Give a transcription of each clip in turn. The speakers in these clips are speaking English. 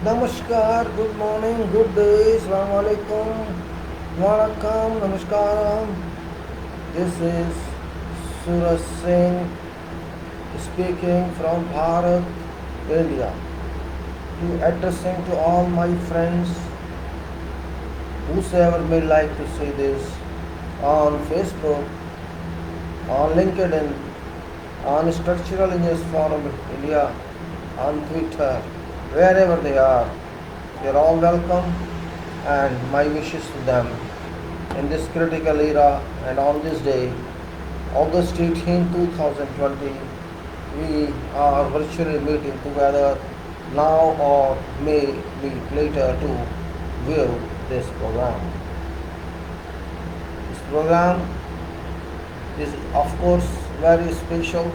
Namaskar, good morning, good day, Assalamu alaikum, Walakam, Namaskaram. This is Suraj Singh speaking from Bharat, India. To addressing to all my friends, whosoever may like to see this on Facebook, on LinkedIn, on Structural Engineers Forum of India, on Twitter, wherever they are all welcome and my wishes to them in this critical era and on this day, August 18, 2020, we are virtually meeting together now or may meet later to view this program. This program is of course very special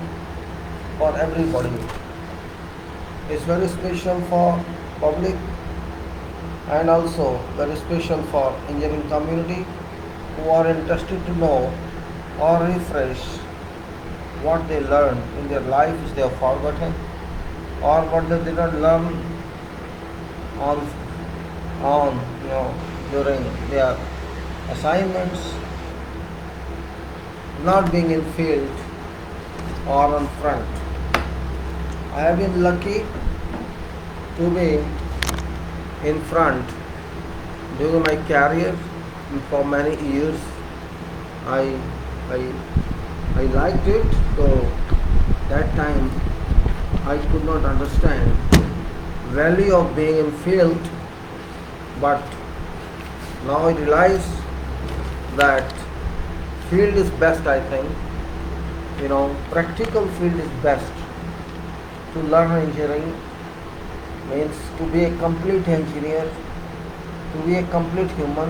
for everybody. It's very special for public and also very special for engineering community who are interested to know or refresh what they learned in their life is they have forgotten or what they did not learn on during their assignments, not being in field or on front. I have been lucky to be in front during my career for many years. I I liked it, though that time I could not understand value of being in field, but now I realize that field is best. I think practical field is best. To learn engineering means to be a complete engineer, to be a complete human,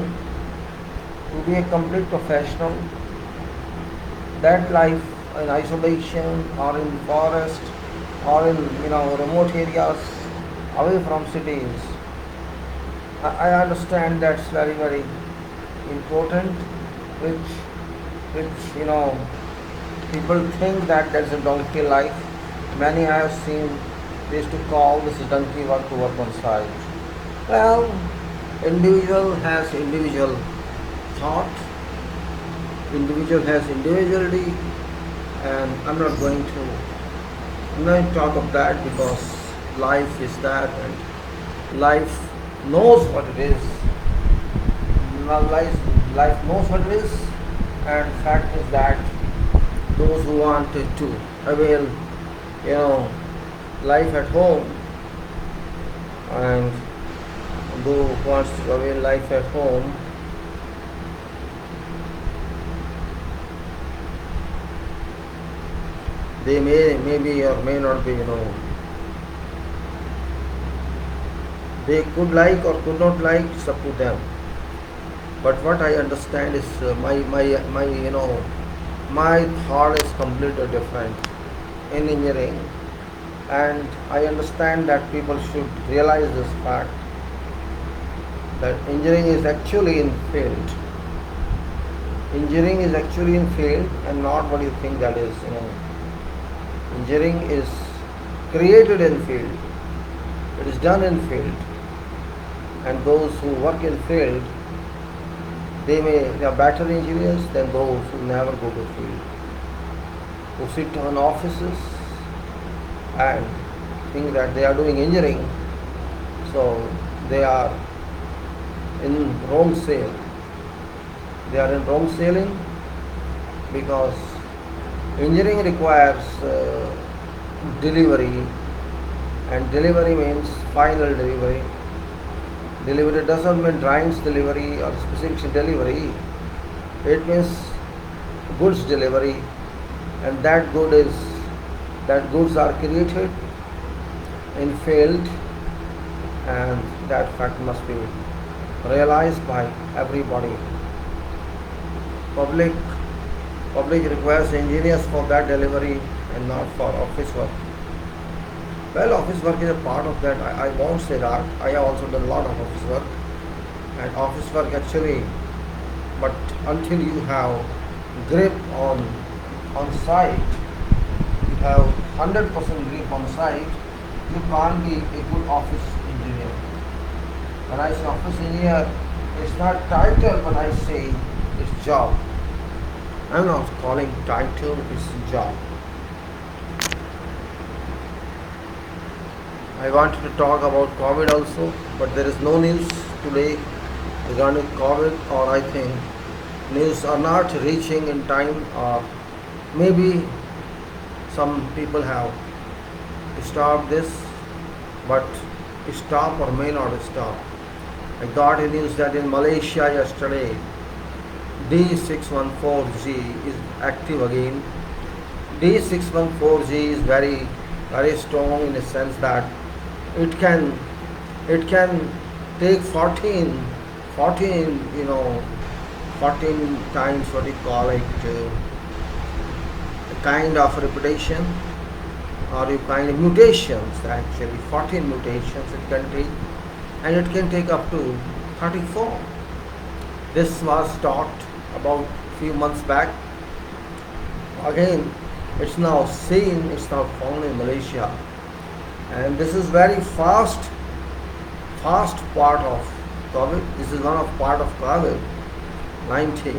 to be a complete professional. That life in isolation or in the forest or in remote areas away from cities, I understand that's very very important, which people think that that's a donkey life. Many I have seen they used to call this donkey work to work on site. Well, individual has individual thought, individual has individuality, and I'm not going to talk of that because life is that and life knows what it is. Life knows what it is, and fact is that those who wanted to avail life at home and who wants to avail life at home they may be or may not be, they could like or could not like, it's up to them. But what I understand is my thought is completely different in engineering, and I understand that people should realize this fact that engineering is actually in field. Engineering is actually in field and not what you think that is. Engineering is created in field. It is done in field, and those who work in field they are better engineers than those who never go to field, who sit on offices and think that they are doing engineering, so they are in wrong sail. They are in wrong sailing because engineering requires delivery, and delivery means final delivery. Delivery doesn't mean drawings delivery or specific delivery. It means goods delivery, and that goods are created in field, and that fact must be realized by everybody. Public requires engineers for that delivery and not for office work. Well, office work is a part of that. I won't say that. I have also done a lot of office work. And office work actually, but until you have grip on site, have 100% grip on site, you can't be a good office engineer. When I say office engineer, it's not title, but I say it's job. I'm not calling title, it's job. I wanted to talk about COVID also, but there is no news today regarding COVID, or I think news are not reaching in time, or maybe some people have stopped this, but stop or may not stop. I got a news that in Malaysia yesterday, D614G is active again. D614G is very, very strong in the sense that it can take 14 times what you call it, a kind of repetition, or a kind of mutations, actually 14 mutations it can take, and it can take up to 34. This was taught about few months back. Again, it's now seen, it's now found in Malaysia, and this is very fast part of COVID. This is one of part of COVID-19,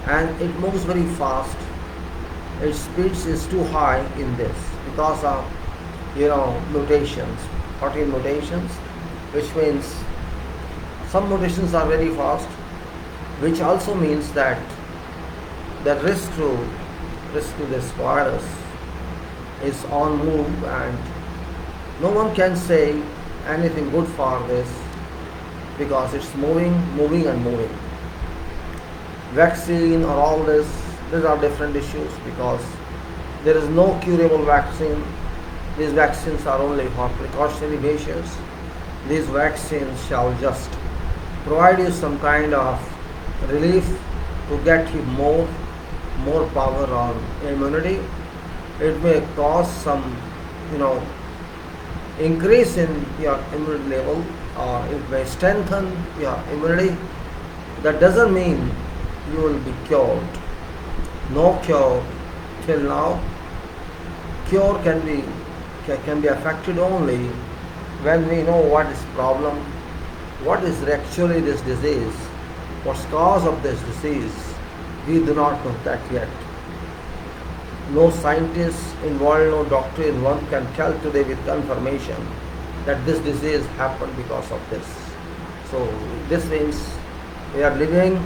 and it moves very fast. Its speed is too high in this because of mutations, 14 mutations, which means some mutations are very fast, which also means that the risk to this virus is on move, and no one can say anything good for this because it's moving and moving. Vaccine or all this, these are different issues because there is no curable vaccine. These vaccines are only for precautionary measures. These vaccines shall just provide you some kind of relief to get you more power on immunity. It may cause some increase in your immunity level, or it may strengthen your immunity. That doesn't mean you will be cured. No cure till now. Cure can be affected only when we know what is problem, what is actually this disease, what's cause of this disease. We do not know that yet. No scientist involved, no doctor involved can tell today with confirmation that this disease happened because of this. So this means we are living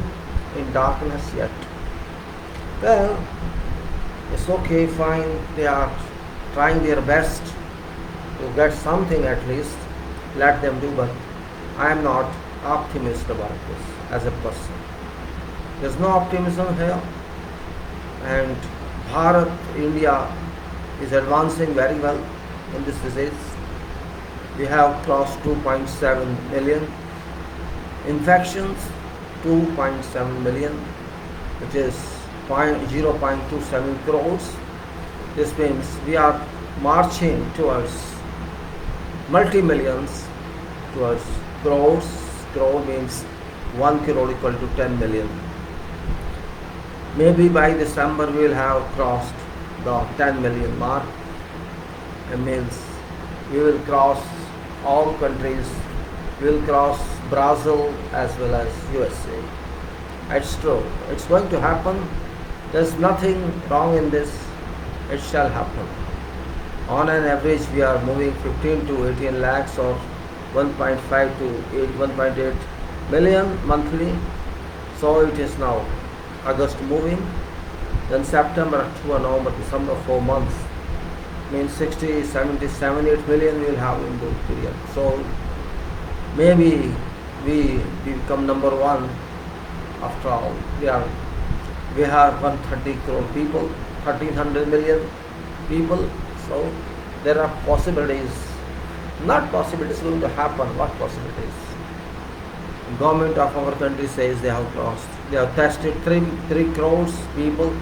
in darkness yet. Well, it's okay, fine. They are trying their best to get something at least. Let them do, but I am not optimistic about this as a person. There's no optimism here, and Bharat, India is advancing very well in this disease. We have crossed 2.7 million infections, 2.7 million, which is 0.27 crores. This means we are marching towards multi-millions, towards crores. Crore means 1 crore equal to 10 million. Maybe by December we will have crossed the 10 million mark. It means we will cross all countries. We will cross Brazil as well as USA. It's true. It's going to happen. There's nothing wrong in this. It shall happen. On an average, we are moving 15 to 18 lakhs or 1.5 to 1.8 million monthly. So it is now August moving, then September, October, November, December, 4 months, means 60, 70, 8 million we will have in this period. So maybe we become number one. After all, we have 130 crore people, 1300 million people. So there are possibilities, not possibilities going to happen. What possibilities? Government of our country says they have tested 3 crores people,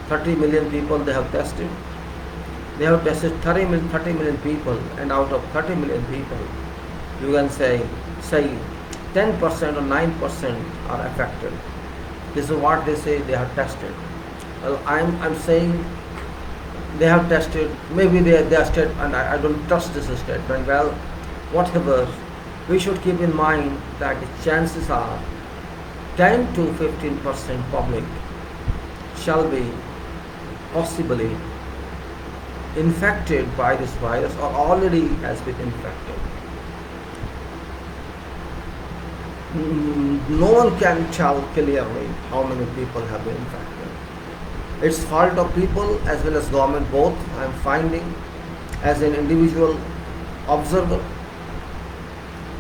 30 million people they have tested. They have tested 30 million people, and out of 30 million people, you can say 10% or 9% are affected. This is what they say they have tested. Well, I'm saying they have tested, maybe they are state, and I don't trust this statement. Well, whatever we should keep in mind that the chances are 10 to 15% public shall be possibly infected by this virus or already has been infected. No one can tell clearly how many people have been infected. It's fault of people as well as government both. I am finding as an individual observer,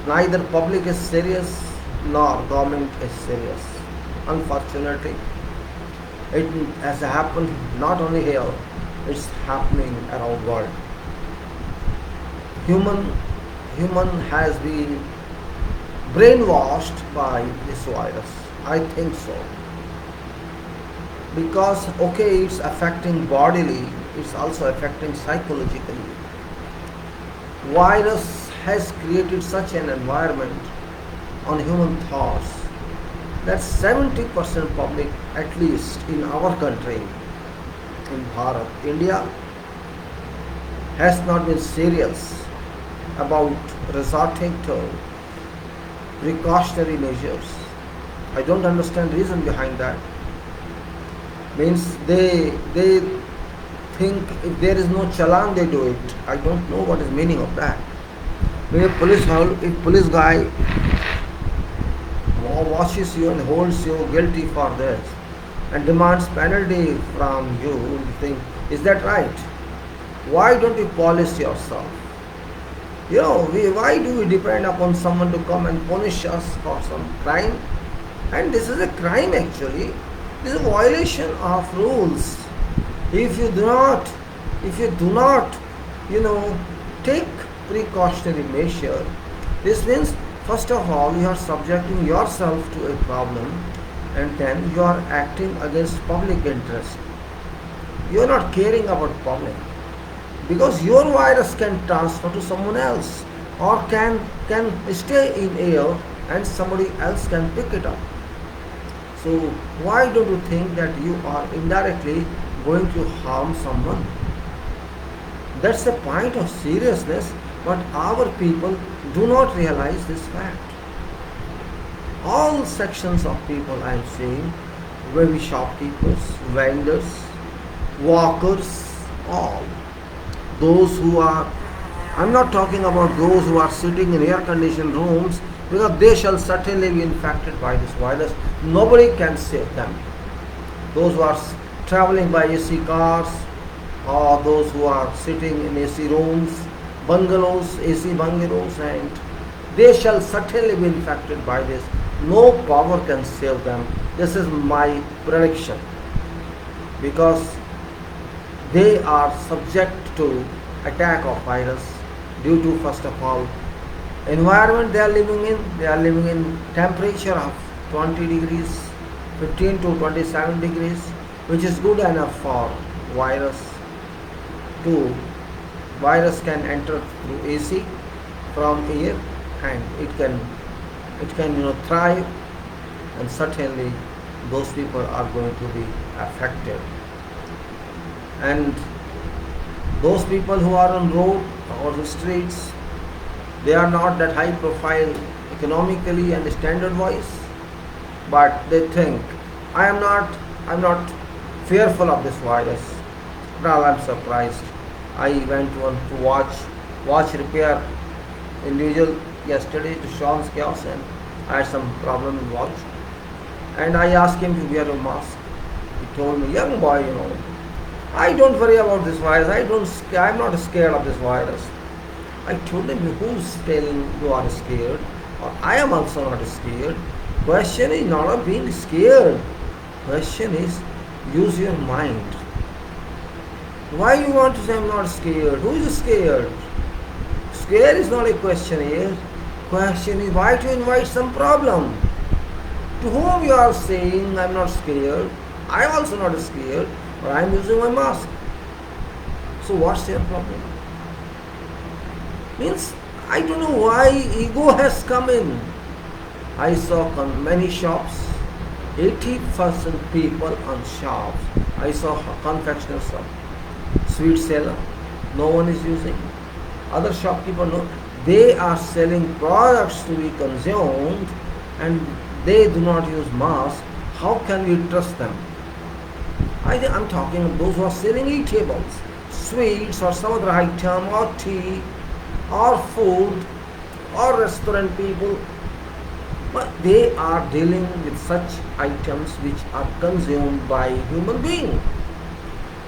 neither public is serious nor government is serious. Unfortunately, it has happened not only here, it's happening around the world. Human has been brainwashed by this virus. I think so. Because okay, it's affecting bodily, it's also affecting psychologically. Virus has created such an environment on human thoughts that 70% public, at least in our country, in Bharat, India, has not been serious about resorting to precautionary measures. I don't understand the reason behind that. Means they think if there is no challan, they do it. I don't know what is meaning of that. If police guy watches you and holds you guilty for this and demands penalty from you, you think, is that right? Why don't you police yourself? Why do we depend upon someone to come and punish us for some crime? And this is a crime actually. This is a violation of rules. If you do not, take precautionary measure, this means first of all you are subjecting yourself to a problem, and then you are acting against public interest. You are not caring about public, because your virus can transfer to someone else or can stay in air and somebody else can pick it up. So why don't you think that you are indirectly going to harm someone? That's the point of seriousness, but our people do not realize this fact. All sections of people I am seeing, maybe shopkeepers, vendors, walkers, all. Those who are, I'm not talking about those who are sitting in air-conditioned rooms, because they shall certainly be infected by this virus. Nobody can save them. Those who are traveling by AC cars, or those who are sitting in AC rooms, bungalows, AC bungalows, and they shall certainly be infected by this. No power can save them. This is my prediction. Because they are subject to attack of virus due to, first of all, environment they are living in. They are living in temperature of 20 degrees, 15 to 27 degrees, which is good enough for virus to. Virus can enter through AC from air, and it can thrive, and certainly those people are going to be affected. And those people who are on road or the streets, they are not that high profile economically and standard wise, but they think, I'm not fearful of this virus. Now I'm surprised. I went to watch repair individual yesterday to Sean's Chaos, and I had some problem in watch. And I asked him to wear a mask. He told me, young boy, I don't worry about this virus. I'm not scared of this virus. I told him, who's telling you are scared? Or I am also not scared. Question is not of being scared. Question is, use your mind. Why you want to say I'm not scared? Who is scared? Scare is not a question here. Question is, why to invite some problem? To whom you are saying I'm not scared? I am also not scared, but I am using my mask. So what's your problem? Means I don't know why ego has come in. I saw many shops, 80% people on shops. I saw confectionery shop, sweet seller, no one is using. Other shopkeeper, no, They are selling products to be consumed and they do not use masks. How can we trust them? I'm talking of those who are selling eatables, sweets or some other item or tea or food or restaurant people. But they are dealing with such items which are consumed by human beings.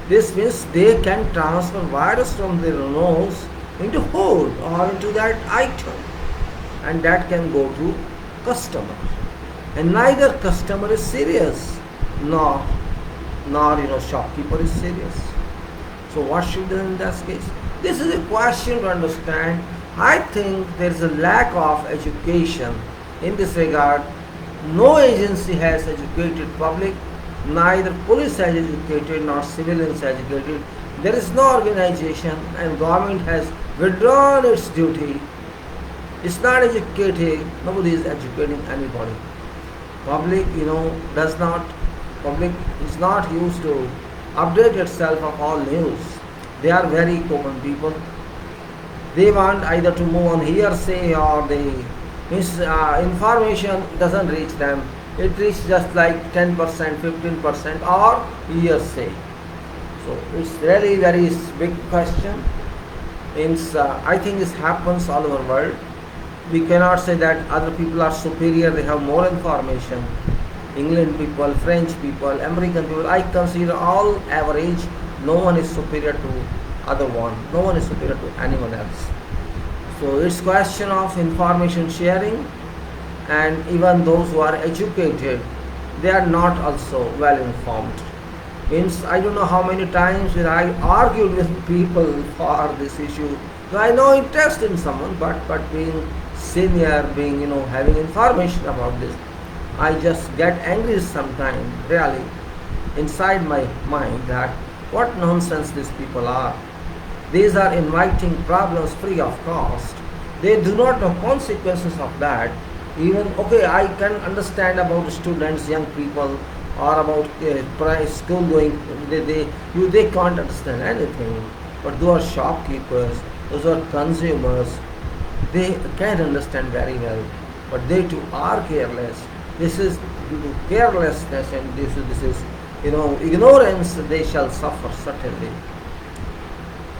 This means they can transfer virus from their nose into food or into that item, and that can go to customer. And neither customer is serious, nor shopkeeper is serious. So what should be done in that case? This is a question to understand. I think there is a lack of education in this regard. No agency has educated public, neither police has educated nor civilians educated. There is no organization and government has withdrawn its duty. It's not educating, nobody is educating anybody. Public is not used to update itself of all news. They are very common people. They want either to move on hearsay or information doesn't reach them. It reaches just like 10%, 15% or hearsay. So it's really very big question. I think this happens all over the world. We cannot say that other people are superior, they have more information. England people, French people, American people, I consider all average. No one is superior to other one. No one is superior to anyone else. So it's question of information sharing, and even those who are educated, they are not also well informed. Means I don't know how many times I argued with people for this issue. So I know interest in someone, but being senior, being having information about this, I just get angry sometimes, really, inside my mind, that what nonsense these people are. These are inviting problems free of cost. They do not know consequences of that. Even, I can understand about students, young people, or about school going, they can't understand anything. But those are shopkeepers, those are consumers, they can understand very well. But they too are careless. This is due to carelessness, and this is ignorance. They shall suffer, certainly.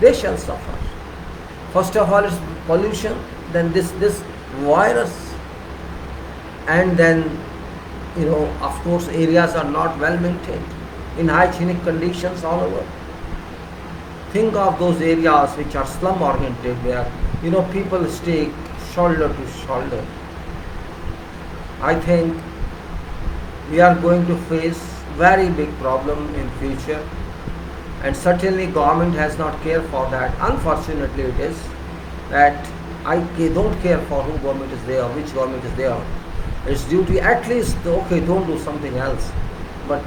They shall suffer. First of all, it's pollution, then this virus, and then of course areas are not well maintained, in hygienic conditions all over. Think of those areas which are slum oriented, where people stay shoulder to shoulder. I think we are going to face very big problem in future, and certainly government has not cared for that. Unfortunately it is that I don't care for who government is there, which government is there. It's duty at least, don't do something else. But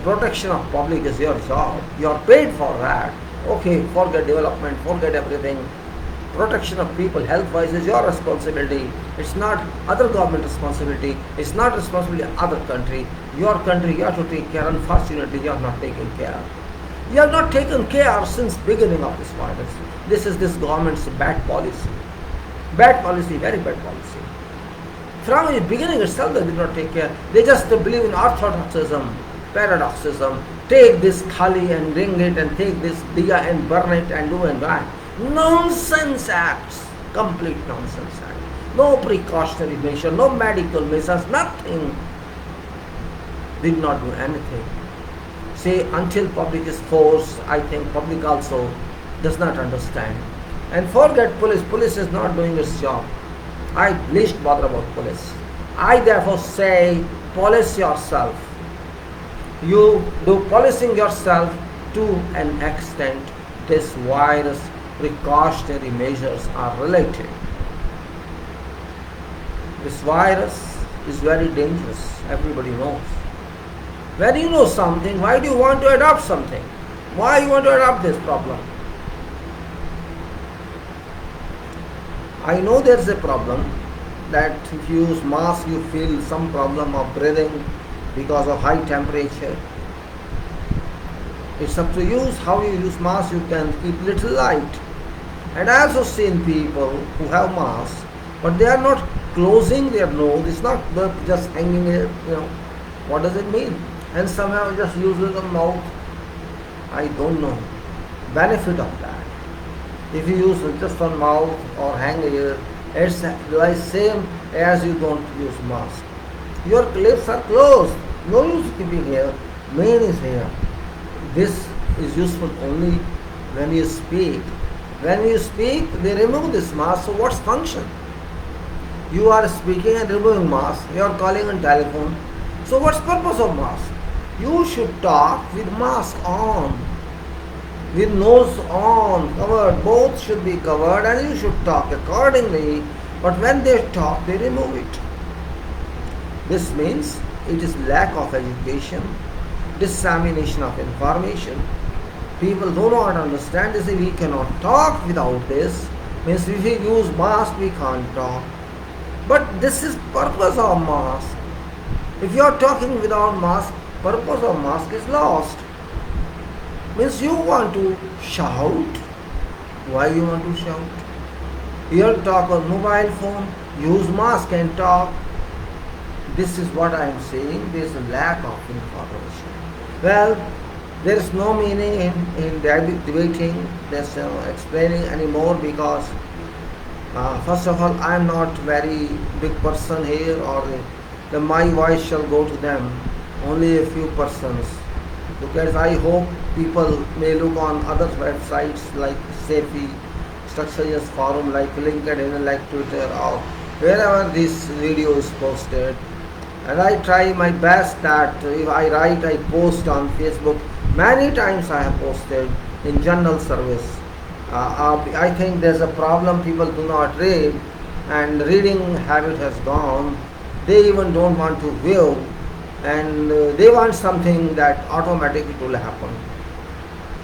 protection of public is your job. You are paid for that. Forget development, forget everything. Protection of people health-wise is your responsibility. It's not other government responsibility. It's not responsibility of other country. Your country, you have to take care. Unfortunately, you are not taking care. You have not taken care since beginning of this virus. This is this government's bad policy. Bad policy, very bad policy. From the beginning itself, they did not take care. They just believe in orthodoxism, paradoxism. Take this thali and ring it, and take this diya and burn it and do and that. Nonsense acts. Complete nonsense act. No precautionary measure, no medical measures, nothing. Did not do anything. Say, until public is forced, I think public also does not understand. And forget police. Police is not doing its job. I least bother about police. I therefore say, police yourself. You do policing yourself to an extent. This virus precautionary measures are related. This virus is very dangerous. Everybody knows. When you know something, why do you want to adopt something? Why you want to adopt this problem? I know there is a problem that if you use mask, you feel some problem of breathing because of high temperature. It's up to you how you use mask. You can keep little light. And I also seen people who have masks, but they are not closing their nose. It's not just hanging it. What does it mean? And somehow just using the mouth. I don't know benefit of that. If you use just on mouth or hang here, it's like same as you don't use mask. Your lips are closed. No use keeping here. Main is here. This is useful only when you speak. When you speak, they remove this mask. So what's function? You are speaking and removing mask. You are calling on telephone. So what's purpose of mask? You should talk with mask on, with nose on, covered. Both should be covered, and you should talk accordingly. But when they talk, they remove it. This means it is lack of education, dissemination of information. People do not understand this. We cannot talk without this. Means if we use mask, we can't talk. But this is purpose of mask. If you are talking without mask, purpose of mask is lost. Means you want to shout. Why you want to shout? You talk on mobile phone, use mask and talk. This is what I am saying. There is a lack of information. Well, there is no meaning in debating, there's no explaining anymore because first of all, I am not very big person here, or my voice shall go to them. Only a few persons. Because I hope people may look on other websites like SAFE, Structures Forum, like LinkedIn, like Twitter, or wherever this video is posted. And I try my best that if I write, I post on Facebook. Many times I have posted in general service. I think there's a problem, people do not read, and reading habit has gone. They even don't want to view, and they want something that automatically will happen.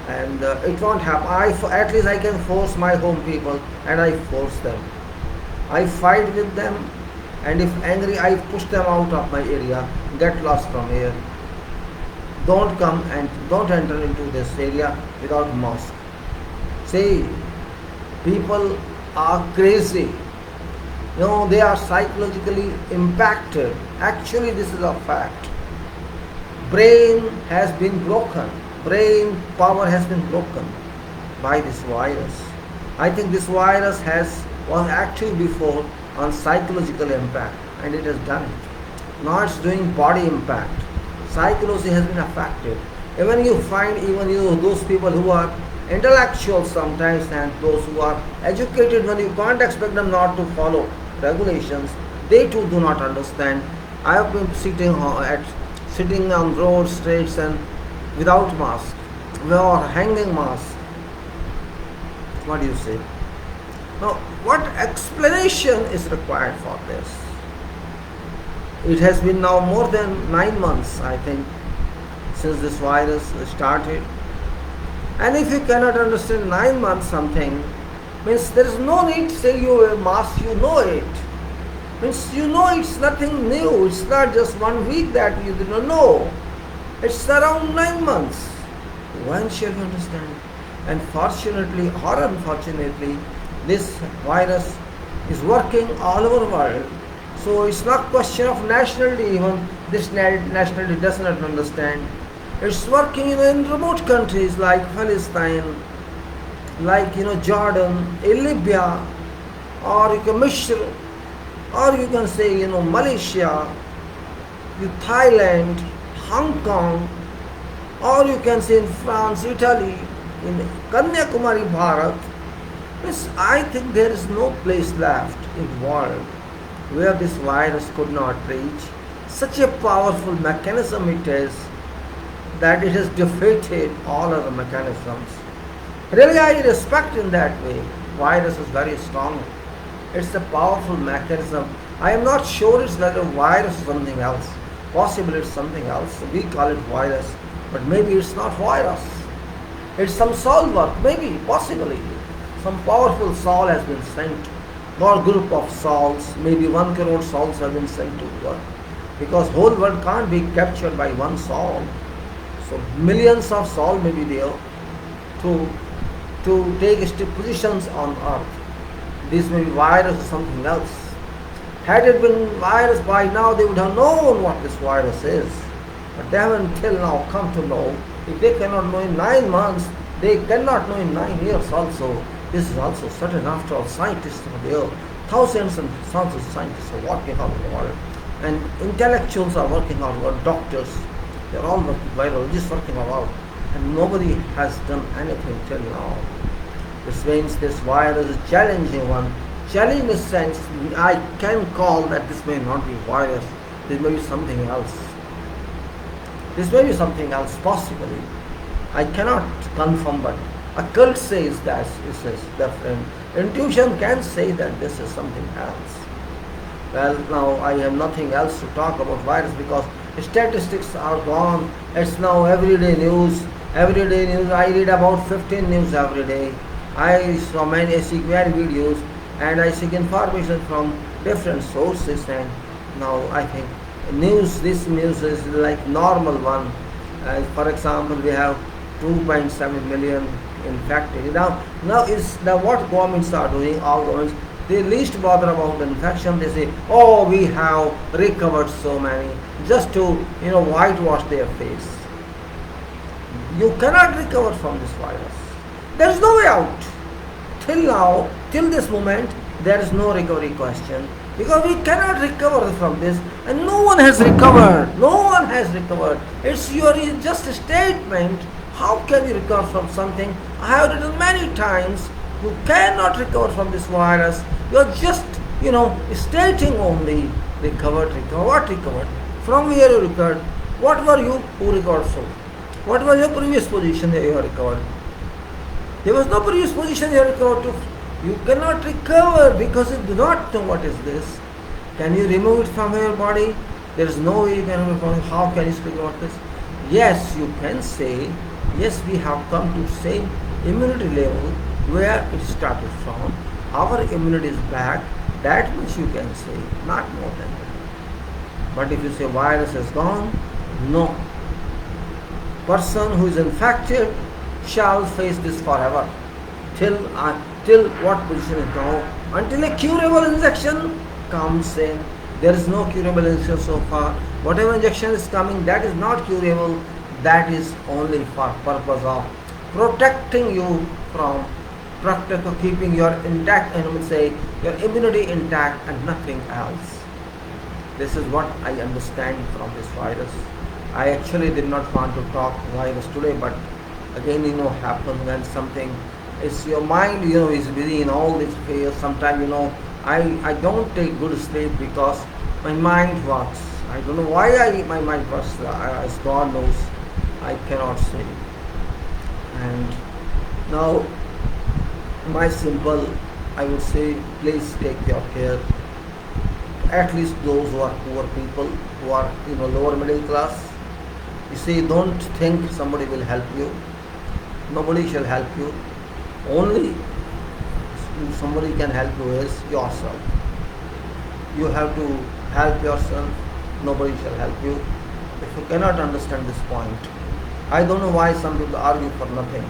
And it won't happen. At least I can force my home people, and I force them. I fight with them, and if angry, I push them out of my area. Get lost from here. Don't come and don't enter into this area without mask. See, people are crazy. They are psychologically impacted. Actually, this is a fact. Brain has been broken. Brain power has been broken by this virus. I think this virus was active before on psychological impact, and it has done it. Now it's doing body impact. Psychology has been affected. Even you find those people who are intellectuals sometimes and those who are educated, when you can't expect them not to follow regulations, they too do not understand. I have been sitting on road streets and without mask, or hanging mask. What do you say? Now, what explanation is required for this? It has been now more than 9 months, I think, since this virus started. And if you cannot understand 9 months something, means there is no need to say you wear mask, you know it. Means you know it's nothing new. It's not just 1 week that you did not know. It's around 9 months. When shall you understand? And fortunately or unfortunately, this virus is working all over the world. So it's not question of nationality even. This nationality does not understand. It's working in remote countries like Palestine, like Jordan, Libya, or Misr, or you can say Malaysia, Thailand, Hong Kong, or you can say in France, Italy, in Kanyakumari, Bharat. I think there is no place left in the world where this virus could not reach. Such a powerful mechanism it is that it has defeated all other mechanisms. Really, I respect in that way. Virus is very strong. It's a powerful mechanism. I am not sure it's whether virus or something else. Possibly it's something else. We call it virus, but maybe it's not virus. It's some soul work, maybe, possibly. Some powerful soul has been sent, or group of souls, maybe 1 crore souls have been sent to work. Because whole world can't be captured by one soul. So millions of souls may be there to to take strict positions on earth. This may be virus or something else. Had it been virus by now, they would have known what this virus is. But they haven't till now come to know. If they cannot know in 9 months, they cannot know in 9 years also. This is also certain. After all, scientists are there. Thousands and thousands of scientists are working all over the world. And intellectuals are working all over, doctors. They are all working, virologists working all over. And nobody has done anything till now. This means this virus is a challenging one. Challenge in the sense, I can call that this may not be virus. This may be something else. This may be something else, possibly. I cannot confirm, but a cult says that this is different. Intuition can say that this is something else. Well, now I have nothing else to talk about virus because statistics are gone. It's now everyday news. Everyday news. I read about 15 news every day. I seek many videos and I seek information from different sources, and now I think this news is like normal one. For example, we have 2.7 million infected. Now what governments are doing, all governments, they least bother about the infection. They say, oh, we have recovered so many, just to whitewash their face. You cannot recover from this virus. There is no way out. Till now, till this moment, there is no recovery question, because we cannot recover from this, and no one has recovered. No one has recovered. It's just a statement. How can you recover from something? I have written many times, you cannot recover from this virus. You are just, stating only recovered. What recovered? From where you recovered? What were you who recovered from? What was your previous position that you have recovered? There was no previous position you have recovered to. You cannot recover because you do not know what is this. Can you remove it from your body? There is no way you can remove it from it. How can you speak about this? Yes, you can say, yes, we have come to the same immunity level where it started from. Our immunity is back. That much you can say, not more than that. But if you say virus is gone, no. Person who is infected shall face this forever. Till what position is now? Until a curable injection comes in. There is no curable injection so far. Whatever injection is coming, that is not curable. That is only for purpose of protecting you from keeping your intact, your immunity intact and nothing else. This is what I understand from this virus. I actually did not want to talk virus today, but again, happen when something is your mind, is busy in all these affairs. Sometimes, I don't take good sleep because my mind works. I don't know why my mind works. As God knows, I cannot say. And now, my simple, I would say, please take your care. At least those who are poor people, who are lower middle class. You see, don't think somebody will help you. Nobody shall help you. Only somebody can help you is yourself. You have to help yourself. Nobody shall help you. If you cannot understand this point, I don't know why some people argue for nothing.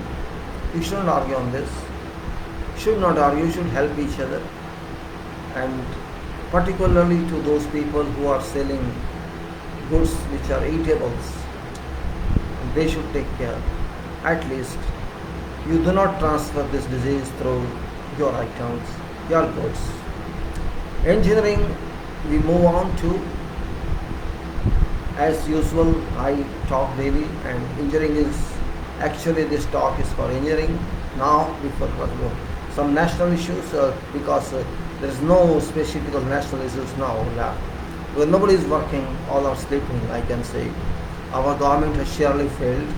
You shouldn't argue on this. You should not argue. You should help each other. And particularly to those people who are selling goods which are eatables, they should take care. At least you do not transfer this disease through your items, your goods. Engineering, we move on to. As usual, I talk daily, and engineering is actually, this talk is for engineering. Now we focus on some national issues because there is no specific national issues now. Because nobody is working, all are sleeping, I can say. Our government has surely failed.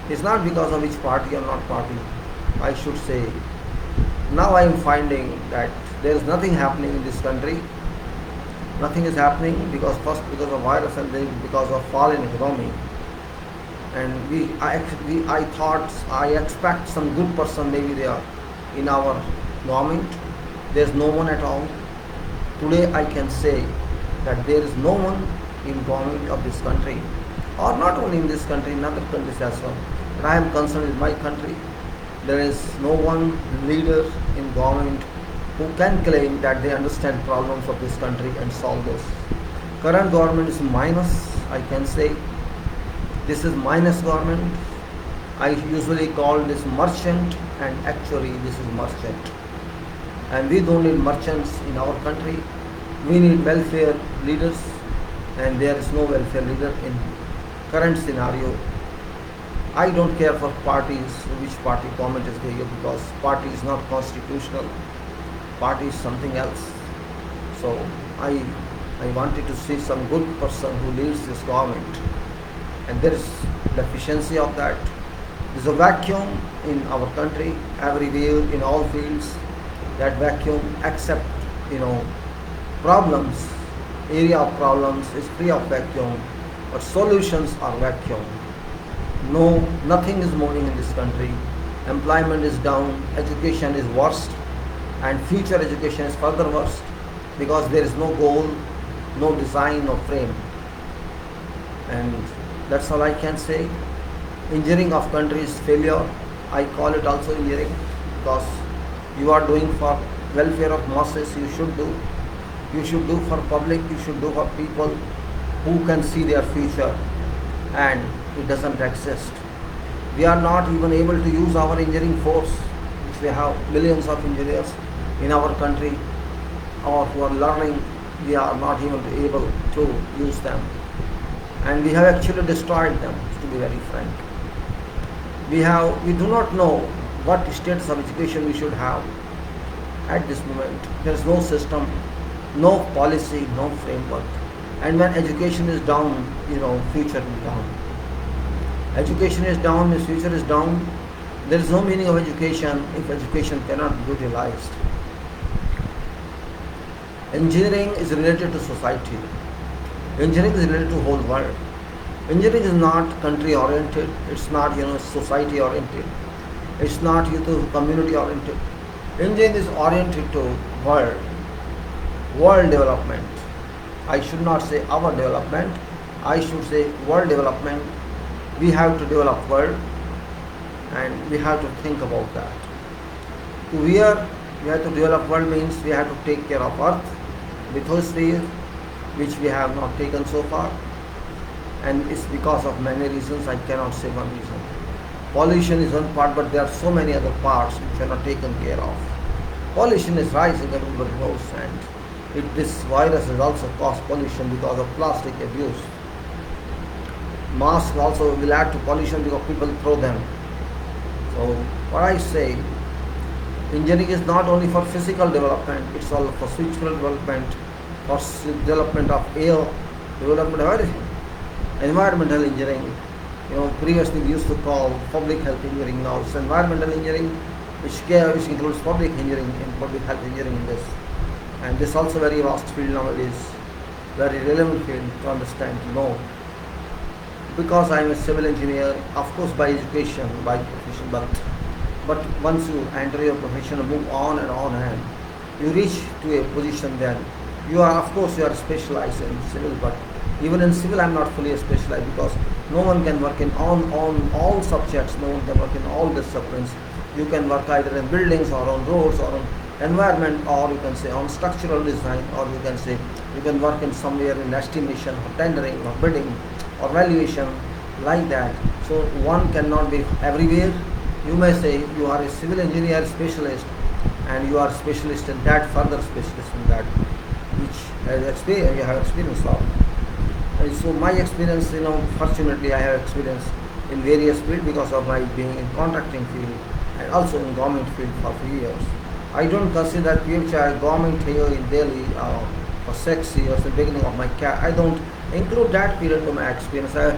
It's not because of which party or not party. I should say, now I am finding that there is nothing happening in this country. Nothing is happening because of virus, and then because of fall in economy. And I expect some good person maybe there in our government. There is no one at all. Today I can say that there is no one in government of this country, or not only in this country, in other countries as well. But I am concerned with my country. There is no one leader in government who can claim that they understand problems of this country and solve those. Current government is minus, I can say. This is minus government. I usually call this merchant, and actually this is merchant. And we don't need merchants in our country. We need welfare leaders, and there is no welfare leader in current scenario. I don't care for parties, which party government is there, because party is not constitutional. Party is something else. So I wanted to see some good person who leads this government, and there is deficiency of that. There is a vacuum in our country, everywhere, in all fields. That vacuum, except problems, area of problems is free of vacuum, but solutions are vacuum. No, nothing is moving in this country. Employment is down, education is worst, and future education is further worse, because there is no goal, no design, no frame. And that's all I can say. Injuring of country is failure. I call it also injuring, because you are doing for welfare of masses. You should do for public, you should do for people who can see their future, and it doesn't exist. We are not even able to use our engineering force, which we have millions of engineers in our country, or who are learning. We are not even able to use them, and we have actually destroyed them, to be very frank. We do not know what status of education we should have at this moment. There is no system, no policy, no framework. And when education is down, future is down. Education is down, means future is down. There is no meaning of education if education cannot be utilized. Engineering is related to society. Engineering is related to whole world. Engineering is not country oriented. It's not society oriented. It's not community oriented. Engineering is oriented to world development. I should not say our development. I should say world development. We have to develop world, and we have to think about that. We have to develop world means we have to take care of Earth, lithosphere, which we have not taken so far, and it's because of many reasons. I cannot say one reason. Pollution is one part, but there are so many other parts which are not taken care of. Pollution is rising, everybody knows, and this virus has also caused pollution because of plastic abuse. Masks also will add to pollution because people throw them. So what I say, engineering is not only for physical development, it's also for spiritual development, for development of air, development of everything. Environmental engineering, previously we used to call public health engineering. Now it's environmental engineering, which includes public engineering and public health engineering in this. And this is also very vast field nowadays, very relevant field to understand, to know. Because I am a civil engineer, of course by education, by profession, but once you enter your profession and move on and you reach to a position, then you are specialized in civil, but even in civil I am not fully specialized, because no one can work on all subjects, no one can work in all disciplines. You can work either in buildings or on roads or on environment, or you can say on structural design, or you can say you can work in somewhere in estimation or tendering or bidding or valuation, like that. So one cannot be everywhere. You may say you are a civil engineer specialist, and you are specialist in that, further specialist in that, which you have experience of. And so my experience, fortunately I have experience in various fields because of my being in contracting field and also in government field for 3 years. I don't consider PhD government here in Delhi for 6 years, the beginning of my career. I don't include that period to my experience. I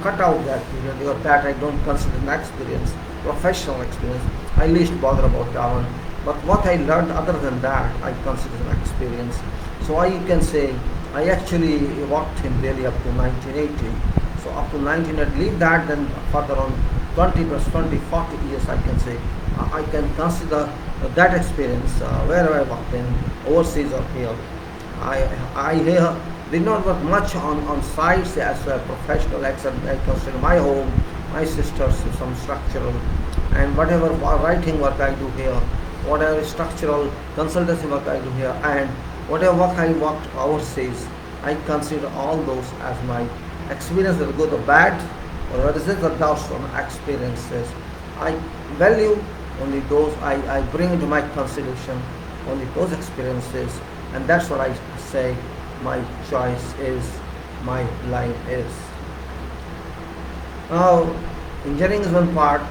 cut out that period, because that I don't consider an experience, professional experience. I least bother about that one. But what I learned other than that, I consider an experience. So I can say I actually worked in Delhi up to 1980. So up to 19, I'd leave that, then further on 20 plus 20, 40 years I can say. I can consider that experience wherever I worked in, overseas or here. I here did not work much on sites as a professional, except I consider my home, my sisters, some structural and whatever writing work I do here, whatever structural consultancy work I do here, and whatever work I worked overseas, I consider all those as my experience, whether good or bad, or results or doubts from experiences. I value only those, I bring into my consideration only those experiences, and that's what I say my choice is, my line is. Now, engineering is one part,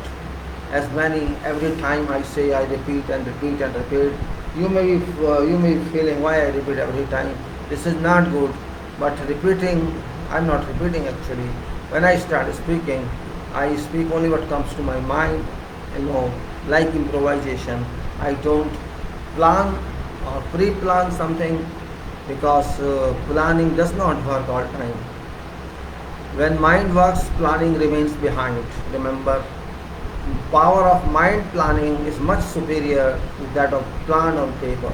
as many, every time I say I repeat and repeat and repeat. You may be feeling why I repeat every time. This is not good, but repeating, I'm not repeating actually. When I start speaking, I speak only what comes to my mind, like improvisation. I don't plan or pre-plan something, because planning does not work all time. When mind works, planning remains behind. Remember, power of mind planning is much superior to that of plan on paper.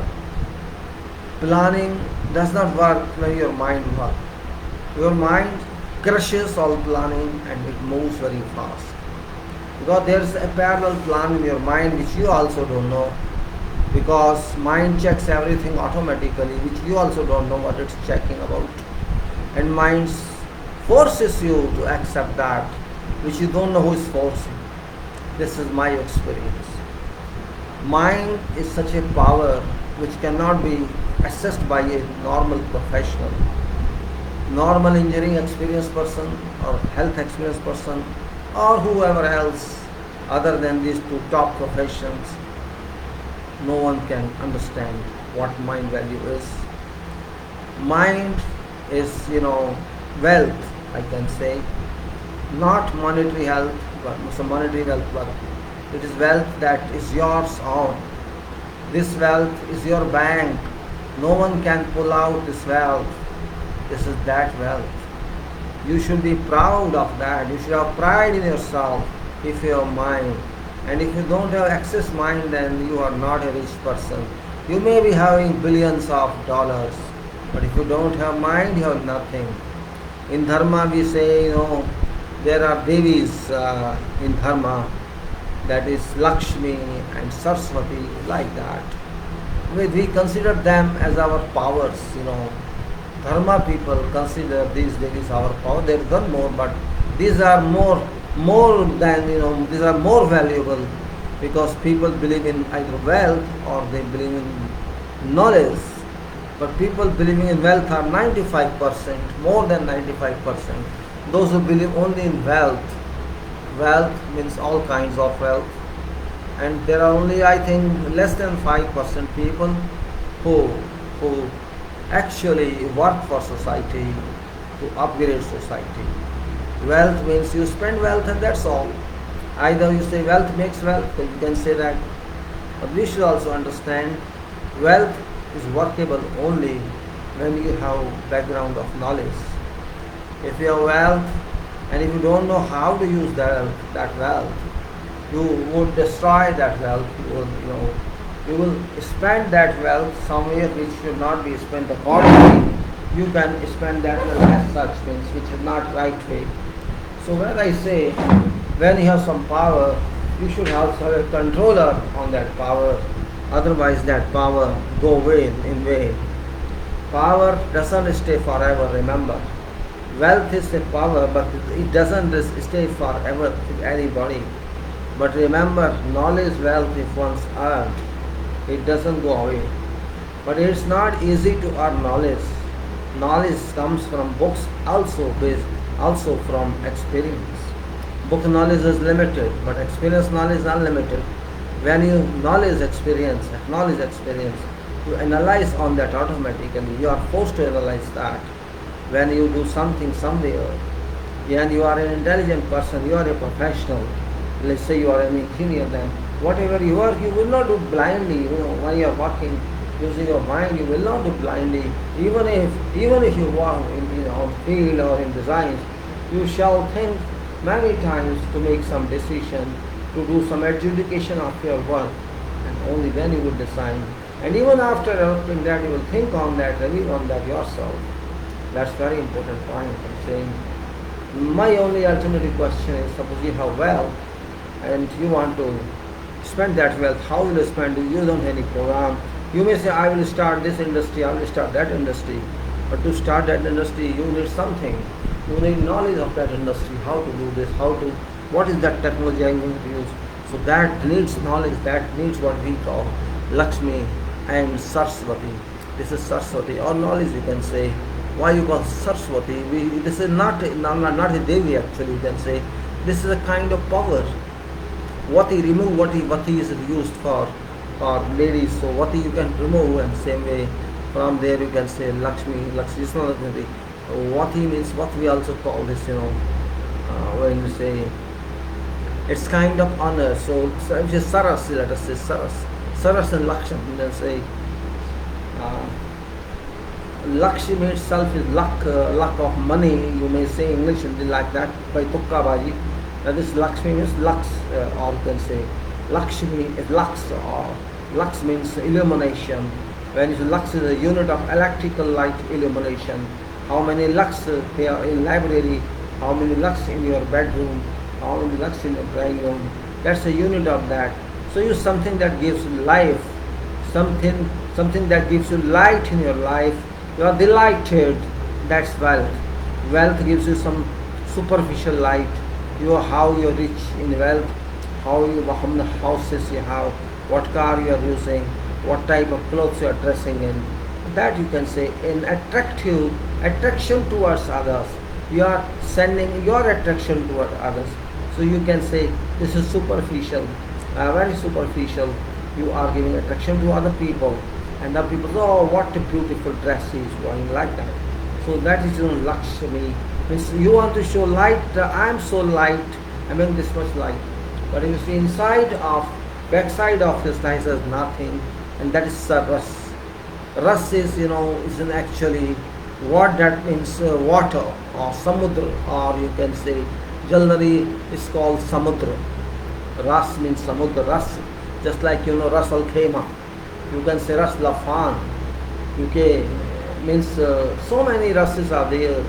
Planning does not work when your mind works. Your mind crushes all planning and it moves very fast. Because there is a parallel plan in your mind which you also don't know. Because mind checks everything automatically, which you also don't know what it's checking about. And mind forces you to accept that, which you don't know who is forcing. This is my experience. Mind is such a power which cannot be assessed by a normal professional. Normal engineering experienced person or health experienced person or whoever else other than these two top professions, no one can understand what mind value is. Mind is, wealth, I can say, not monetary health, but some monetary wealth, but it is wealth that is yours own. This wealth is your bank. No one can pull out this wealth. This is that wealth. You should be proud of that. You should have pride in yourself if you have mind. And if you don't have excess mind, then you are not a rich person. You may be having billions of dollars, but if you don't have mind, you have nothing. In Dharma we say, there are Devis in Dharma, that is Lakshmi and Saraswati, like that. We consider them as our powers, Dharma people consider these Devis our power. They have done more, but these are more than, these are more valuable, because people believe in either wealth or they believe in knowledge. But people believing in wealth are 95%, more than 95%. Those who believe only in wealth means all kinds of wealth. And there are only, I think, less than 5% people who actually work for society, to upgrade society. Wealth means you spend wealth and that's all. Either you say wealth makes wealth, you can say that. But we should also understand wealth is workable only when you have background of knowledge. If you have wealth and if you don't know how to use that wealth, you would destroy that wealth. You will spend that wealth somewhere which should not be spent accordingly. You can spend that wealth as such, which is not right way. So when I say, when you have some power, you should also have a controller on that power. Otherwise that power go away in vain. Power doesn't stay forever, remember. Wealth is a power, but it doesn't stay forever with anybody. But remember, knowledge, wealth, if once earned, it doesn't go away. But it's not easy to earn knowledge. Knowledge comes from books, also from experience. Book knowledge is limited, but experience knowledge is unlimited. When you acknowledge experience, you analyze on that automatically. You are forced to analyze that. When you do something somewhere, and you are an intelligent person, you are a professional, let's say you are an engineer, then whatever you work, you will not do blindly. When you are working using your mind, you will not do blindly. Even if you work on field or in design, you shall think many times to make some decision, to do some adjudication of your work, and only then you will design. And even after adopting that, you will think on that, review on that yourself. That's very important point I'm saying. My only alternative question is, suppose you have wealth and you want to spend that wealth. How will you spend it? You don't have any program. You may say, I will start this industry, I will start that industry. But to start that industry, you need something. You need knowledge of that industry, how to do this, what is that technology I'm going to use. So that needs knowledge, that needs what we call Lakshmi and Saraswati. This is Saraswati, or knowledge you can say. Why you call Saraswati? This is not a Devi actually, you can say. This is a kind of power. Vati, remove Vati is used for ladies. So Vati you can remove, and same way from there you can say Lakshmi is not Vati. Vati means what we also call this, when you say it's kind of honor. So if you say Saras, let us say Saras and Lakshmi, then say Lakshmi itself is luck of money. You may say English like that by Tukka Baji. That is Lakshmi means lux, or you can say Lakshmi is lux, or lux means illumination. When you say lux is a unit of electrical light illumination. How many lux there are in library, how many lux in your bedroom, how many lux in your drawing room. That's a unit of that. So use something that gives life, something that gives you light in your life. You are delighted, that's wealth. Wealth gives you some superficial light. How you are rich in wealth, how many houses you have, what car you are using, what type of clothes you are dressing in. That you can say in attraction towards others. You are sending your attraction toward others. So you can say this is superficial, very superficial. You are giving attraction to other people, and the people say, oh, what a beautiful dress he is wearing, like that. So that is Lakshmi. Means you want to show light. I am so light. I mean this much light. But if you see backside of this nice is nothing, and that is Ras. Ras is is actually what that means water or samudra, or you can say jewelry is called samudra. Ras means samudra. Ras, just like Ras al Khema. You can say Ras Lafan. UK means so many rases are there.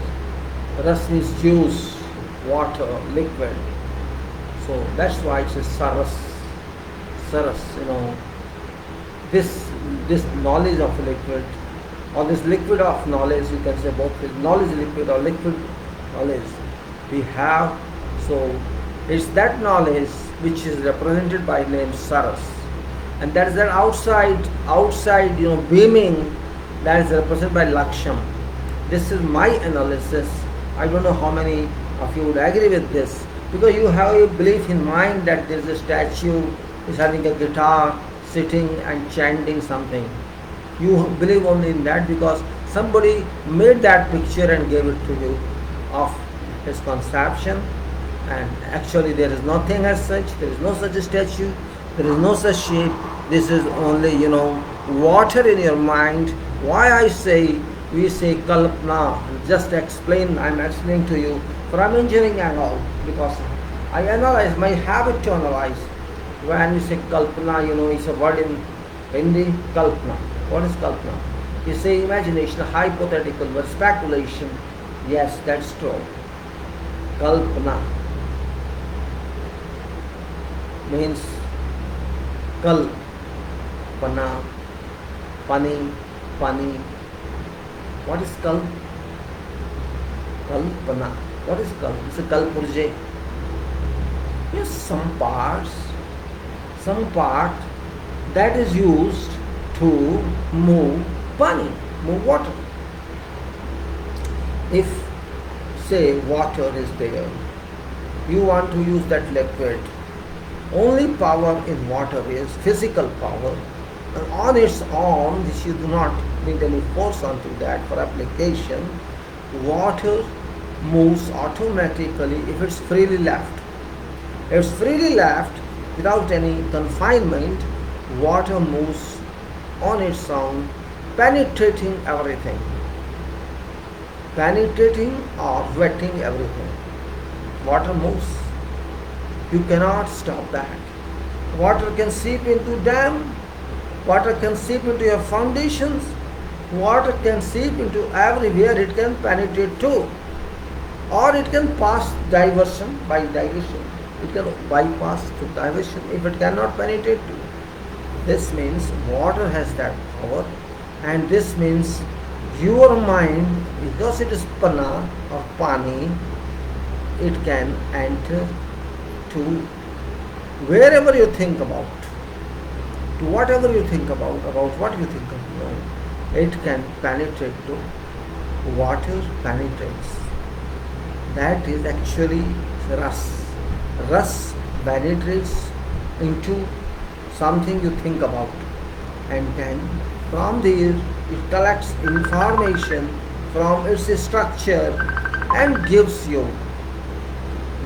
Ras means juice, water, liquid. So that's why it says Saras. This knowledge of liquid, or this liquid of knowledge, you can say both knowledge liquid or liquid knowledge we have. So it's that knowledge which is represented by name Saras, and that is that outside beaming, that is represented by Laksham. This is my analysis. I don't know how many of you would agree with this, because you have a belief in mind that there is a statue is having a guitar sitting and chanting something. You believe only in that because somebody made that picture and gave it to you of his conception, and actually there is nothing as such. There is no such statue, there is no such shape. This is only water in your mind. Why we say kalpana, just explain, I'm explaining to you from engineering angle, because I analyze, my habit to analyze. When you say kalpana, it's a word in Hindi, kalpana. What is kalpana? You say imagination, hypothetical, but speculation. Yes, that's true. Kalpana means kalpana, pani. What is kalpana? What is kalp? It's a kalpurje. Yes, some part that is used to move water. If say water is there, you want to use that liquid, only power in water is physical power, and on its own, which you do not need any force onto that for application, water moves automatically if it's freely left. If it's freely left without any confinement, water moves on its own, penetrating everything. Penetrating or wetting everything. Water moves. You cannot stop that. Water can seep into dam, water can seep into your foundations, water can seep into everywhere, it can penetrate too. Or it can pass by diversion. it can bypass through diversion. If it cannot penetrate, this means water has that power, and this means your mind, because it is pana or pani, it can enter to wherever you think about, to whatever you think about what you think about. It can penetrate to water penetrates. That is actually ras. Ras penetrates into something you think about, and then from there it collects information from its structure and gives you.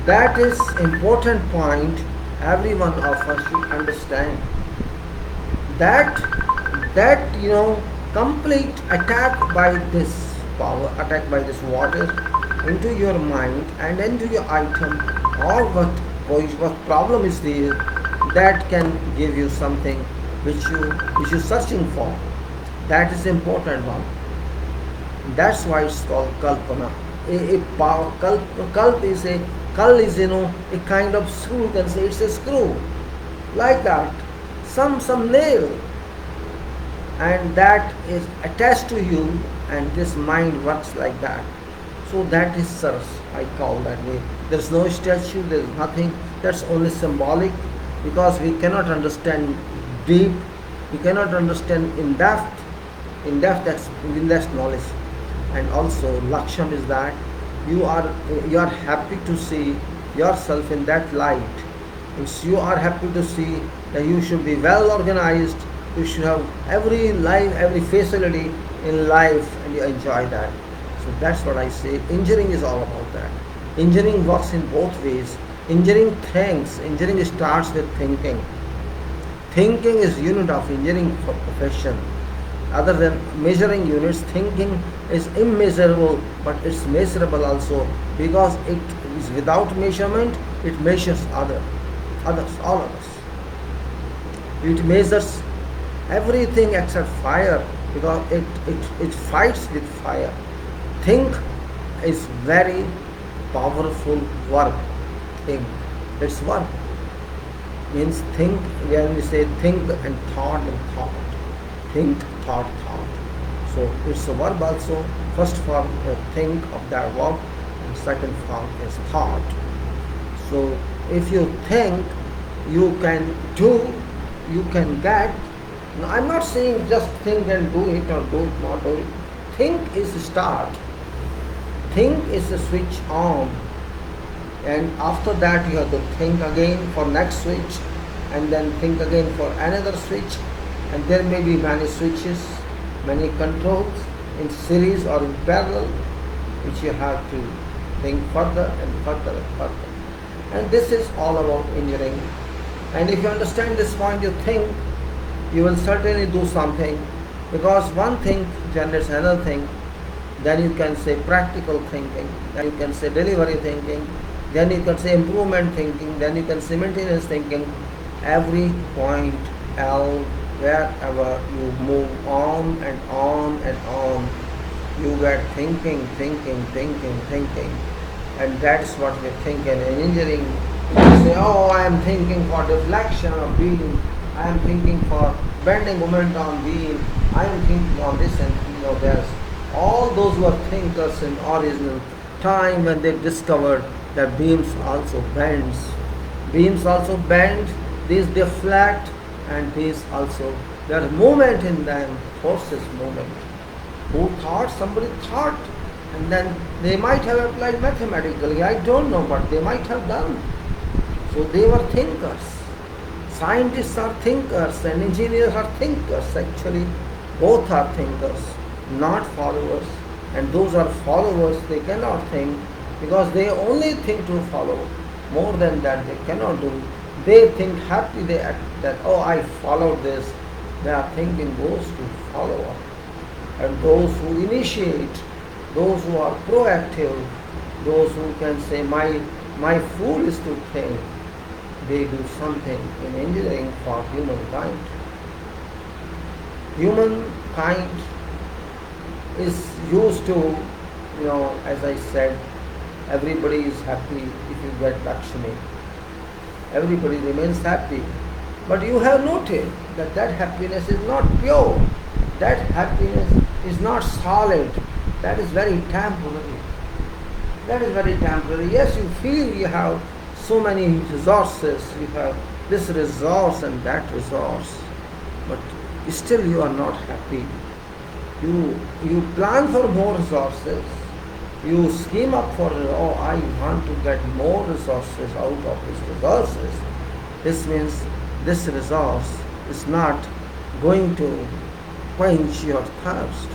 That is important point every one of us should understand. That complete attack by this power, attack by this water into your mind and into your item, or what problem is there, that can give you something which you're searching for. That is important one. That's why it's called kalpana. Kalp is a kind of screw. You can say it's a screw like that, some nail, and that is attached to you, and this mind works like that. So that is Sars, I call that way. There's no statue, there's nothing. That's only symbolic, because we cannot understand deep, we cannot understand in depth. That's knowledge. And also Laksham is that you are happy to see yourself in that light. It's you are happy to see that you should be well organized, you should have every facility in life, and you enjoy that. So that's what I say. Engineering is all about that. Engineering works in both ways. Engineering thinks. Engineering starts with thinking. Thinking is unit of engineering profession. Other than measuring units, thinking is immeasurable, but it's measurable also, because it is without measurement. It measures all others. It measures everything except fire, because it fights with fire. Think is very powerful verb. Think, it's verb. Means think. When we say think and thought, think, thought. So it's a verb also. First form think of that verb, and second form is thought. So if you think, you can do, you can get. Now, I'm not saying just think and do it, or do it, not do it. Think is start. Think is a switch on, and after that you have to think again for next switch, and then think again for another switch, and there may be many switches, many controls in series or in parallel, which you have to think further and further and further. And this is all about engineering. And if you understand this point, you think, you will certainly do something, because one thing generates another thing. Then you can say practical thinking, then you can say delivery thinking, then you can say improvement thinking, then you can say maintenance thinking. Every point L, wherever you move on and on and on, you get thinking, and that's what we think in engineering. You say, oh, I am thinking for deflection of beam, I am thinking for bending moment on beam, I am thinking on this, and there's all those who are thinkers in original time, when they discovered that beams also bend, these deflect, and these also, there is movement in them, forces movement. Who thought? Somebody thought, and then they might have applied mathematically, I don't know, but they might have done. So they were thinkers. Scientists are thinkers and engineers are thinkers. Actually, both are thinkers, not followers. And those are followers, they cannot think, because they only think to follow. More than that they cannot do. They think happy, they act that, oh, I followed this. Their thinking goes to follower. And those who initiate, those who are proactive, those who can say, my fool is to think, they do something in engineering for humankind. Humankind is used to, as I said, everybody is happy if you get Lakshmi. everybody remains happy. But you have noted that that happiness is not pure. That happiness is not solid. That is very temporary. That is very temporary. Yes, you feel you have so many resources, you have this resource and that resource, but still you are not happy. You plan for more resources. You scheme up for, oh, I want to get more resources out of these resources. This means this resource is not going to quench your thirst.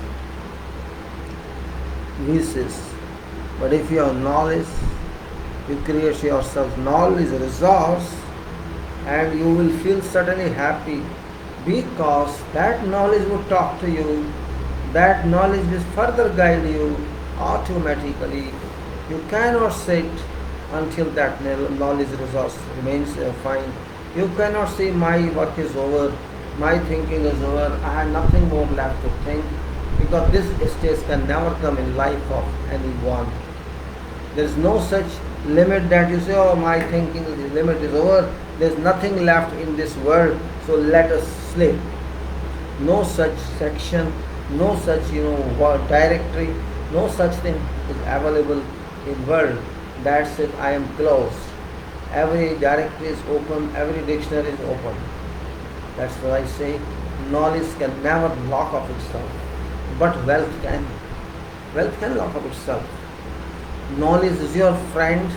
This is, but if you have knowledge, you create yourself knowledge resource, and you will feel certainly happy, because that knowledge will talk to you, that knowledge will further guide you automatically. You cannot sit until that knowledge resource remains fine. You cannot say my work is over, my thinking is over, I have nothing more left to think, because this stage can never come in life of anyone. There is no such limit that you say, oh, my thinking limit is over, there is nothing left in this world, so let us sleep. No such section, no such directory, no such thing is available in world that says I am closed. Every directory is open, every dictionary is open. That's what I say. Knowledge can never lock up itself, but wealth can. Wealth can lock up itself. Knowledge is your friend,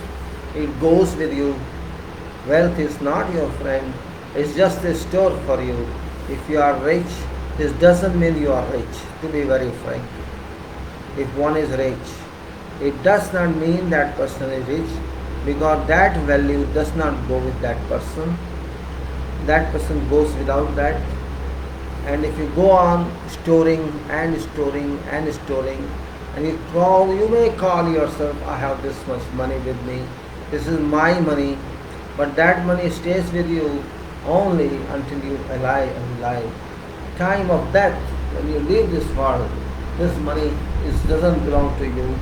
it goes with you. Wealth is not your friend, it's just a store for you. If you are rich, this doesn't mean you are rich, to be very frank. If one is rich, it does not mean that person is rich, because that value does not go with that person. That person goes without that. And if you go on storing and storing and storing, and you may call yourself, I have this much money with me, this is my money, but that money stays with you only until you alive and alive. Time of death, when you leave this world, this money doesn't belong to you,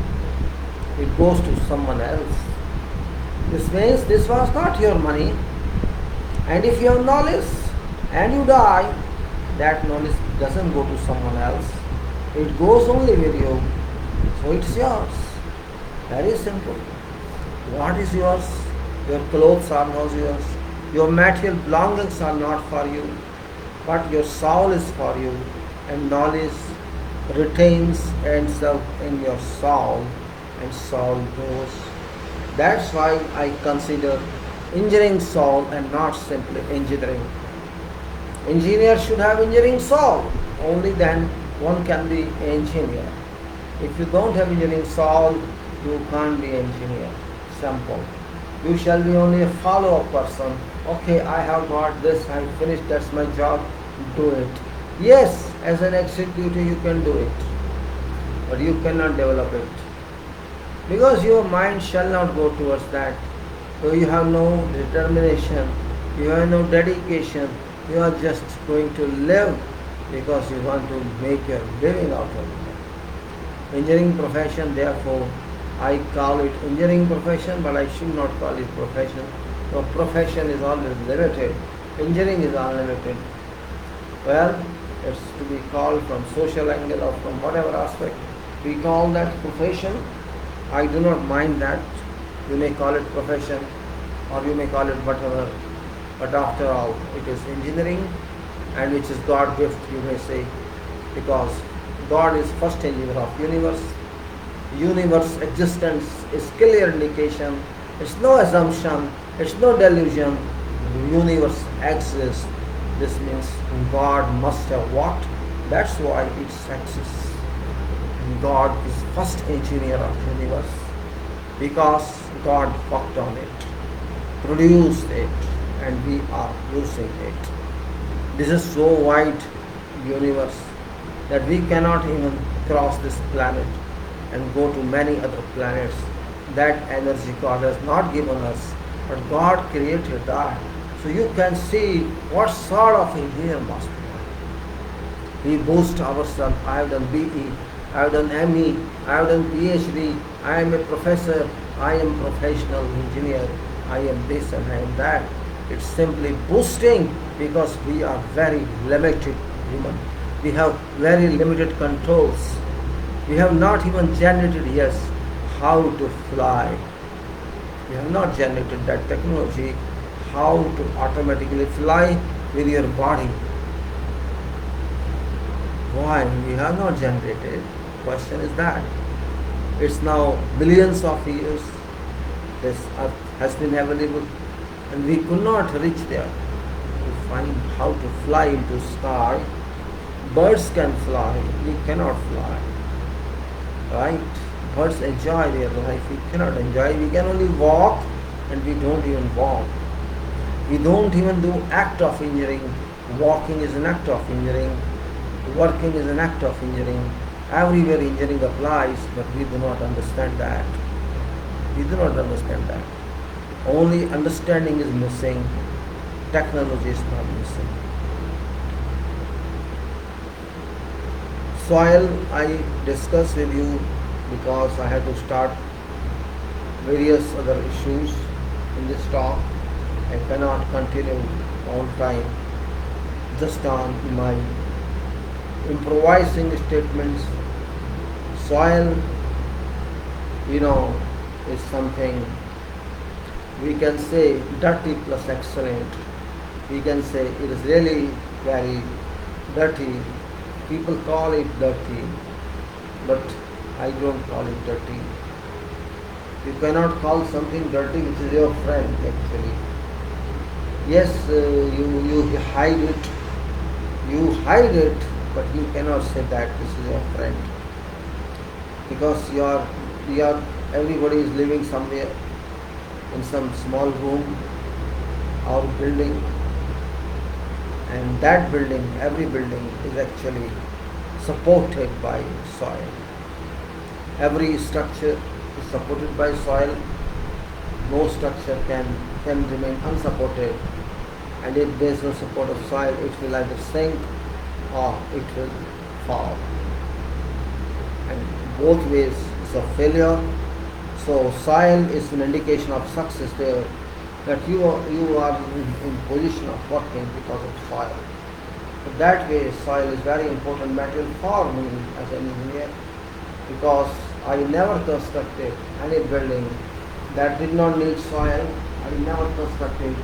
it goes to someone else. This means this was not your money, and if you have knowledge and you die, that knowledge doesn't go to someone else, it goes only with you, so it's yours. Very simple. What is yours? Your clothes are not yours, your material belongings are not for you, but your soul is for you, and knowledge retains itself in your soul, and soul goes. That's why I consider engineering soul and not simply engineering. Engineer should have engineering soul, only then one can be engineer. If you don't have engineering soul, you can't be engineer. Simple. You shall be only a follow-up person. Okay, I have got this, I finished, that's my job, do it. Yes, as an executive you can do it, but you cannot develop it, because your mind shall not go towards that. So you have no determination, you have no dedication, you are just going to live because you want to make your living out of it. Engineering profession, therefore, I call it engineering profession, but I should not call it profession. So profession is always limited, engineering is unlimited. Well, it's to be called from social angle or from whatever aspect. We call that profession. I do not mind that. You may call it profession or you may call it whatever. But after all, it is engineering, and which is God gift, you may say, because God is first engineer of universe. Universe existence is clear indication. It's no assumption. It's no delusion. The universe exists. This means God must have what? That's why it exists. And God is first engineer of universe, because God worked on it, produced it, and we are using it. This is so wide universe that we cannot even cross this planet and go to many other planets. That energy God has not given us, but God created that. So you can see what sort of engineer must be. We boast ourselves, I have done BE, I have done ME, I have done PhD, I am a professor, I am professional engineer, I am this and I am that. It's simply boosting because we are very limited human. We have very limited controls. We have not even generated, yes, how to fly. We have not generated that technology, how to automatically fly with your body. Why? We have not generated. Question is that. It's now billions of years this earth has been available and we could not reach there to find how to fly into sky. Birds can fly, we cannot fly. Right? Birds enjoy their life, we cannot enjoy. We can only walk and we don't even walk. We don't even do act of injuring. Walking is an act of injuring. Working is an act of injuring. Everywhere injuring applies, but we do not understand that. We do not understand that. Only understanding is missing. Technology is not missing. Soil I discussed with you because I had to start various other issues in this talk. I cannot continue on time just on my improvising statements. Soil, is something we can say dirty plus excellent. We can say it is really very dirty. People call it dirty, but I don't call it dirty. You cannot call something dirty which is your friend actually. Yes, you hide it. You hide it, but you cannot say that this is your friend. Because everybody is living somewhere in some small room or building, and that building, every building is actually supported by soil. Every structure is supported by soil. No structure can remain unsupported, and if there is no support of soil, it will either sink or it will fall. And both ways is a failure. So soil is an indication of success there, that you are in position of working because of soil. So that way soil is very important material for me as an engineer, because I never constructed any building that did not need soil. I never constructed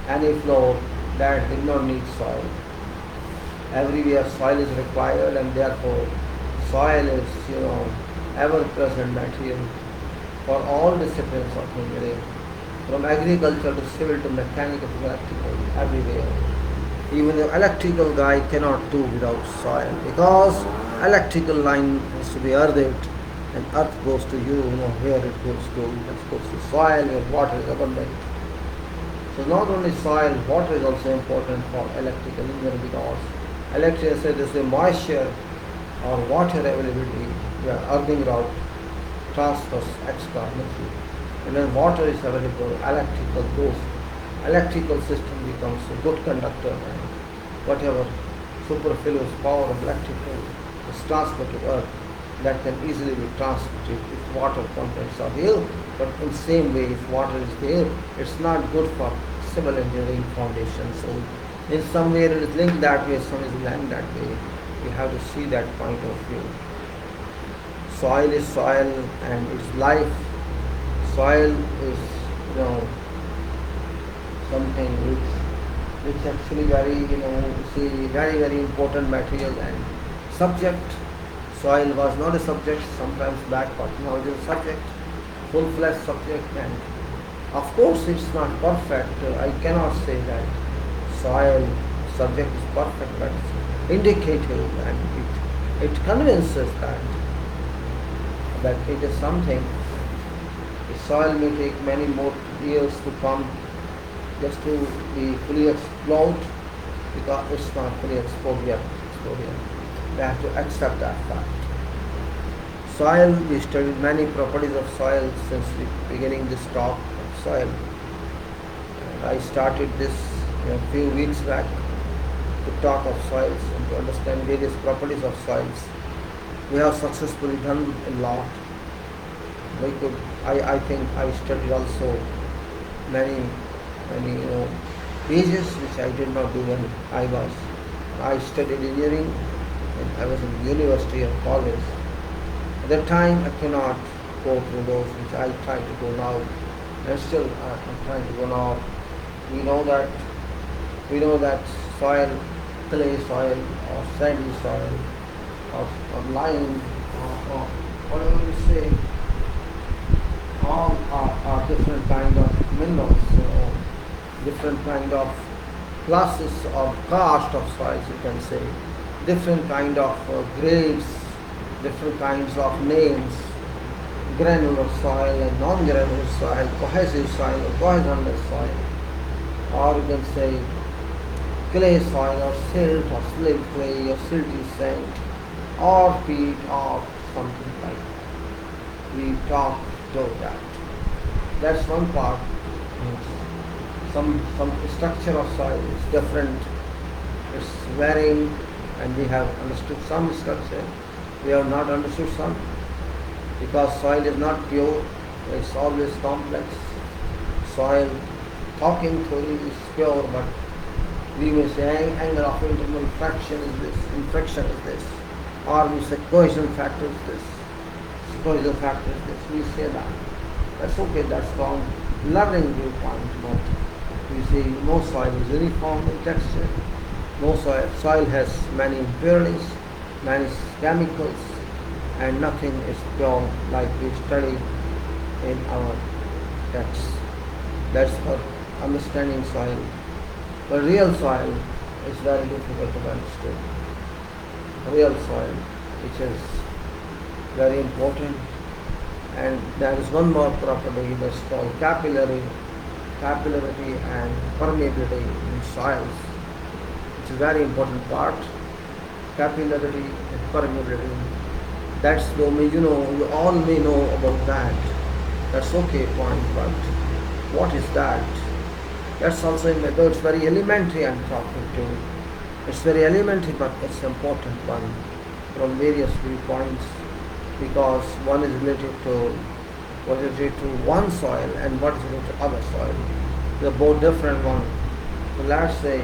any floor that did not need soil. Everywhere soil is required, and therefore soil is ever present material for all disciplines of engineering, from agriculture to civil to mechanical to electrical, everywhere. Even the electrical guy cannot do without soil, because electrical line has to be earthed, and earth goes to where it goes to. It goes to soil where water is abundant. So not only soil, water is also important for electrical engineering, because electricians say this is moisture or water availability, earthing route transfers extra energy. And when water is available, electrical system becomes a good conductor, and whatever superfluous power of electrical is transferred to earth, that can easily be transmitted if water contents are there. But in same way, if water is there, it's not good for civil engineering foundation. So in some way it is linked that way, some is linked that way. We have to see that point of view. Soil is soil and it's life. Soil is something which actually very important material and subject. Soil was not a subject sometimes back, but now it is a subject, full-fledged subject, and of course it's not perfect. I cannot say that soil subject is perfect, but it's indicative, and it convinces that it is something. The soil may take many more years to come just to be fully explored, because it's not fully explored yet. We have to accept that fact. Soil, we studied many properties of soil since the beginning this talk of soil. And I started this a few weeks back to talk of soils and to understand various properties of soils. We have successfully done a lot. I think I studied also many pages which I did not do when I studied engineering and I was in university or college. At that time I cannot go through those which I try to go now. And still I'm trying to go now. We know that soil, clay soil or sandy soil or lime or whatever you say, all are different kind of minerals, different kind of classes of caste of soils, you can say, different kind of grades, different kinds of names, granular soil and non-granular soil, cohesive soil or cohesive soil, or you can say clay soil or silt or slate clay or silty sand or peat or something like that. We talk about that. That's one part. Some structure of soil is different, it's varying, and we have understood some structure, we have not understood some, because soil is not pure, it's always complex. Soil talking theory is pure, but we may say angle of internal fraction is this, infraction is this, or we say cohesion factor is this, cohesion factor is this, we say that. That's okay, that's from learning viewpoint, but you see no soil is uniform in texture, no soil has many impurities, many chemicals, and nothing is pure like we study in our texts. That's for understanding soil. But real soil is very difficult to understand. Real soil, which is very important. And there is one more property that's called capillarity and permeability in soils. It's a very important part. Capillarity and permeability. That's you all may know about that. That's okay point, but what is that? That's also though it's very elementary I'm talking to. It's very elementary, but it's an important one from various viewpoints, because one is related to what is related to one soil and what is related to other soil. They're both different ones. So let's say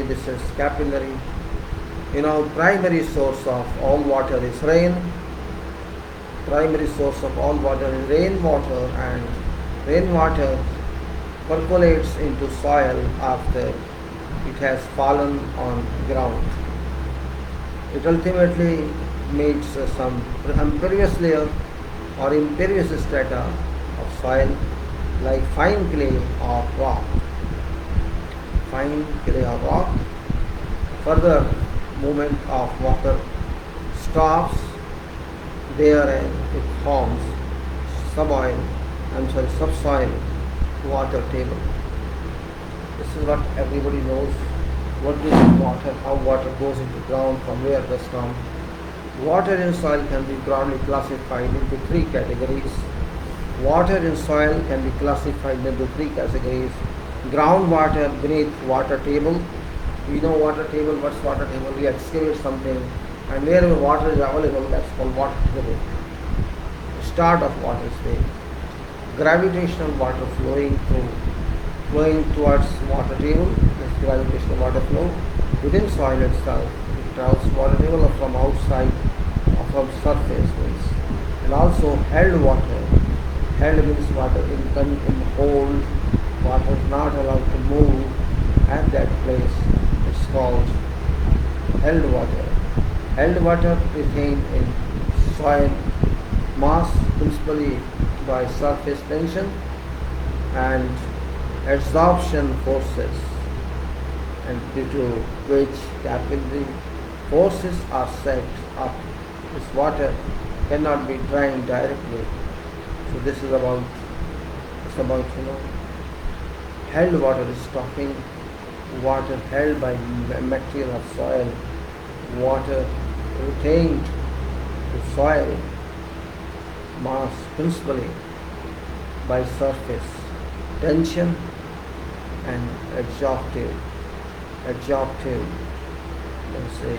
this is capillary. Primary source of all water is rain. Primary source of all water is rainwater, and rainwater percolates into soil after it has fallen on ground. It ultimately meets some impervious layer or impervious strata of soil like fine clay or rock. Fine clay or rock. Further movement of water stops there and it forms subsoil water table. This is what everybody knows. What is water? How water goes into ground, from where it does come. Water in soil can be broadly classified into three categories. Water in soil can be classified into three categories. Groundwater beneath water table. We know water table. What's water table? We excavate something, and wherever water is available, that's called water table. Start of water is there. Gravitational water flowing towards water table. That's gravitational water flow. Within soil itself, it travels water table or from outside or from surface means. And also held water. Held means water in hold. Water is not allowed to move at that place. It's called held water. Held water retained in soil mass principally by surface tension and absorption forces, and due to which capillary forces are set up. This water cannot be drained directly. So this is about held water is talking water held by material of soil, water retained to soil mass principally by surface tension and adsorptive, let's say,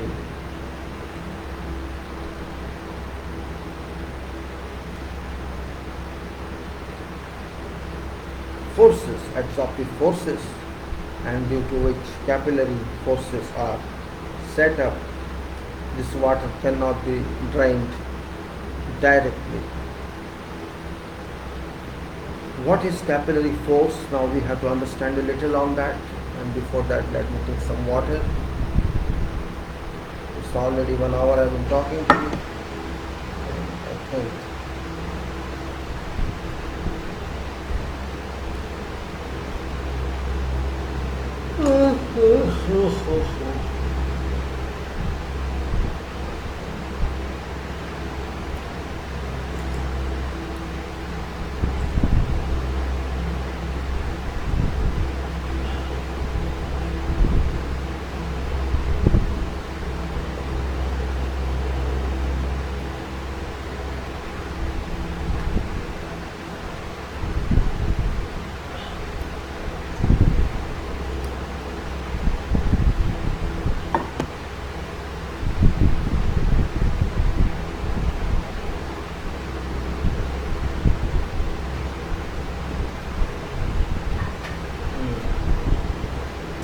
forces, adsorptive forces, and due to which capillary forces are set up, this water cannot be drained directly. What is capillary force? Now we have to understand a little on that, and before that let me take some water. It's already 1 hour I've been talking to you. I think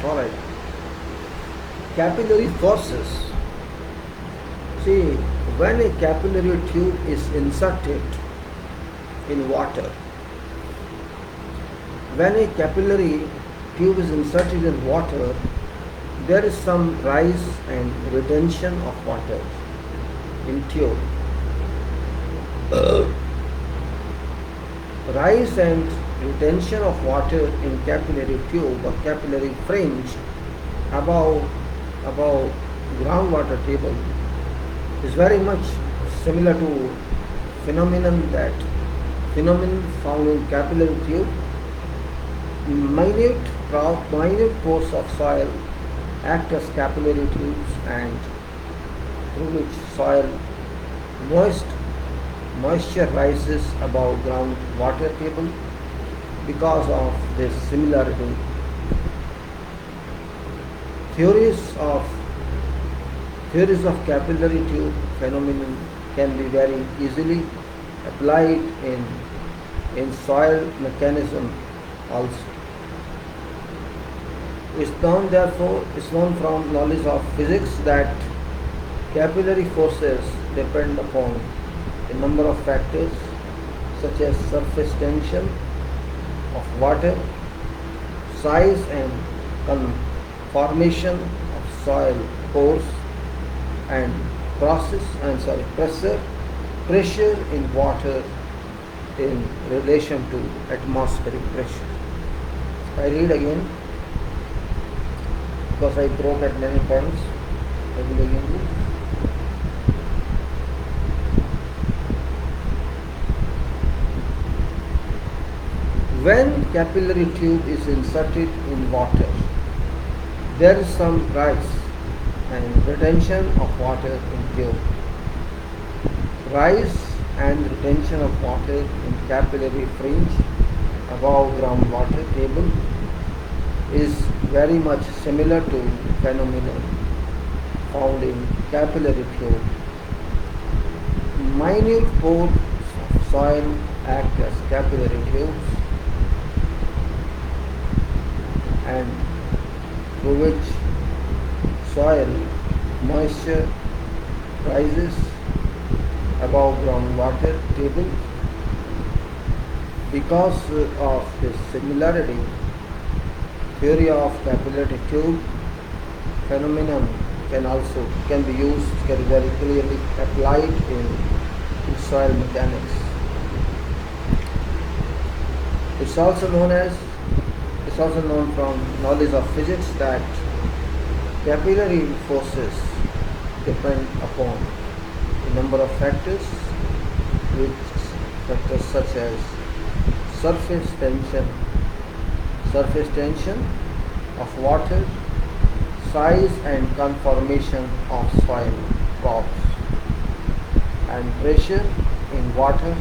alright. Capillary forces. See, when a capillary tube is inserted in water, there is some rise and retention of water in tube. Rise and retention of water in capillary tube or capillary fringe above groundwater table is very much similar to phenomenon found in capillary tube. Minute pores of soil act as capillary tubes, and through which soil moisture rises above groundwater table because of this similarity. Theories of capillary tube phenomenon can be very easily applied in soil mechanism also. It's known from knowledge of physics that capillary forces depend upon a number of factors such as surface tension of water, size and conformation of soil pores, and pressure in water in relation to atmospheric pressure. I read again because I broke at many points. I will again read. When capillary tube is inserted in water, there is some rise and retention of water in tube. Rise and retention of water in capillary fringe above groundwater table is very much similar to phenomenon found in capillary tube. Minute pores of soil act as capillary tubes, and through which soil moisture rises above groundwater table. Because of this similarity, theory of capillary tube phenomenon can be very clearly applied in soil mechanics. It's also known from knowledge of physics that capillary forces depend upon a number of factors, such as surface tension of water, size and conformation of soil props, and pressure in water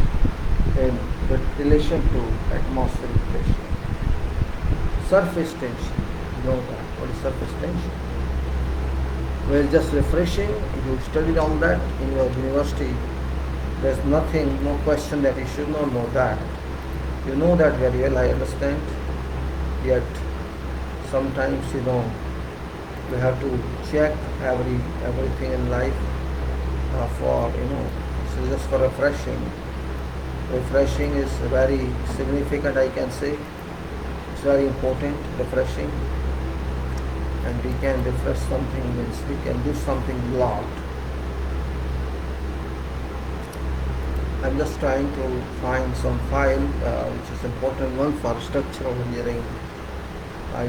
in relation to atmospheric pressure. Surface tension, you know that. What is surface tension? Well, just refreshing, you studied on that in your university. There's no question that you should not know that. You know that very well, I understand. Yet sometimes we have to check everything in life for so just for refreshing. Refreshing is very significant, I can say. It's very important, refreshing. And we can refresh something means we can do something lot. I'm just trying to find some file which is important one for structural engineering. I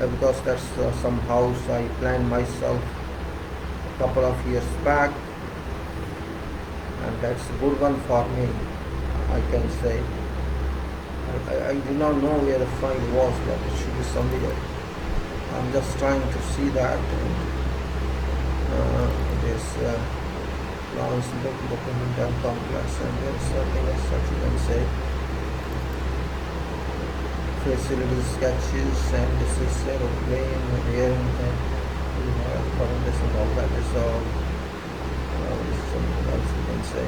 because that's some house I planned myself a couple of years back, and that's a good one for me, I can say. I do not know where the file was, but it should be somewhere. I'm just trying to see that. It is Lawrence documental complex, and there's something as such you can say. Facility sketches, and this is aeroplane, air and this and all that is all. This is something else you can say.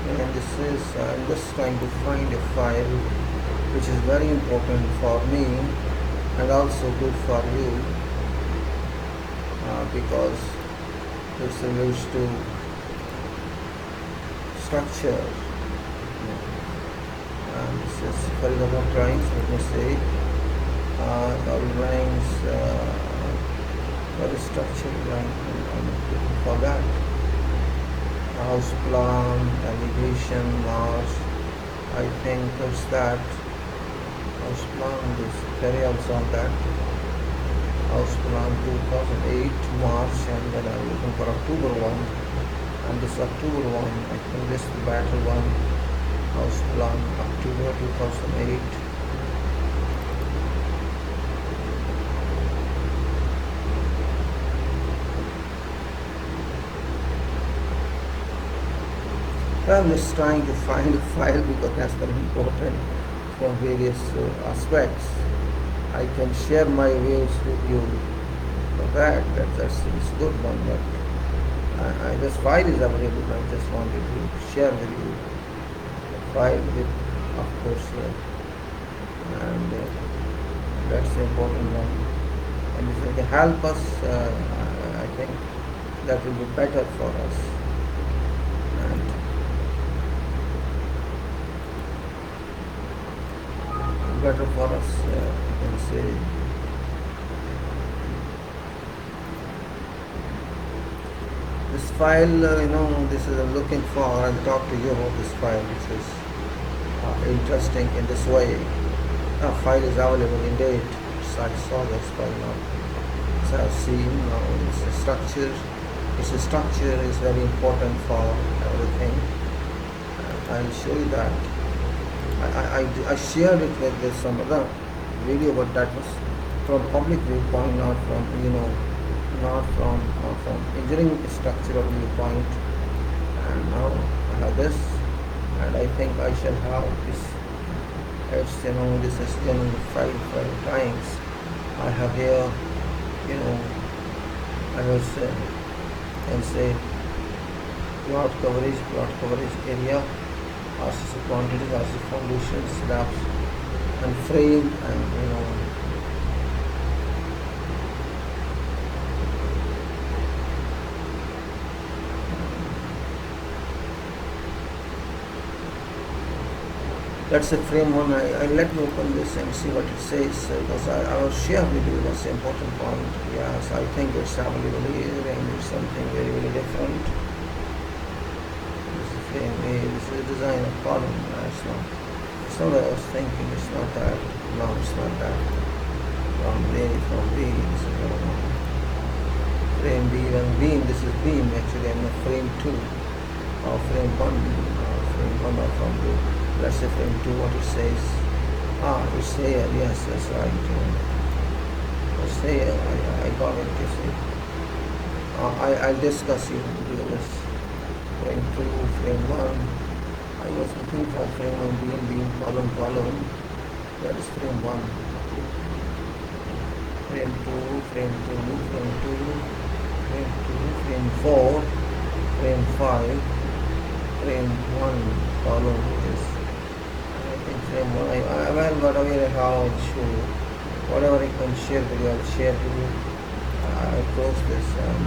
And this is I'm just trying to find a file which is very important for me and also good for you, because it's relates to structure. And this is for example drawings, let me say all drawings, what is structure drawing, I'm looking for that. House plan, elevation, Mars, I think there's that. House plan, this materials on that. House plan 2008 March, and then I'm looking for October 1, and this October 1, I think this is the better one. House plan October 2008. I'm just trying to find a file because that's very important from various aspects. I can share my views with you. That's a good one, but this file is available. I just wanted to share with you the file with, of course, and that's the important one. And if it can help us, I think that will be better for us. And better for us, you can say. This file, this is I'm looking for. I'll talk to you about this file, which is interesting in this way. A file is available in date, so I saw this file now. So I've seen now it's a structure. This structure is very important for everything. I'll show you that. I shared it with some other video, but that was from public viewpoint, not from not from engineering structural viewpoint. And now I have this, and I think I shall have this. It's this is 5 times. I have here I was can say plot coverage area, RCC quantities, RCC foundations, slabs, and frame, and that's a frame one. I let me open this and see what it says, because I will share with you what's the important point. Yes, I think it's available here, and it's something very, very different. This is frame A. This is the design of column. It's not what I was thinking. It's not that. No, it's not that. From B. This is frame B and beam. This is beam actually. I'm not frame 2 or frame 1. Frame 1 or from B. Let's say frame 2, what it says. It's here, yes, that's right. It's here, I got it, you see. I'll discuss you with this. Frame 2, frame 1. I was looking for frame 1, beam, column. That is frame 1. Frame 2, frame 2, frame 2. frame 2, frame 4, frame 5, frame 1, column is, I think frame 1, well, whatever I have, I'll show you. Whatever I can share with you, I'll share with you. I close this and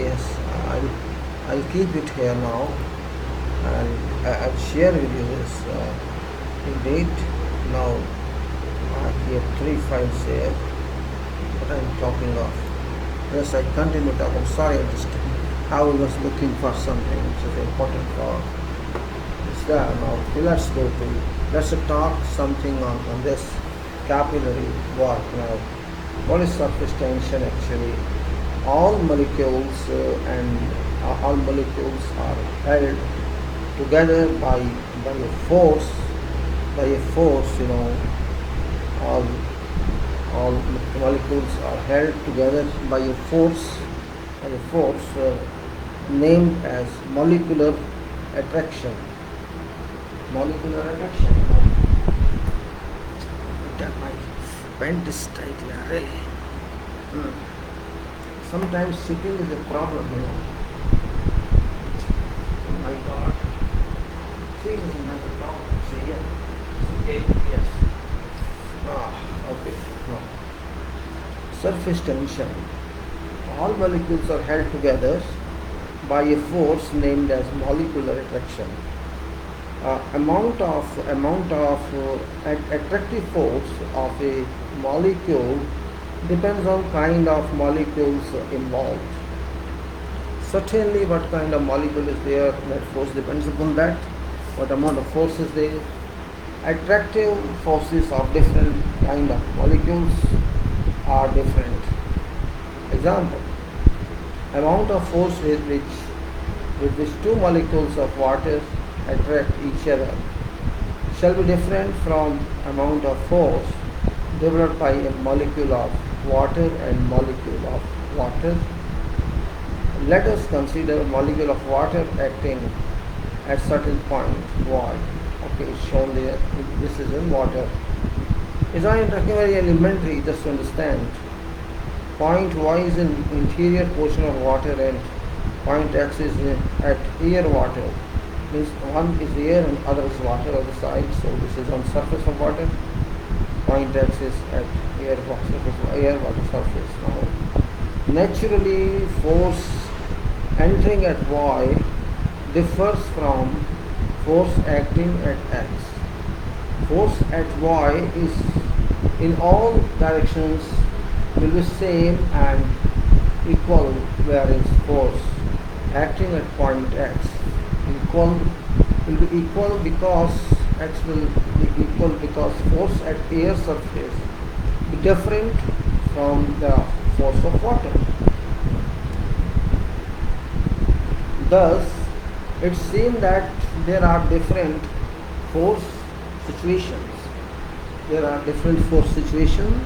yes, I'll keep it here now, and I'll share with you this date. Now I have here 3 files here, what I'm talking of. Yes, I continue to talk. I'm sorry, I was looking for something which is important for this there. Now let's talk something on this capillary work. Now, what is surface tension actually? All molecules all molecules are held together by a force. All molecules are held together by a force named as molecular attraction. Molecular attraction. My pen is tight here, really. Sometimes sitting is a problem, Oh my God. Sitting is another problem. See here. Okay, yes. Okay. No. Surface tension. All molecules are held together by a force named as molecular attraction. Amount of attractive force of a molecule depends on kind of molecules involved. Certainly, what kind of molecule is there, that force depends upon that. What amount of force is there? Attractive forces of different kind of molecules are different. Example: amount of force with which two molecules of water attract each other shall be different from amount of force developed by a molecule of water and molecule of water. Let us consider a molecule of water acting at certain point y. Okay, it's shown there. This is in water. It's not very elementary, just to understand. Point y is in interior portion of water and point x is at air water. Means one is air and other is water on the side. So this is on surface of water. Point x is at air water surface. Now, naturally, force entering at y differs from force acting at x. Force at y is in all directions will be same and equal, whereas force acting at point x will be equal because x will be equal because force at air surface be different from the force of water. Thus, it seems that there are different force situations. There are different force situations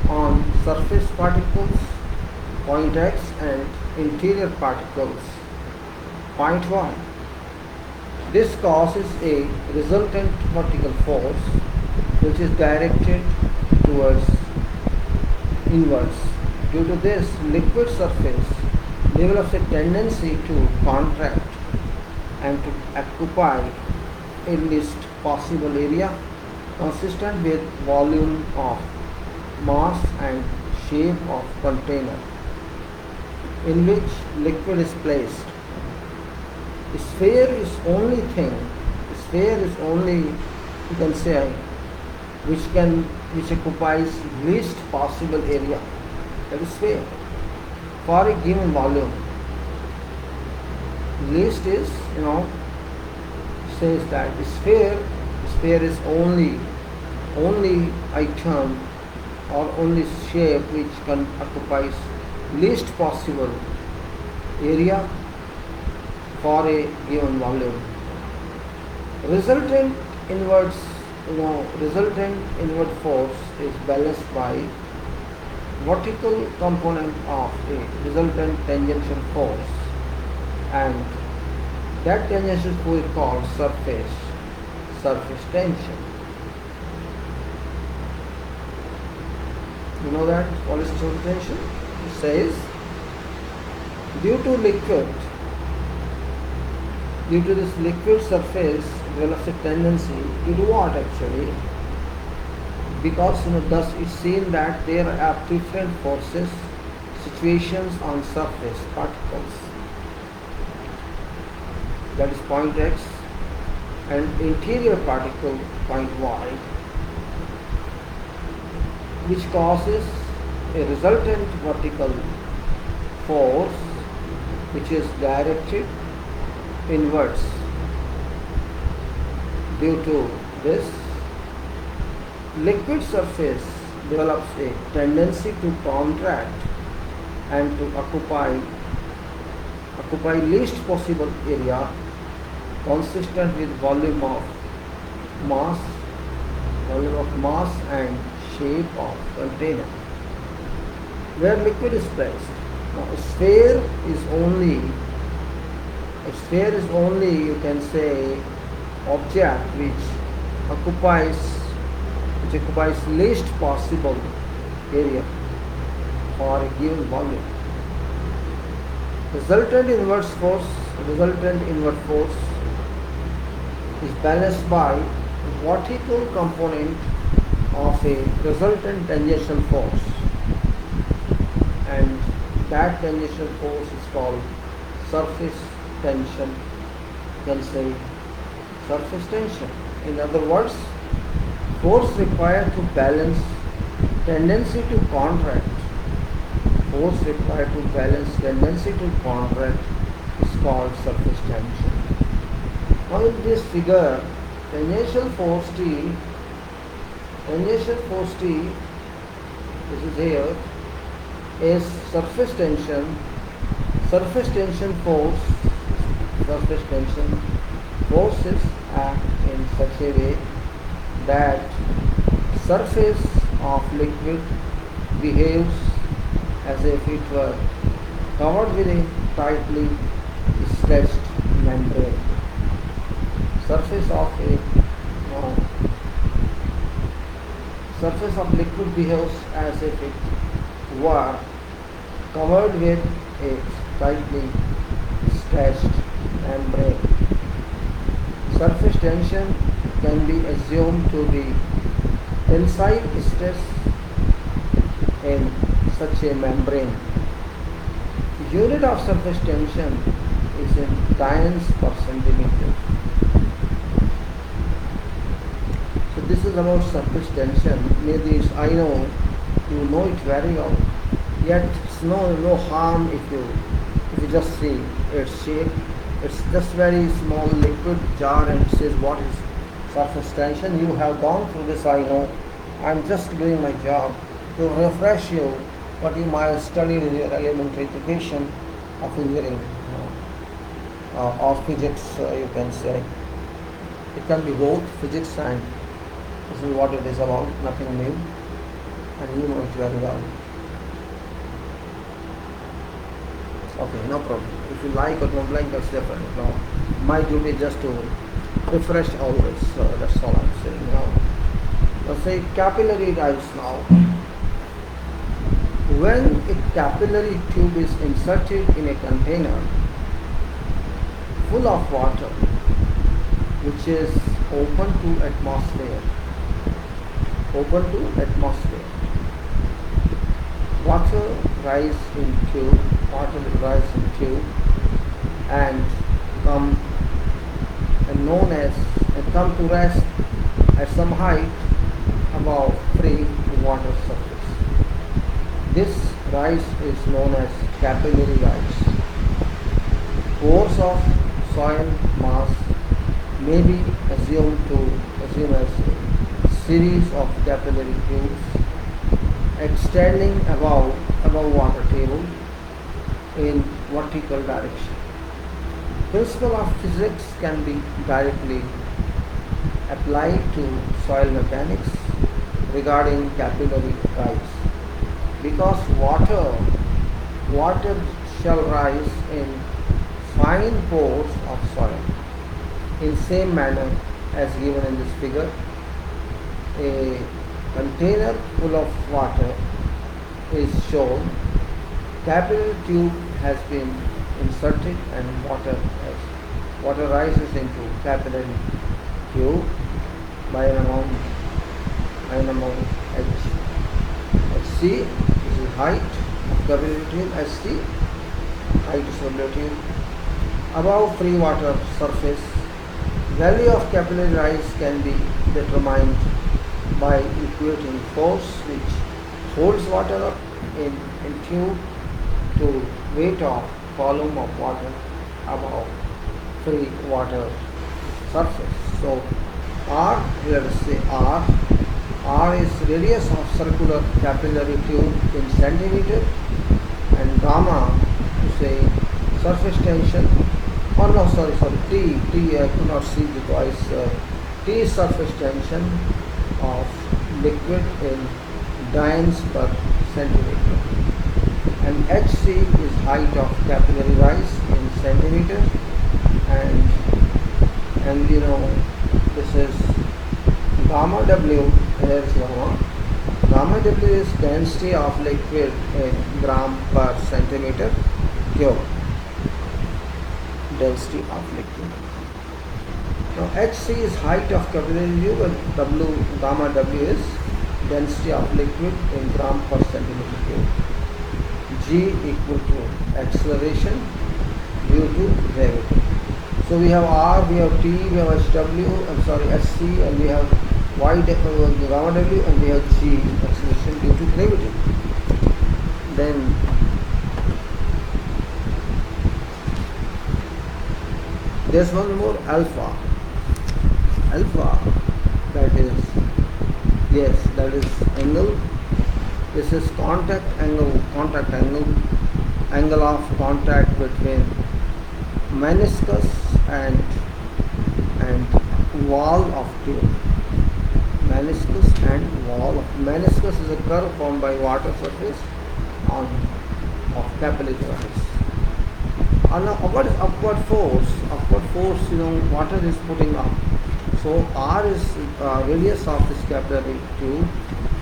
on surface particles, point x, and interior particles, point y. This causes a resultant vertical force which is directed towards inwards. Due to this, liquid surface develops a tendency to contract and to occupy a least possible area consistent with volume of mass and shape of container in which liquid is placed. The sphere is only, you can say, which occupies least possible area. That is sphere for a given volume. Least is, says that the sphere is only item or only shape which can occupies least possible area for a given volume. Resultant inward force is balanced by vertical component of a resultant tangential force, and that tangential force is called surface tension. You know that? What is surface tension? It says, due to this liquid surface develops a tendency to do what actually? Because thus it's seen that there are different forces, situations on surface particles, that is point X, and interior particle point Y, which causes a resultant vertical force which is directed inwards. Due to this, liquid surface develops a tendency to contract and to occupy least possible area consistent with volume of mass and shape of container where liquid is placed. Now a sphere is only, you can say, object which occupies least possible area for a given volume. Resultant inward force is balanced by vertical component of a resultant tangential force, and that tangential force is called surface tension. You can say surface tension. In other words, force required to balance tendency to contract. Force required to balance tendency to contract is called surface tension. Now in this figure, tangential force T, this is here, is surface tension. Surface tension forces act in such a way that surface of liquid behaves as if it were covered with a tightly stretched membrane. Surface of liquid behaves as if it were covered with a tightly stretched membrane. Surface tension can be assumed to be tensile stress in such a membrane. The unit of surface tension is in dynes per centimeter. So this is about surface tension. Maybe I know you know it very well, yet it's no harm if you just see its shape. It's just very small liquid jar and it says what is surface tension. You have gone through this, I know. I'm just doing my job to refresh you what you might have studied in your elementary education of engineering or physics, you can say. It can be both physics and this is what it is about, nothing new, and you know it very well. Okay, no problem. If you like or don't like, that's different. No, my duty is just to refresh always. So that's all I'm saying now. Let's say capillary rise now. When a capillary tube is inserted in a container full of water, which is open to atmosphere, water rise in tube and come to rest at some height above free water surface. This rise is known as capillary rise. Pores of soil mass may be assumed as a series of capillary tubes extending above water table in vertical direction. Principle of physics can be directly applied to soil mechanics regarding capillary rise, because water shall rise in fine pores of soil in same manner as given in this figure. A container full of water is shown capillary tube has been inserted and water rises into capillary tube by an amount H. HC, this is height of capillary tube, HC, height of capillary tube. Above free water surface, value of capillary rise can be determined by equating force which holds water up in tube to weight of volume of water above free water surface. So R, let us say R is radius of circular capillary tube in centimeter, and gamma to say surface tension. Oh no, sorry, T I could not see because T is surface tension of liquid in dynes per centimeter, and HC is height of capillary rise in centimeter, and you know this is gamma W. Here is gamma W is density of liquid in gram per centimeter cube. Density of liquid. Now HC is height of capillary tube and gamma W is density of liquid in gram per centimeter cube. G equal to acceleration due to gravity. So we have R, we have T, we have SC, and we have gamma W, and we have G, acceleration due to gravity. Then there's one more, alpha, that is angle. This is contact angle of contact between meniscus and wall of tube. Meniscus is a curve formed by water surface of capillary surface. Now what is upward force? Upward force, water is putting up. So R is radius of this capillary tube.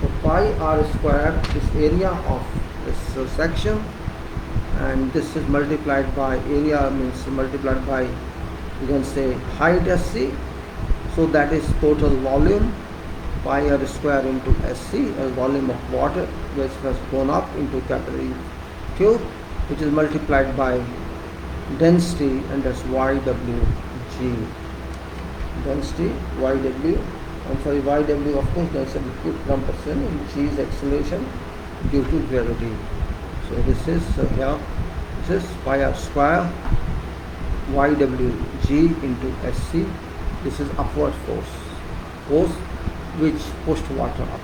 So pi R square is area of this section, and this is multiplied by area, means multiplied by, you can say, height SC. So that is total volume, pi R square into SC, as volume of water which has gone up into capillary tube, which is multiplied by density, and that's YWG. Density YW, of course, that's a liquid gram per cent, and G is acceleration due to gravity. So this is this is pi R square YWG into SC. This is upward force which pushed water up,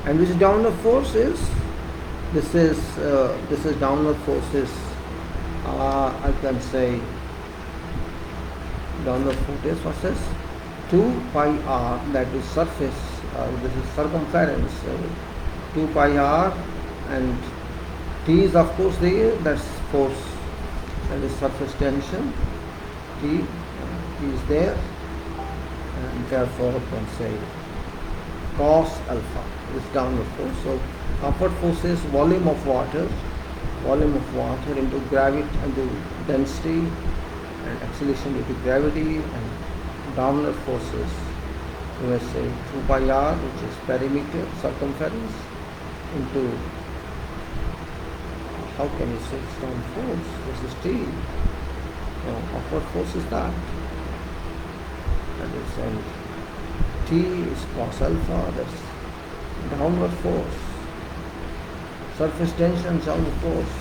and which downward force is this is downward force is I can say downward force versus 2 pi R, that is surface, this is circumference, 2 pi R, and T is of course there, that's force, that is surface tension, T is there, and therefore I can say cos alpha is downward force. So upward force is volume of water into gravity, into density, and acceleration due to gravity, and downward forces, you may say 2 pi R, which is perimeter, circumference, into, how can you say it's down force? This is T. Upward force is that is, and T is cos alpha, that's downward force. Surface tension is downward force.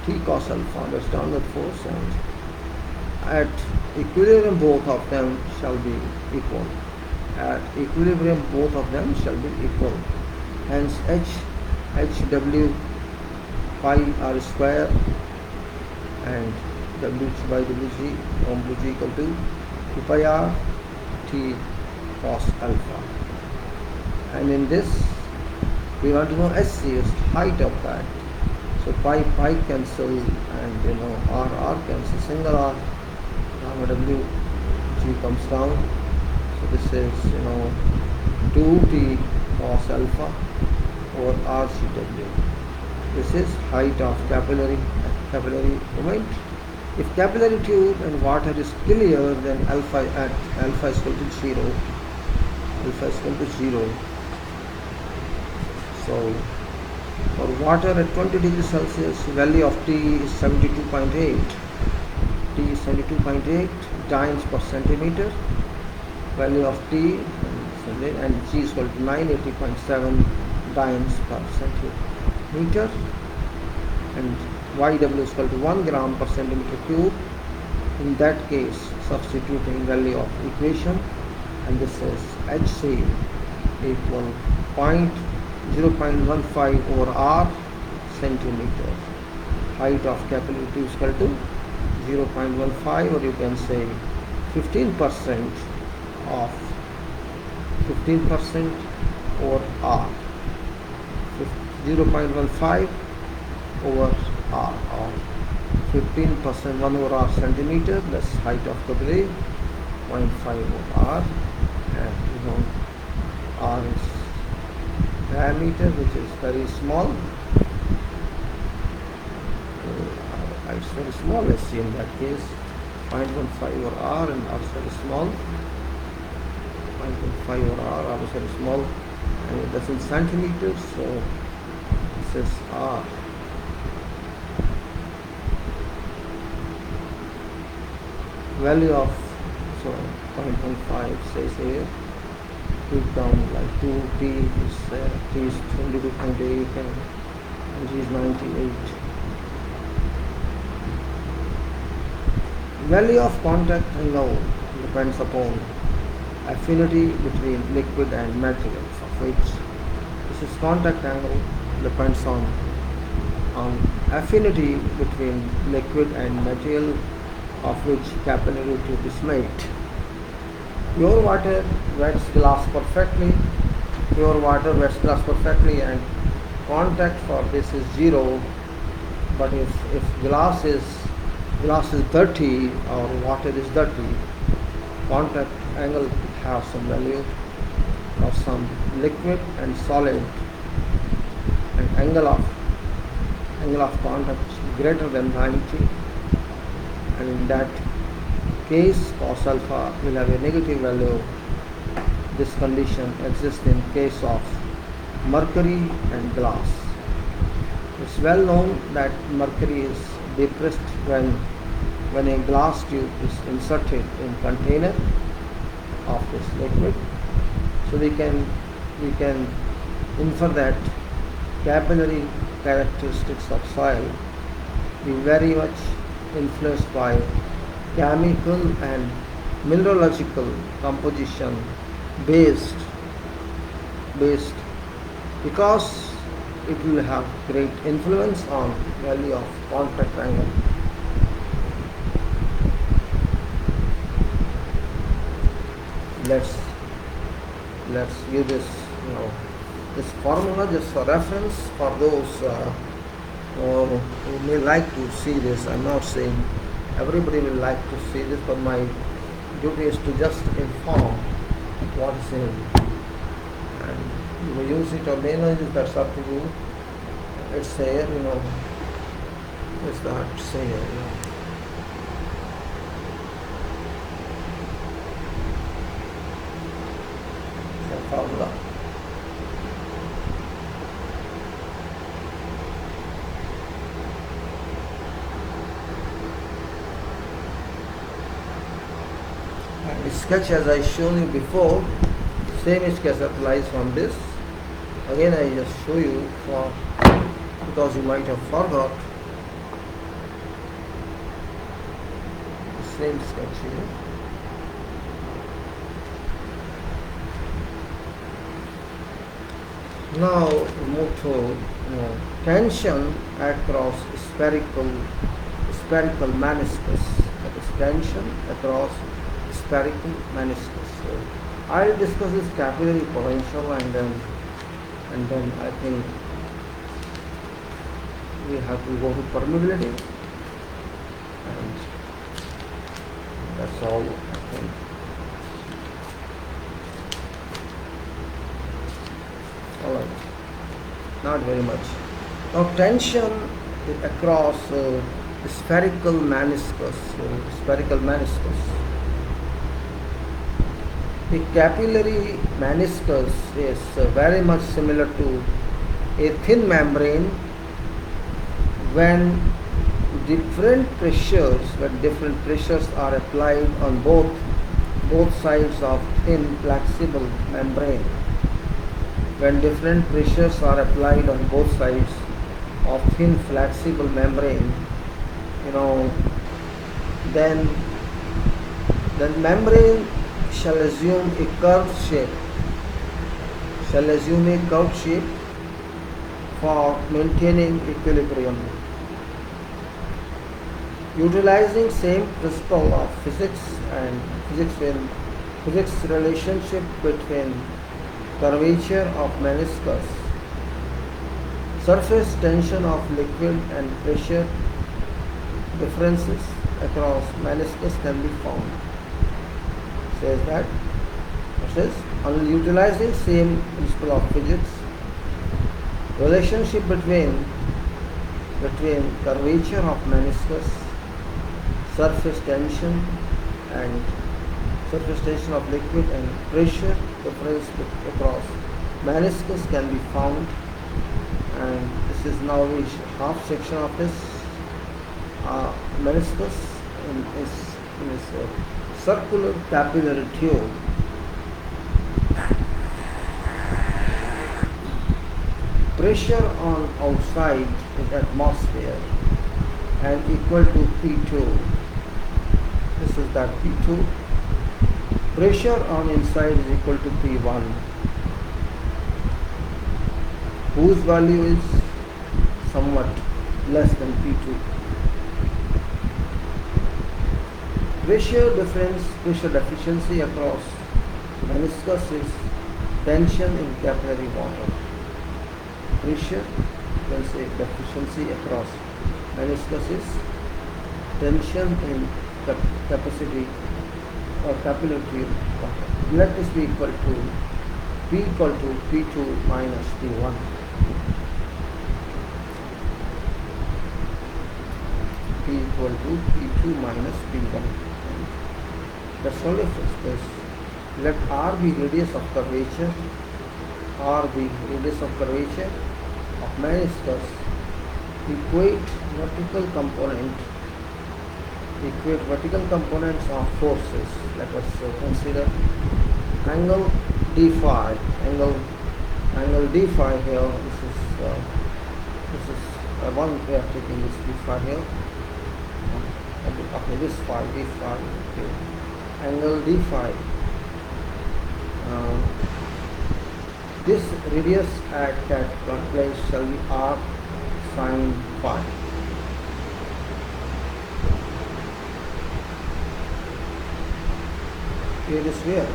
T cos alpha, that's downward force, and at equilibrium both of them shall be equal. At equilibrium both of them shall be equal. Hence HW pi R square and WH by WG, WG equal to 2 pi R T cos alpha. And in this we want to know SC is height of that. So pi cancel, and R cancel, single R, gamma W, G comes down. So this is 2T cos alpha over RCW. This is height of capillary movement. If capillary tube and water is clear, then alpha is equal to 0. Alpha is equal to 0. So for water at 20 degrees Celsius, value of T is 72.8. T is 72.8 dynes per centimeter. Value of T and G is equal to 980.7 dynes per centimeter. And YW is equal to 1 gram per centimeter cube. In that case, substituting value of equation, and this is HC equal 0.15 over R centimeter. Height of capillary tube is equal to 0.15, or you can say 15% of 15% over R. 0.15 over R, or 15% 1 over R centimeter, that's height of capillary, 0.5 over R, and R is diameter, which is very small. It's very small, let's see in that case 0.15 over R, and R is very small. 0.15 over R is very small, and that's in centimeters, so this is R. Value of 0.15 says here, put down like 2, T is 22.8 and G is 98. Value of contact angle depends upon affinity between liquid and materials, of which this is contact angle depends on affinity between liquid and material of which capillary tube is made. Pure water wets glass perfectly. And contact for this is 0. But if glass is dirty or water is dirty, contact angle has some value of some liquid and solid, and angle of contact is greater than 90. And in that case, cos alpha will have a negative value. This condition exists in case of mercury and glass. It's well known that mercury is depressed when a glass tube is inserted in container of this liquid. So we can infer that capillary characteristics of soil be very much influenced by chemical and mineralogical composition based because it will have great influence on value of contact angle. Let's give this this formula just for reference for those who may like to see this. I'm not saying everybody will like to see this, but my duty is to just inform what is in, and you may use it or may not use it, that's up to you. It's here, it's that say here, the formula. And the sketch as I shown you before, same sketch applies from this. Again I just show you because you might have forgot the same sketch here. Now move to tension across spherical meniscus. That is tension across spherical meniscus. So I'll discuss this capillary potential, and then I think we have to go to permeability, and that's all I think. Alright, not very much. Now tension across spherical meniscus. Spherical meniscus. The capillary meniscus is very much similar to a thin membrane when different pressures are applied on both sides of thin flexible membrane. When different pressures are applied on both sides of thin flexible membrane, then the membrane shall assume a curved shape for maintaining equilibrium. Utilizing same principle of physics relationship between curvature of meniscus, surface tension of liquid and pressure differences across meniscus can be found. Says that on utilizing same principle of physics, relationship between curvature of meniscus, surface tension of liquid and pressure difference across meniscus can be found. And this is now reached half section of this meniscus in this circular capillary tube. Pressure on outside is atmosphere and equal to P2. This is that P2. Pressure on inside is equal to P1, whose value is somewhat less than P2. Pressure deficiency across meniscus is tension in capillary water. Pressure, you can say deficiency across meniscus is tension in capacity or capillary tube water. Let this be equal to P2 minus P1. P equal to P2 minus P1. That's only fixed this. Let R be radius of curvature. R be radius of curvature of meniscus. Equate vertical components of forces. Let us consider angle d phi. Angle d phi here. This is one way of taking this d phi here. Okay, this phi, d phi. Okay. Angle d phi. This radius at that place shall be r sin phi. Here is where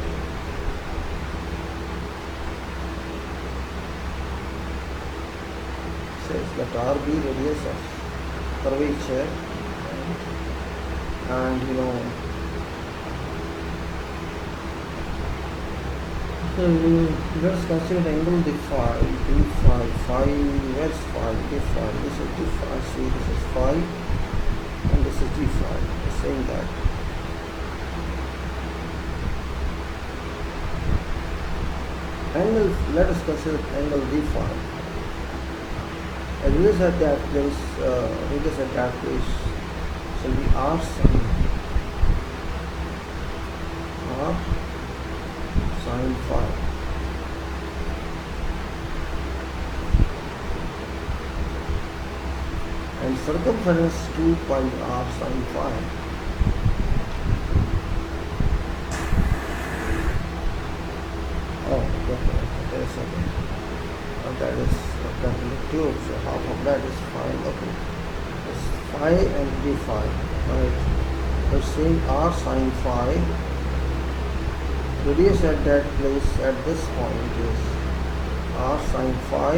says that r be radius of curvature, and let us consider angle d phi, where's phi, d phi, this is d phi, see this is phi and this is d phi, it's saying that. Angle, let us consider angle d phi. Radius at that place, shall be r sin phi. And circumference 2 pi r sin phi. Oh, okay, there's something. That is capillary tube, so half of that is phi. Okay, it's phi and d phi. Right, we're seeing r sin phi. Radius at that place at this point is r sin phi.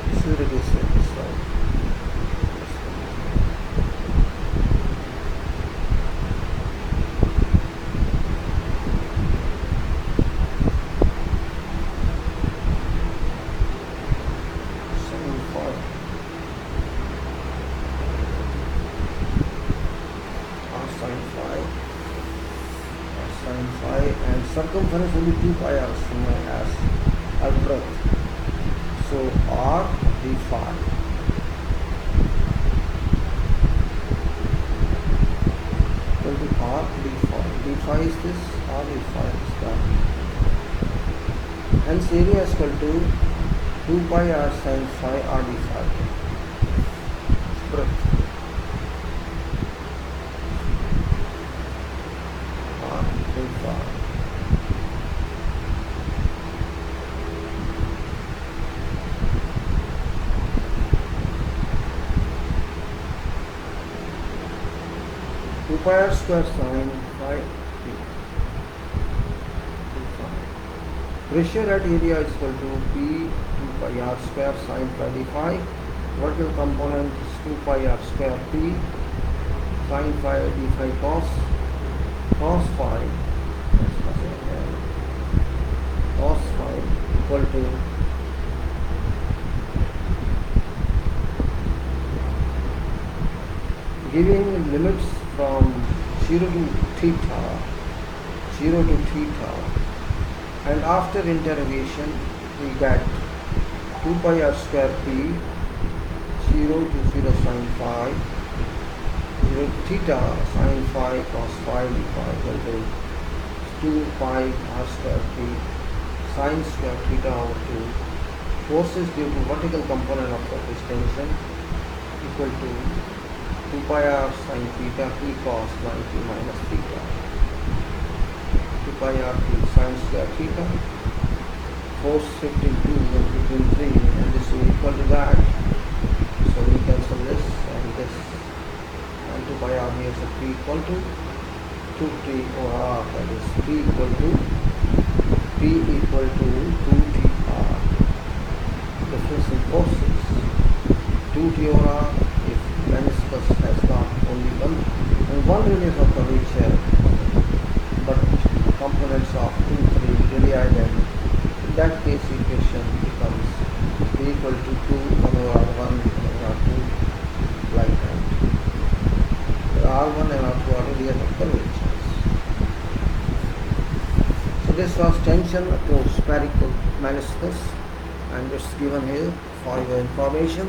This is radius at this side. circumference will be 2 pi r as breadth. So r d phi. Equal to r d phi. D phi is this, r d phi is that. Hence area is equal to 2 pi r sin phi r d phi. Breadth. R d phi. Pi r square sin phi d. Pressure at area is equal to P 2 pi r square sin phi d phi. Vertical component is 2 pi r square P sin phi d phi cos phi equal to giving limits from 0 to theta, and after interrogation we get 2 pi r square p 0 to 0 sin phi 0 to theta sin phi cos phi d phi equal to 2 pi r square p sin square theta over 2. Forces due to vertical component of surface tension equal to 2 pi r sin theta p cos 90 minus theta. 2 pi r p sin square theta. Force shifting 2 between 3 and this is equal to that. So we cancel this and this. And 2 pi r here, so p equal to 2t over r, that is p equal to 2t r. Difference in forces. 2t over r if meniscus has got only one radius of curvature, but components of 2, 3 radii, then in that case equation becomes p equal to 2 1 over r1 over r2 like that. R1 and R2 are radius of curvatures. So this was tension to spherical meniscus, and it's given here for your information.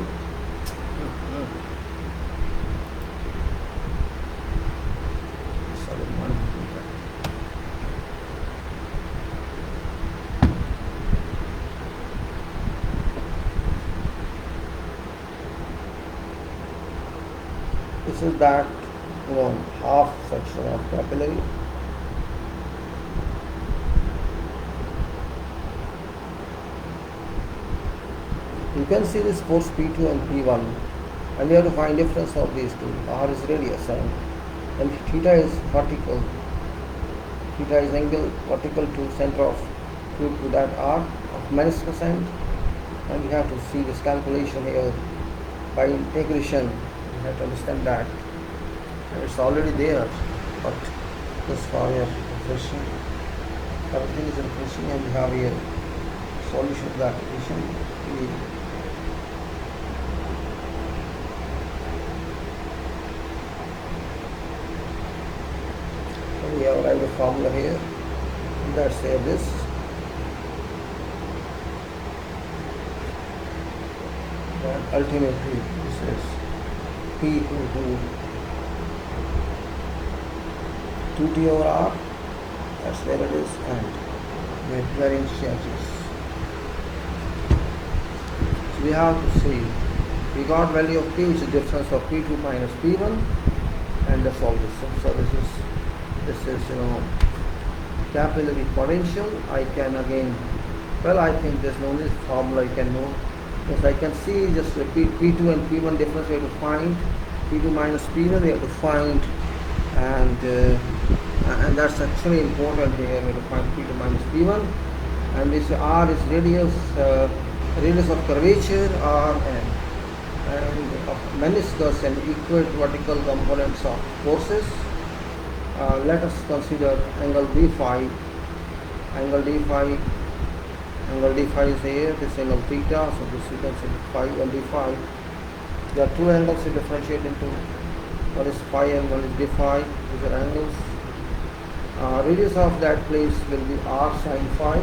This is that half section of capillary. You can see this force P2 and P1, and you have to find difference of these two. R is radius and theta is vertical. Theta is angle vertical to center of fluid to that R of meniscus end, and you have to see this calculation here by integration. You have to understand that, and it's already there, but just for your refreshing, everything is refreshing, and you have here solution to the application. We have write a formula here. Let's say this. And ultimately, this is P equal to 2t over r. That's where it is, and we have varying changes. So we have to see. We got value of P, which is difference of P2 minus P1, and that's all this. So this is capillary potential. I can again, I think there's no this formula you can know, because I can see just repeat P2 and P1 difference we have to find, P2 minus P1 we have to find, and that's actually important here. We have to find P2 minus P1, and this R is radius of curvature Rn, and of meniscus and equate vertical components of forces. Let us consider angle d phi. Angle d phi is here, this angle theta, so this you can say phi and d phi. There are two angles to differentiate into, one is phi and one is d phi. These are angles. Radius of that place will be r sine phi,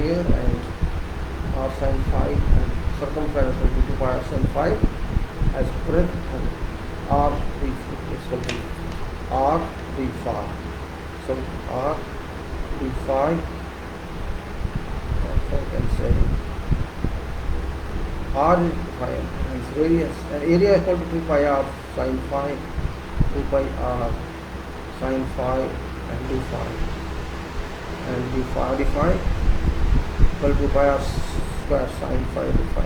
here, and r sine phi, and circumference will be 2 pi r sine phi as breadth, and r d is equal to r d phi. So r d phi, I can say r is phi, and radius and area is equal to 2 pi r sine phi, 2 pi r sine phi, and d phi, and d phi equal to pi r square sine phi d phi.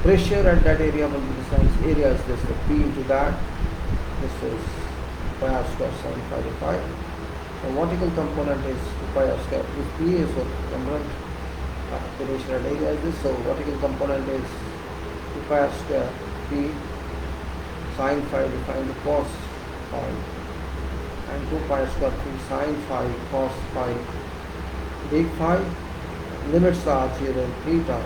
Pressure at that area will be the same. Area is this, the P into that. This is pi r square sine phi d phi. The vertical component is 2 pi r square. If P is what component, the pressure at area is this. So vertical component is 2 pi r square P sine phi d phi into cos phi, and 2 pi square P sine phi cos phi d phi. Limits are 0 and theta,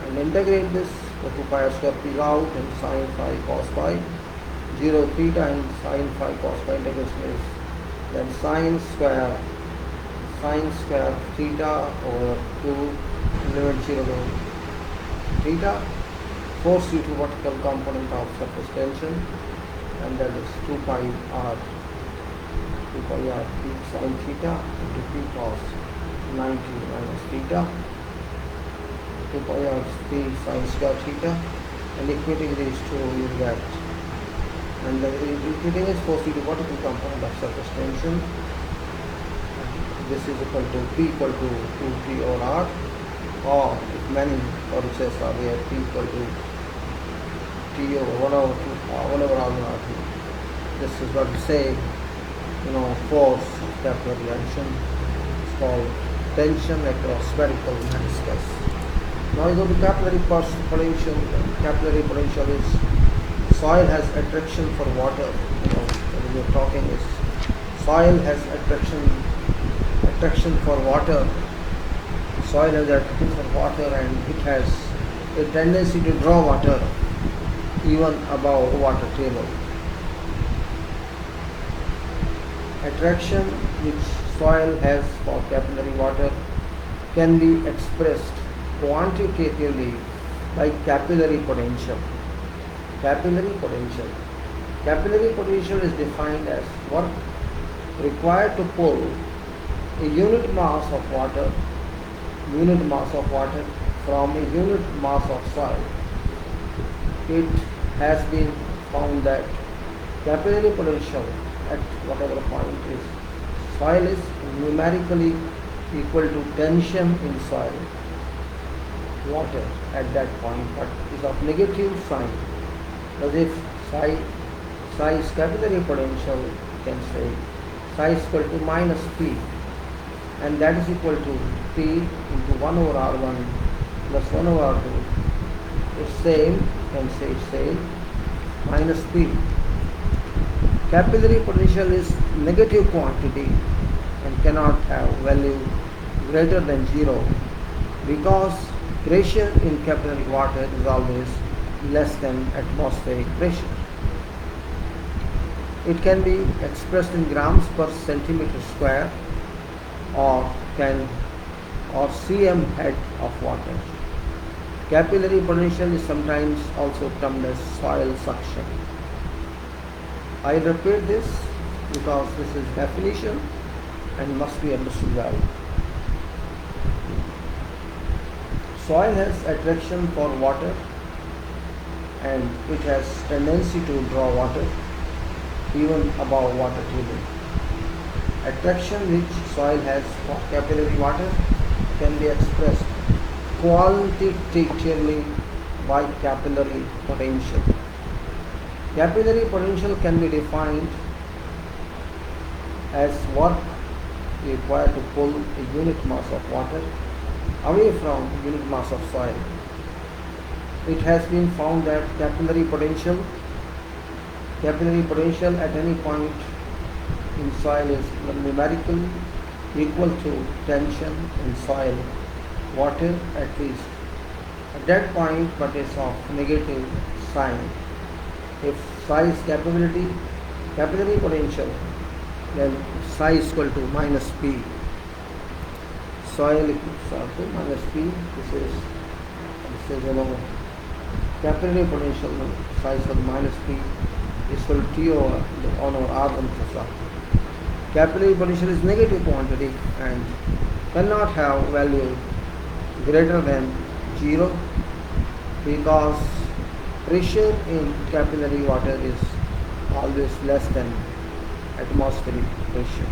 and integrate this, the 2 pi square P out, and sine phi cos phi 0 theta, and sine phi cos phi integration is then sine square theta over 2, limit 0 to theta, force due to vertical component of surface tension, and that is 2 pi r P sine theta into P cos 90 minus theta, 2 pi r P sine square theta, and equating these two you get, and the equating is force due to vertical component of surface tension. This is equal to P equal to 2P over R, or if many forces are there, P equal to T over 1 over 2 1 over R over R2. This is what we say, force of capillary action. It's called tension across spherical meniscus. Now you go to capillary potential. Capillary potential is soil has attraction for water. When we are talking is soil has attraction for water. Soil has attraction for water, and it has a tendency to draw water even above water table. Attraction which soil has for capillary water can be expressed quantitatively by capillary potential. Capillary potential is defined as work required to pull a unit mass of water from a unit mass of soil. It has been found that capillary potential at whatever point is soil is numerically equal to tension in soil water at that point, but is of negative sign. As if size capillary potential, you can say psi is equal to minus P, and that is equal to P into 1 over R1 plus 1 over R2. It's same, you can say it's same, minus P. Capillary potential is negative quantity and cannot have value greater than 0, because pressure in capillary water is always less than atmospheric pressure. It can be expressed in grams per centimeter square or cm head of water. Capillary potential is sometimes also termed as soil suction. I repeat this because this is definition and must be understood well. Soil has attraction for water and it has tendency to draw water even above water table. Attraction which soil has for capillary water can be expressed quantitatively by capillary potential. Capillary potential can be defined as work required to pull a unit mass of water away from unit mass of soil. It has been found that capillary potential at any point in soil is numerically equal to tension in soil water at least at that point, but is of negative sign. If size capillary potential then psi is equal to minus P. Soil equals to minus P. This is capillary potential psi is equal to minus P is equal to T over on our R1 plus R. Capillary potential is negative quantity and cannot have value greater than 0 because pressure in capillary water is always less than atmospheric pressure.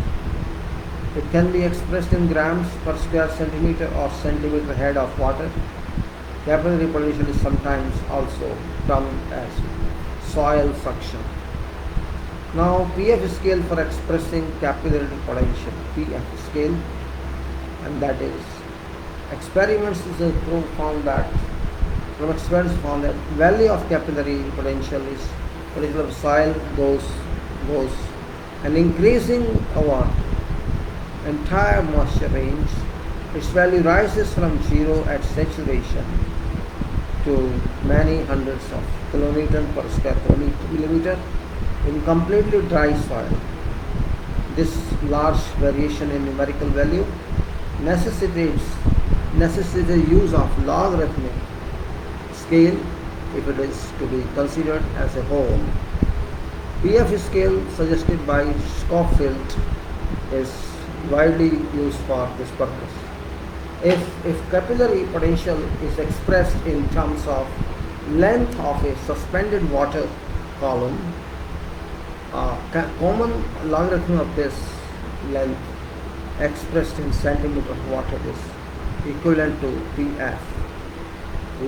It can be expressed in grams per square centimeter or centimeter head of water. Capillary potential is sometimes also termed as soil suction. Now PF scale for expressing capillary potential, PF scale, and that is experiments found that value of capillary potential is potential of soil goes and increasing over entire moisture range. Its value rises from 0 at saturation to many hundreds of kilonewton per square millimeter in completely dry soil. This large variation in numerical value necessitates the use of logarithmic scale if it is to be considered as a whole. PF scale suggested by Schofield is widely used for this purpose. If capillary potential is expressed in terms of length of a suspended water column, common logarithm of this length expressed in centimeter of water is equivalent to PF.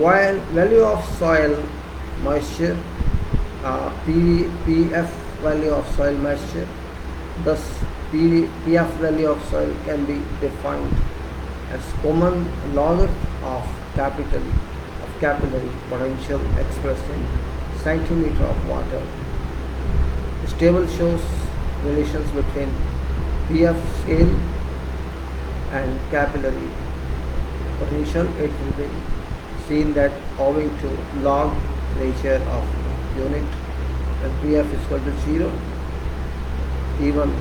While value of soil moisture, PF value of soil moisture, thus PF value of soil can be defined as common log of capillary potential expressed in centimeter of water. This table shows relations between PF scale and capillary potential. It will be seen that owing to log nature of unit, and PF is equal to 0, even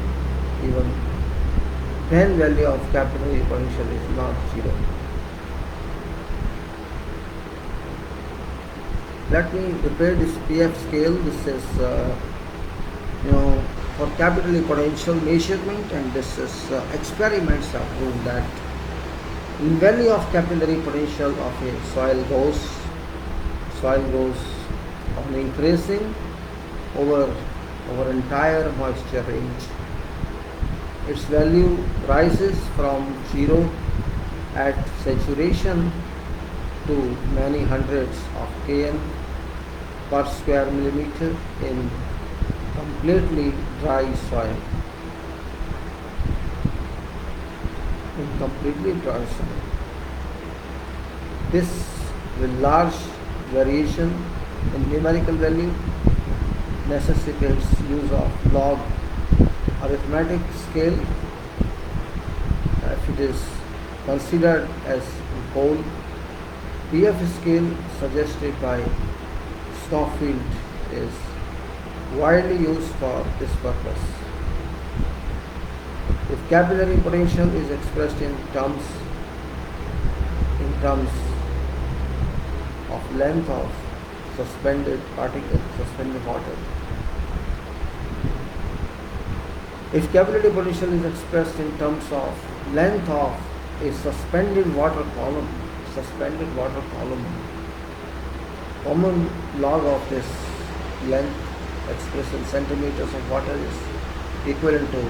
then value of capillary potential is not 0. Let me prepare this PF scale. This is for capillary potential measurement, and this is experiments have proved that in value of capillary potential of a soil goes on increasing over entire moisture range. Its value rises from 0 at saturation to many hundreds of kN per square millimeter in completely dry soil. This with large variation in numerical value necessitates use of log arithmetic scale. If it is considered as a whole, PF scale suggested by Schofield is widely used for this purpose. If capillary potential is expressed in terms of length of suspended water, if capillary potential is expressed in terms of length of a suspended water column, common log of this length expressed in centimeters of water is equivalent to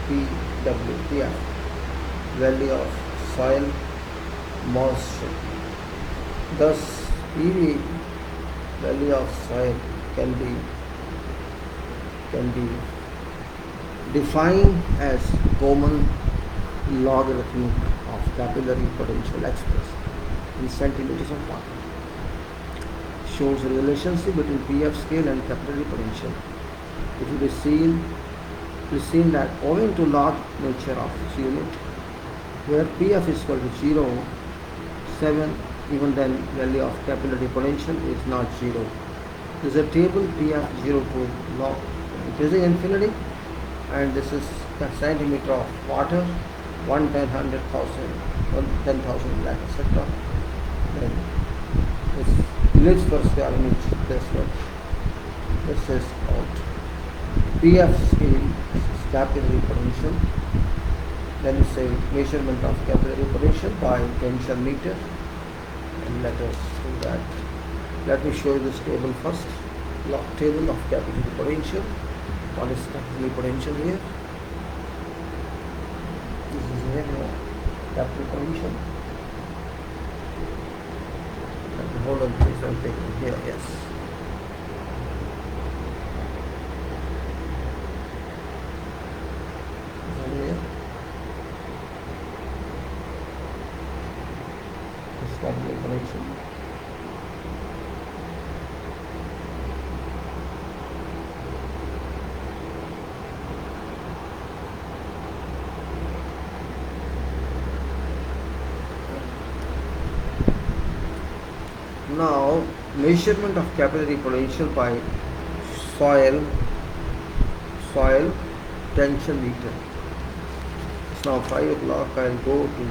PF, value of soil moisture. Thus, PV value of soil can be defined as common logarithm of capillary potential expressed in centimeters of water. Shows a relationship between PF scale and capillary potential. It will be seen that owing to log nature of this unit, where PF is equal to 0, 7, even then value of capillary potential is not 0. There is a table PF 0 to log increasing infinity and this is the centimeter of water, 10,000 lakh, etc. Then this units per square inch, this much. This is called PF scale, capillary potential. Then it's a measurement of capillary potential by tension meter, and let us do that. Let me show you this table first. Log table of capillary potential. What is capillary potential here? This is here, capillary potential. Hold on, please. I'm taking here. Yes. Here. This capillary potential. Now, measurement of capillary potential by soil tension meter. It's now 5 o'clock. I'll go to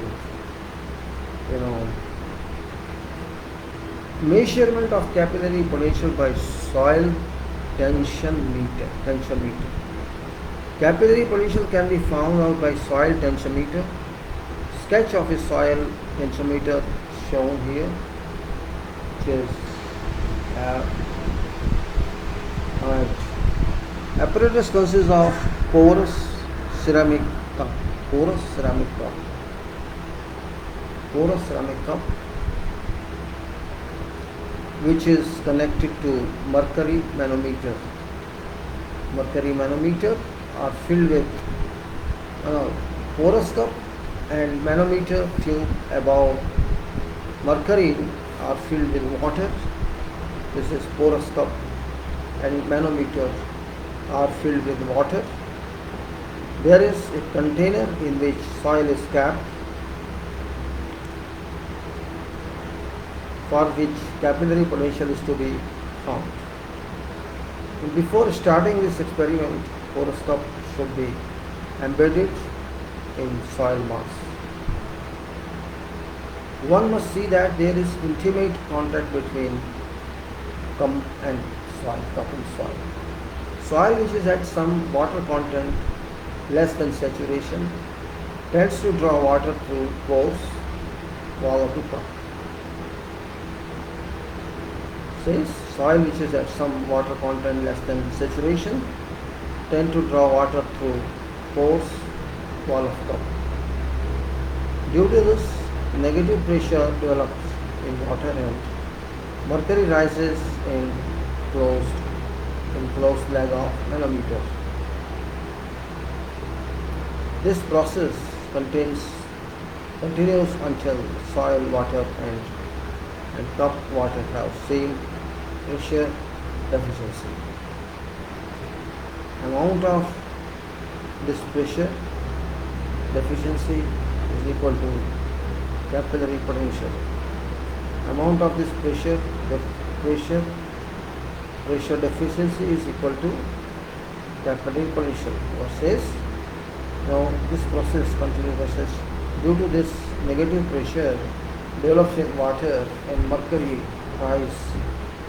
measurement of capillary potential by soil tension meter. Capillary potential can be found out by soil tension meter. Sketch of a soil tension meter shown here. Is apparatus consists of porous ceramic cup, which is connected to mercury manometer. Mercury manometer are filled with porous cup and manometer tube above mercury are filled with water. This is porous cup and manometer are filled with water. There is a container in which soil is kept, for which capillary potential is to be found. And before starting this experiment, porous cup should be embedded in soil mass. One must see that there is intimate contact between cup and soil. Soil which is at some water content less than saturation tends to draw water through pores, wall of the cup. Says soil which is at some water content less than saturation tend to draw water through pores, wall of cup. Due to this, negative pressure develops in water and mercury rises in closed leg of manometer. This process continues until soil water and cup water have same pressure deficiency. Amount of this pressure deficiency is equal to capillary potential. Amount of this pressure deficiency is equal to capillary potential. What says? Now this process continues. Due to this negative pressure develops in water and mercury rise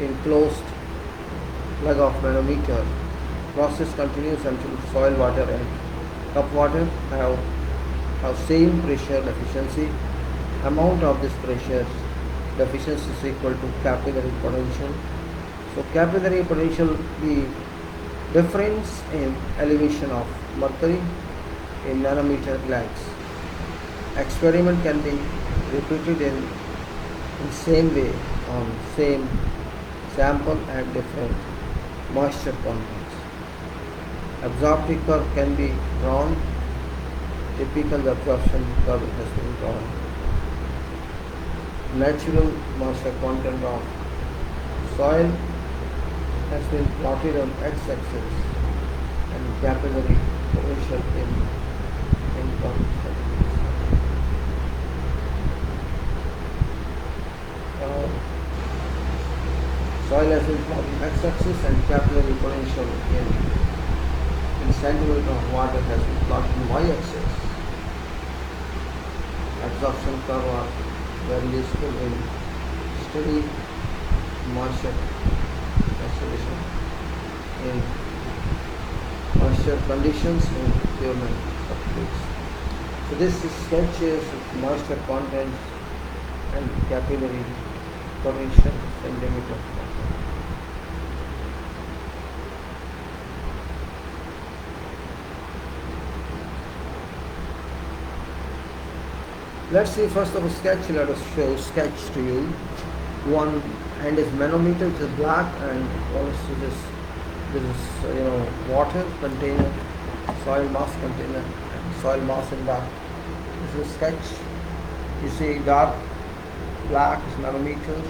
in closed leg of manometer. Process continues until soil water and cup water have same pressure deficiency. Amount of this pressure deficiency is equal to capillary potential. So capillary potential, the difference in elevation of mercury in nanometer lags. Experiment can be repeated in same way on same sample at different moisture contents. Absorptive curve can be drawn. Typical absorption curve has been drawn. Natural moisture content of soil has been plotted on x-axis and capillary potential in soil has been plotted on x-axis and capillary potential in centimeter of water has been plotted in y-axis. Absorption curve are very useful in study moisture conservation in moisture conditions in pavement substrates. So this sketch is moisture content and capillary potential centimeter. Let's see first of a sketch. Let us show sketch to you. One hand is manometer, which is black, and also this is water container, soil mass container, and soil mass in that. This is a sketch. You see dark black is manometer,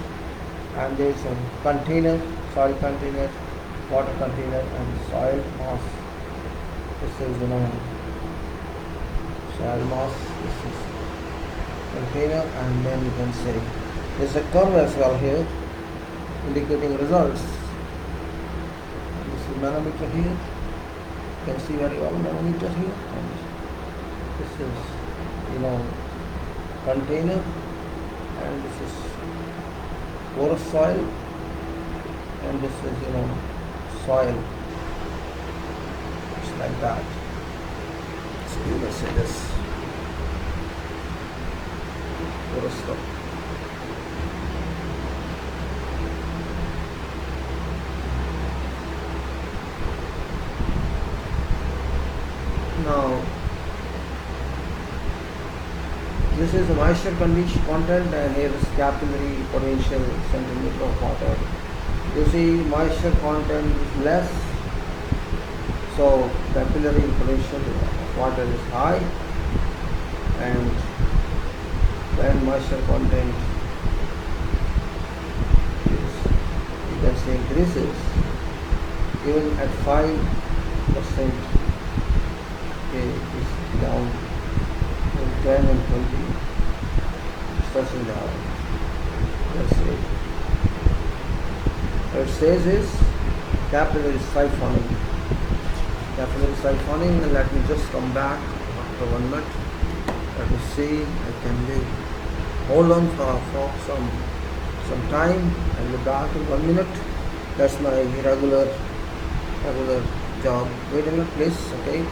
and there is a container, soil container, water container, and soil mass. This is soil mass. This is container, and then you can say there's a curve as well here indicating results. And this is manometer here. You can see very well manometer here, and this is container, and this is porous soil, and this is soil. It's like that. So you can say this porous stuff. Now this is the moisture content, and here is capillary potential centimeter of water. You see moisture content is less, so capillary potential of water is high, and when moisture content is, you can say, increases, even at 5%, okay, is down to 10 and 20, it's touching down. That's it. What it says is capillary siphoning. Capillary siphoning, and let me just come back after 1 minute. Let me see, I can hold on for some time and be back in 1 minute. That's my regular job. Wait a minute please, okay?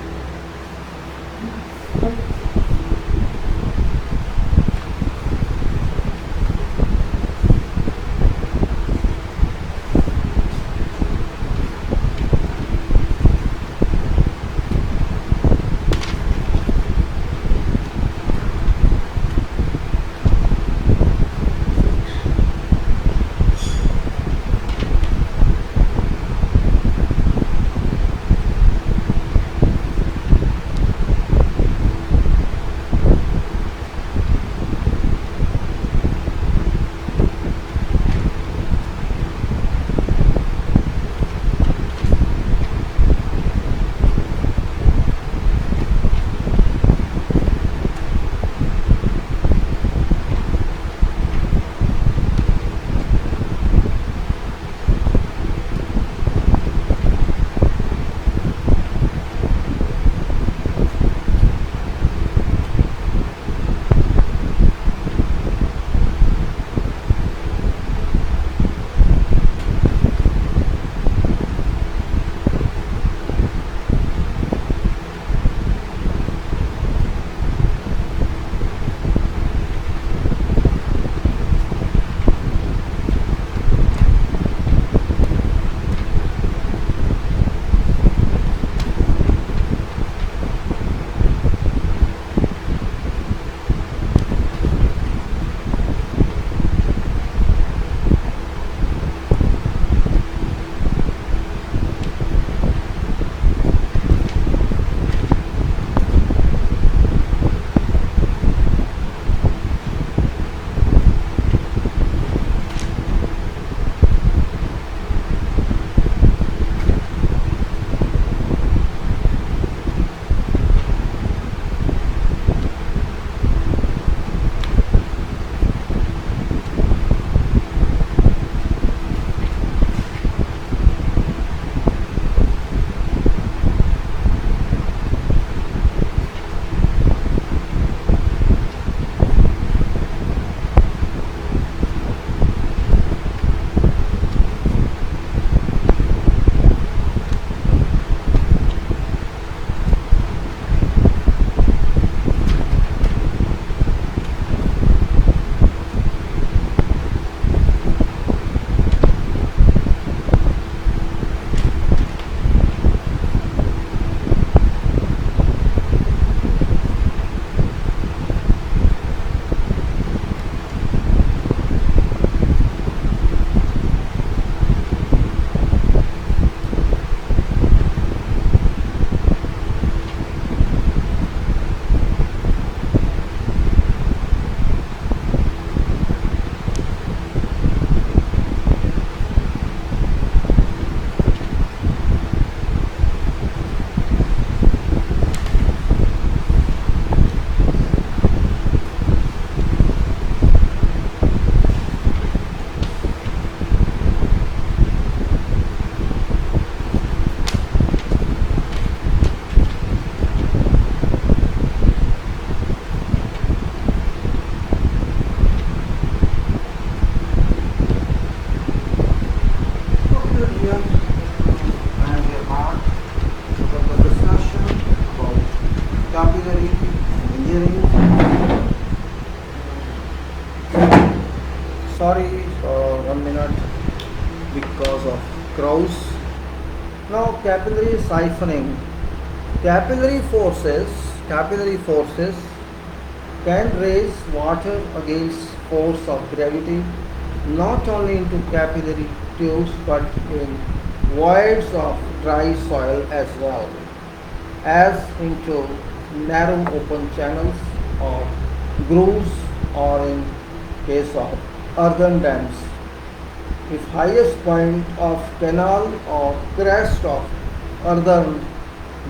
sorry for 1 minute because of crows. Now capillary siphoning. Capillary forces can raise water against force of gravity not only into capillary tubes but in voids of dry soil as well as into narrow open channels or grooves, or in case of earthen dams. If highest point of canal or crest of earthen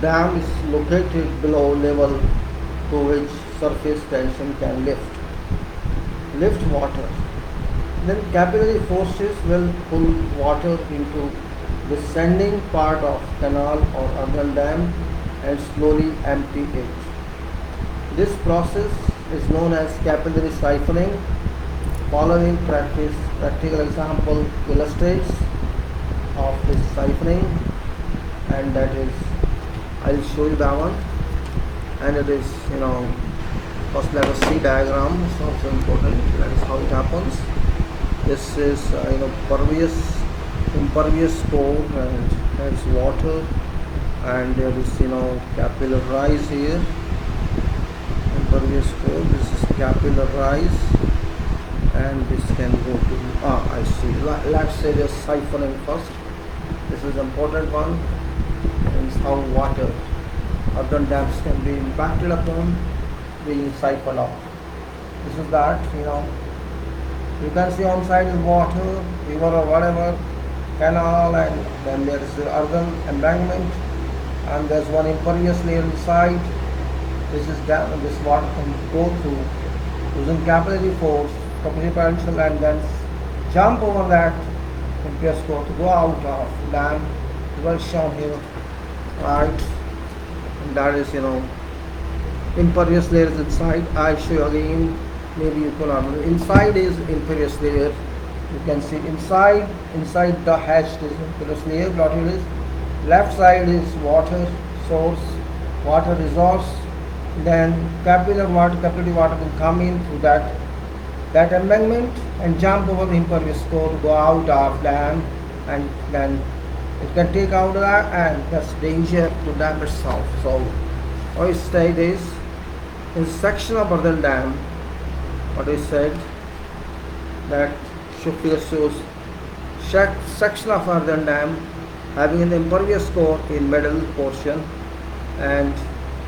dam is located below level to which surface tension can lift water, then capillary forces will pull water into descending part of canal or earthen dam and slowly empty it. This process is known as capillary siphoning. Following practical example illustrates of this siphoning, and that is, I'll show you that one. And it is, first let us see diagram. It's also important. That is how it happens. This is impervious core and has water, and there is capillary rise here. Impervious core. This is capillary rise, and this can go to I see. Let's say the siphoning first. This is important one. Means how water earthen dams can be impacted upon being siphoned out. This is that, you can see on side is water, river or whatever, canal, and then there is the earthen embankment, and there's one impervious layer inside. This is dam, and this water can go through using capillary force, capillary potential, and then jump over that impervious core to go out of dam. Well shown here, right? And that is impervious layers inside. I show you again. Maybe you can understand. Inside is impervious layer. You can see inside the hatched is impervious layer. What it is? Left side is water source, water resource. Then capillary water can come in through that embankment and jump over the impervious core to go out of dam, and then it can take out that, and that's danger to dam itself. So what I said is, in section of earthen dam, what I said that shows section of earthen dam having an impervious core in middle portion, and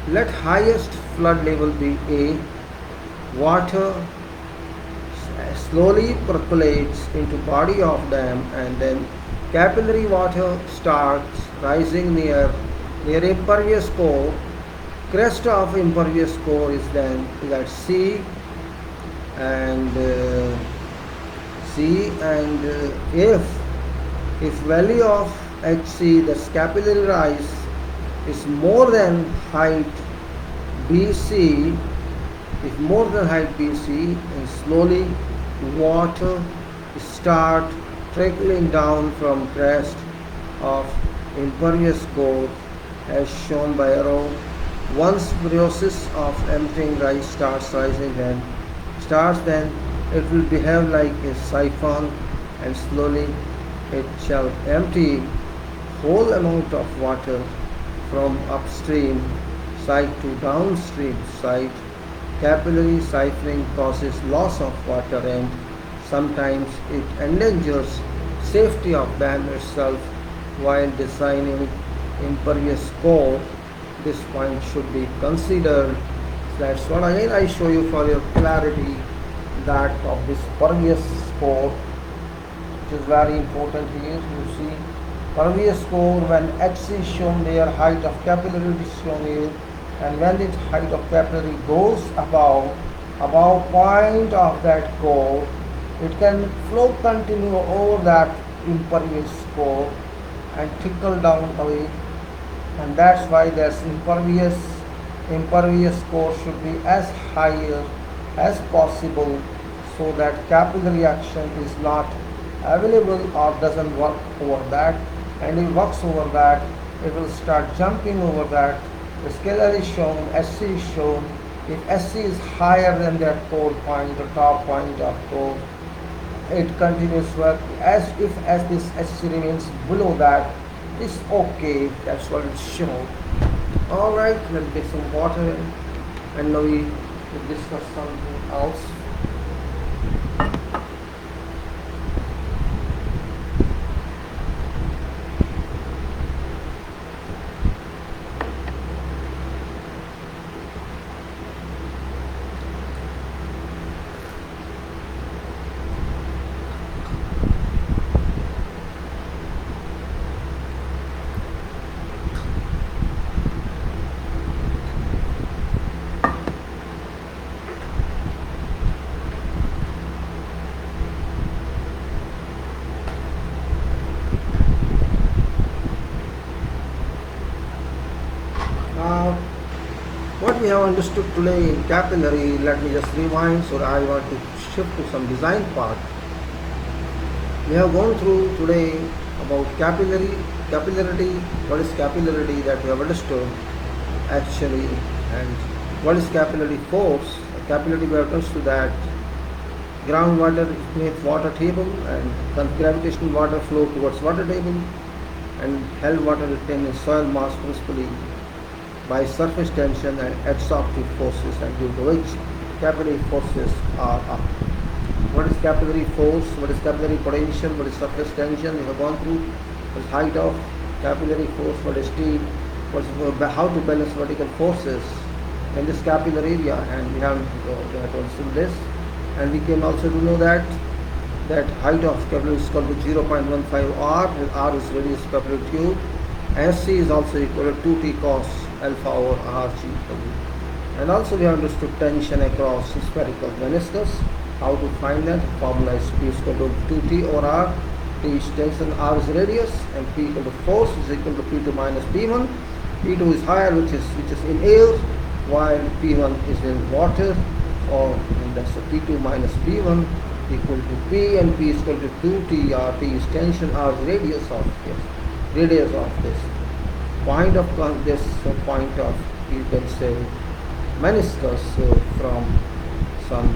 let highest flood level be A. Water slowly percolates into body of dam, and then capillary water starts rising near impervious core. Crest of impervious core is then at C, and if value of HC, the capillary rise, is more than height BC, and slowly water start trickling down from crest of impervious core as shown by arrow. Once process of emptying rise starts rising, then it will behave like a siphon, and slowly it shall empty whole amount of water from upstream side to downstream side. Capillary siphoning causes loss of water, and sometimes it endangers safety of dam itself while designing impervious core. This point should be considered. That's what again I show you for your clarity, that of this pervious core, which is very important here. You see pervious core, when HC is shown there, height of capillary is shown here, and when the height of capillary goes above point of that core, it can flow continue over that impervious core and trickle down away, and that's why this impervious core should be as higher as possible, so that capillary action is not available or doesn't work over that, and if it works over that, it will start jumping over that. The scalar is shown, SC is shown. If SC is higher than that core point, the top point of core, it continues work as if as this SC remains below that, it's okay. That's what it's shown. Alright, let's get some water in, and now we will discuss something else. What we have understood today in capillary, let me just rewind, so I want to shift to some design part. We have gone through today about capillarity, what is capillarity that we have understood actually, and what is capillary force. Capillary, we have understood that groundwater is beneath water table and gravitational water flow towards water table, and held water retained in soil mass principally by surface tension and adsorptive forces, and due to which capillary forces are up. What is capillary force? What is capillary potential? What is surface tension? We have gone through. What is height of capillary force? What is T? How to balance vertical forces in this capillary area, and we have understood this. And we can also to know that height of capillary is equal to 0.15 r, and r is radius of capillary tube. SC is also equal to 2t cos alpha over RG. And also we have understood tension across spherical meniscus. How to find that? Formula is P is equal to 2T over R. T is tension, R is radius, and P equal to force is equal to P2 minus P1. P2 is higher, which is in air, while P1 is in water, and that's P2 minus P1 equal to P, and P is equal to 2T. R, T is tension, R is radius of this. Point of this point of, you can say, meniscus from some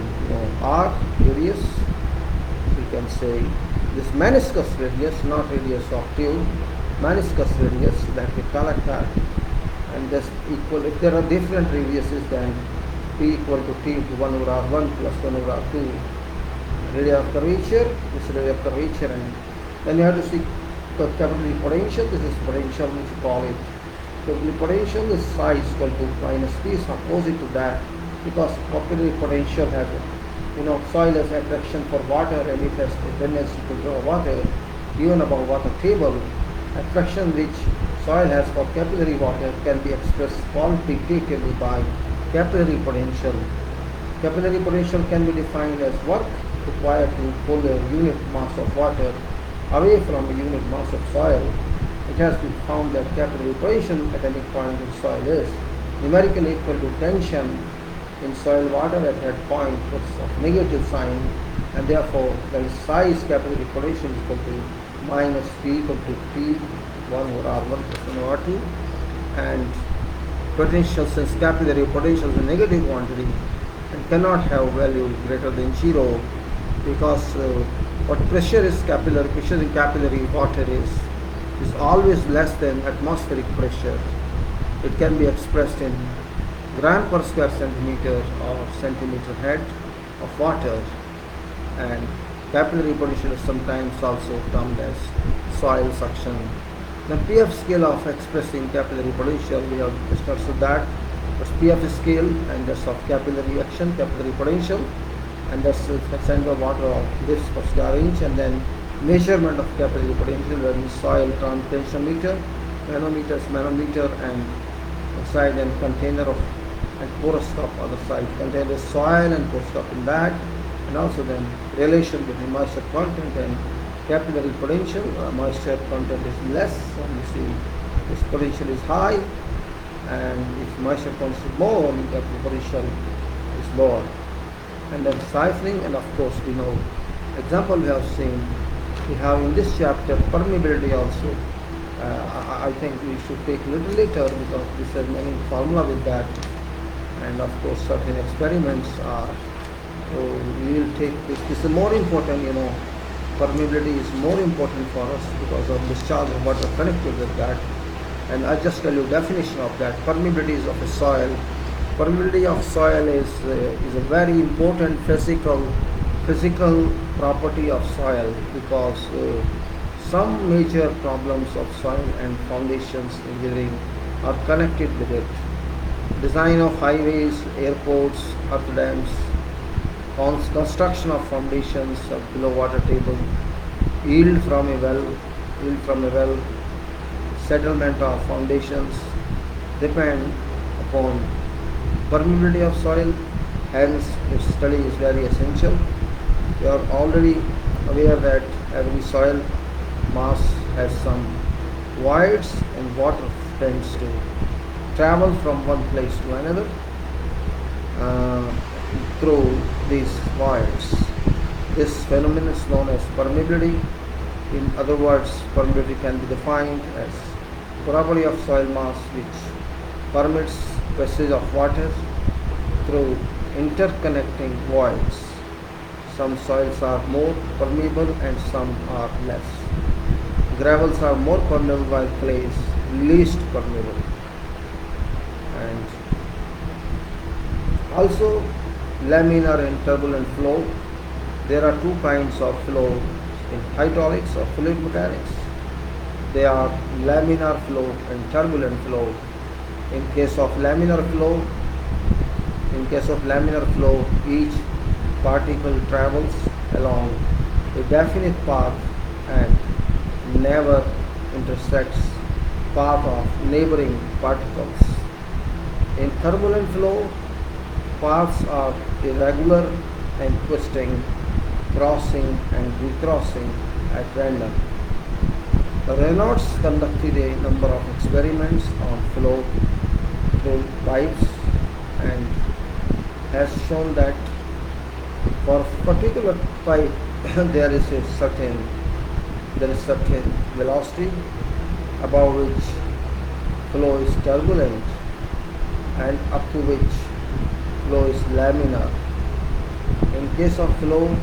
R radius, we can say this meniscus radius, not radius of tube, meniscus radius, that we collect that, and this equal, if there are different radiuses, then P equal to T to 1 over R1 plus 1 over R2, radius of curvature, this radius of curvature, and then you have to see the capillary potential. This is potential, which we call it capillary potential. This psi is equal to minus P, is opposite to that, because capillary potential has, soil has attraction for water, and it has a tendency to draw water even above water table. Attraction which soil has for capillary water can be expressed quantitatively by capillary potential. Capillary potential can be defined as work required to pull a unit mass of water away from a unit mass of soil. It has been found that capillary potential at any point in soil is numerically equal to tension in soil water at that point, which is of negative sign, and therefore the size capillary potential is equal to minus P equal to P 1 over R1 plus 1 over R2, and potential, since capillary potential is a negative quantity and cannot have value greater than 0, because what pressure is capillary, pressure in capillary water is always less than atmospheric pressure. It can be expressed in gram per square centimeter or centimeter head of water, and capillary potential is sometimes also termed as soil suction. The PF scale of expressing capillary potential, we have discussed that. That's PF scale, and that's of capillary action, capillary potential, and that's the center of water of this per square inch, and then measurement of capillary potential, where is soil tensiometer, manometer, and side and container of, and porous cup other side, container soil and porous cup in that, and also then relation between moisture content and capillary potential. Moisture content is less, so you see this potential is high, and if moisture content is more, the capillary potential is lower. And then siphoning, and of course we know example we have seen. We have in this chapter permeability also. I think we should take a little later, because this has many formula with that, and of course certain experiments are So we will take this. This is more important, permeability is more important for us because of discharge of water connected with that. And I just tell you definition of that. Permeability is of a soil. Permeability of soil is a very important physical property of soil, because some major problems of soil and foundations engineering are connected with it. Design of highways, airports, earth dams, construction of foundations of below water table, yield from a well, settlement of foundations depend upon permeability of soil. Hence, its study is very essential. You are already aware that every soil mass has some voids, and water tends to travel from one place to another through these voids. This phenomenon is known as permeability. In other words, permeability can be defined as property of soil mass which permits passage of water through interconnecting voids. Some soils are more permeable and some are less. Gravels are more permeable while clays least permeable. And also laminar and turbulent flow. There are two kinds of flow in hydraulics or fluid mechanics. They are laminar flow and turbulent flow. In case of laminar flow, each particle travels along a definite path and never intersects path of neighboring particles. In turbulent flow, paths are irregular and twisting, crossing and recrossing at random. Reynolds conducted a number of experiments on flow through pipes and has shown that for particular pipe there is certain velocity above which flow is turbulent and up to which flow is laminar. In case of flow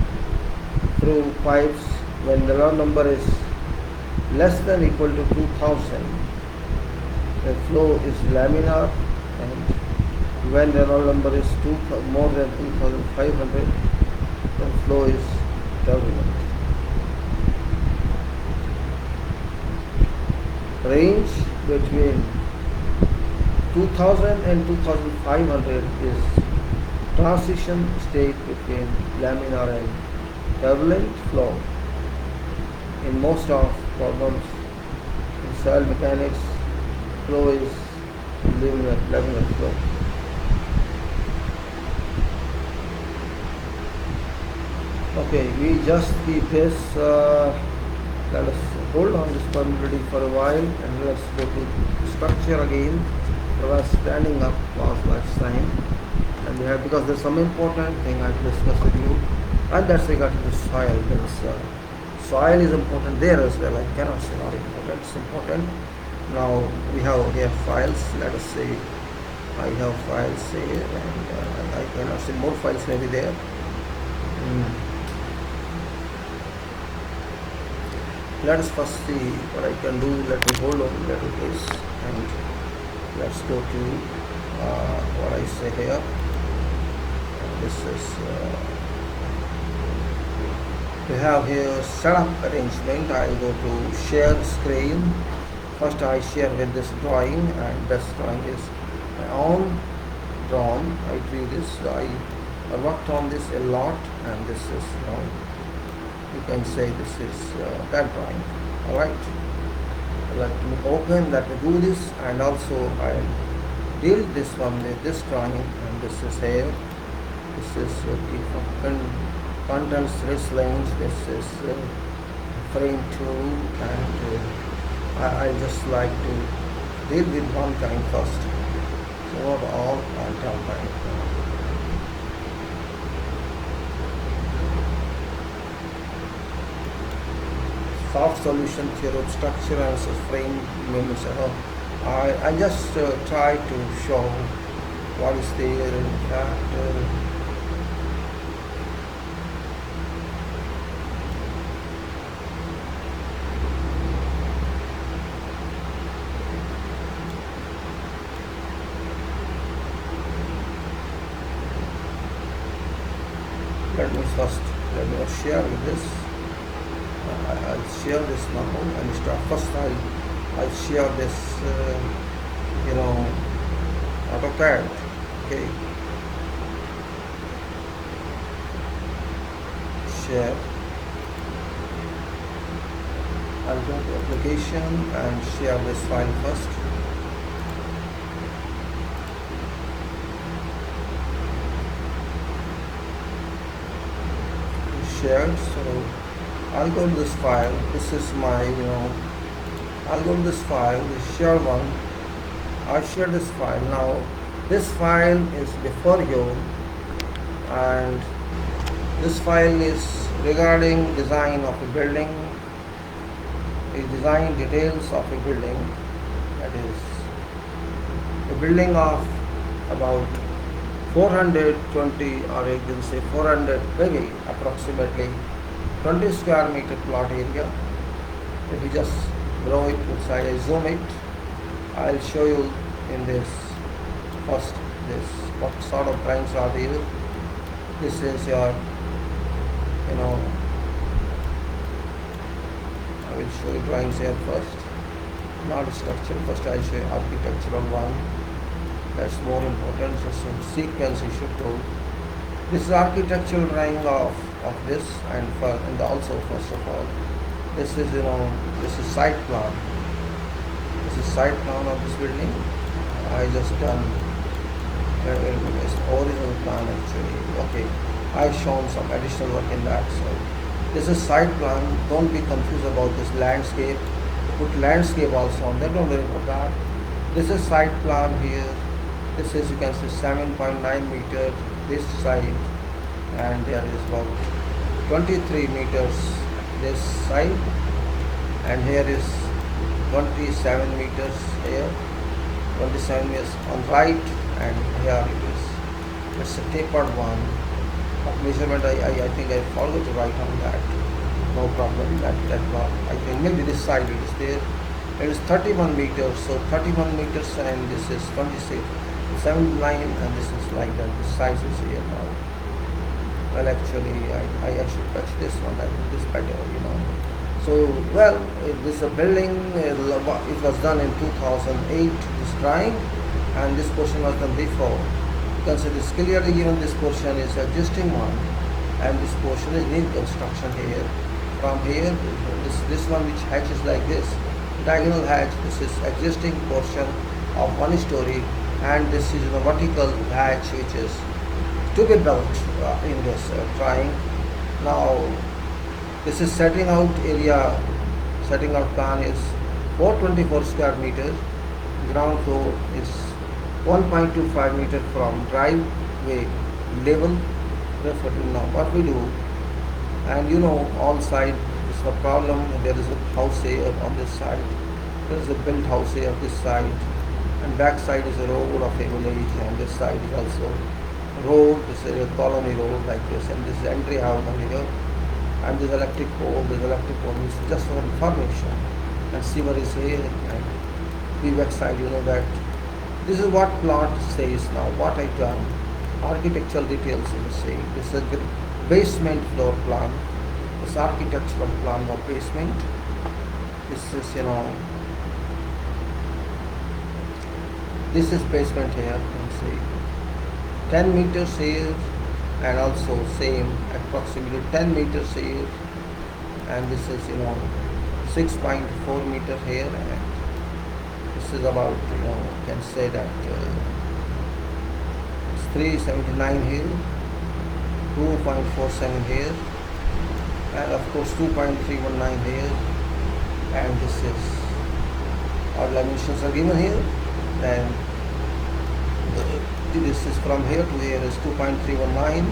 through pipes, when the Reynolds number is less than or equal to 2000, the flow is laminar, and when the Reynolds number is more than 2500, the flow is turbulent. Range between 2000 and 2500 is transition state between laminar and turbulent flow. In most of problems in soil mechanics, flow is laminar flow. Okay, we just keep this, let us hold on this permeability for a while, and let's go to structure again. I was standing up last time, and we have, because there's some important thing I discussed with you, and that's regarding the soil. Soil is important there as well. I cannot say not important, it's important. Now we have here files. Let us say I have files here, and I cannot say more files may be there. Let us first see what I can do. Let me hold on a little please, and let's go to what I say here. This is we have here setup arrangement. I go to share screen. First I share with this drawing, and this drawing is my own drawn. I drew this. I worked on this a lot, and this is you can say this is that drawing. Alright, let me open, let me do this, and also I deal this one with this drawing, and this is here. This is contents list lanes. This is frame 2, and I just like to deal with one kind first, so not all on time. Soft solution theory of structure and frame movements. I just try to show what is there. In fact, share this. I'll share this now and start. First I'll share this AutoCAD. Okay, share. I'll go to application and share this file first. Shared. So I'll go to this file. This is my I'll go to this file, the share one. I'll share this file. Now this file is before you, and this file is regarding design of a building, design details of a building. That is a building of about 420, or you can say 400, maybe approximately 20 square meter plot area. If you just draw it inside, I zoom it, I'll show you in this first what sort of drawings are there. This is your I will show you drawings here first, not structure. First I'll show you architectural one. That's more important. So some sequence you should do. This is architectural drawing of this, and also first of all, this is this is site plan. This is site plan of this building. I just done original plan actually. Okay, I've shown some additional work in that. So this is site plan. Don't be confused about this landscape. Put landscape also on there. Don't worry about that. This is site plan here. This is, you can see, 7.9 meter this side, and there is about 23 meters this side, and here is 27 meters here, 27 meters on right, and here it is. It's a tapered one. Of measurement, I think I forgot to write on that. No problem. That block. I think maybe this side it is there. It is 31 meters. So 31 meters, and this is 26. 79, and this is like that. The size is here now. Well, actually, I should touch this one. I think this better, So, well, this is a building. It was done in 2008. This drawing, and this portion was done before. You can see this clearly given. This portion is existing one, and this portion is new construction here. From here, this one which hatches like this, diagonal hatch. This is existing portion of 1 story. And this is the vertical hatch which is to be built in this drawing. Now this is setting out area. Setting out plan is 424 square meters. Ground floor is 1.25 meter from driveway level. Now what we do, and all side is the problem. There is a house here on this side. There is a built house here on this side. And back side is a road of a village, and this side is also road. This is a colony road like this, and this is entry house on here. And this electric pole. This electric pole is just for information. And sewer is here, and the back side, that. This is what plot says now. What I done, architectural details you see. This is a basement floor plan. This architectural plan of basement. This is This is basement here, you can see 10 meters here, and also same approximately 10 meters here, and this is 6.4 meter here, and this is about you can say that it's 379 here, 2.47 here, and of course 2.319 here, and this is all dimensions are given here. Then this is from here to here is 2.319,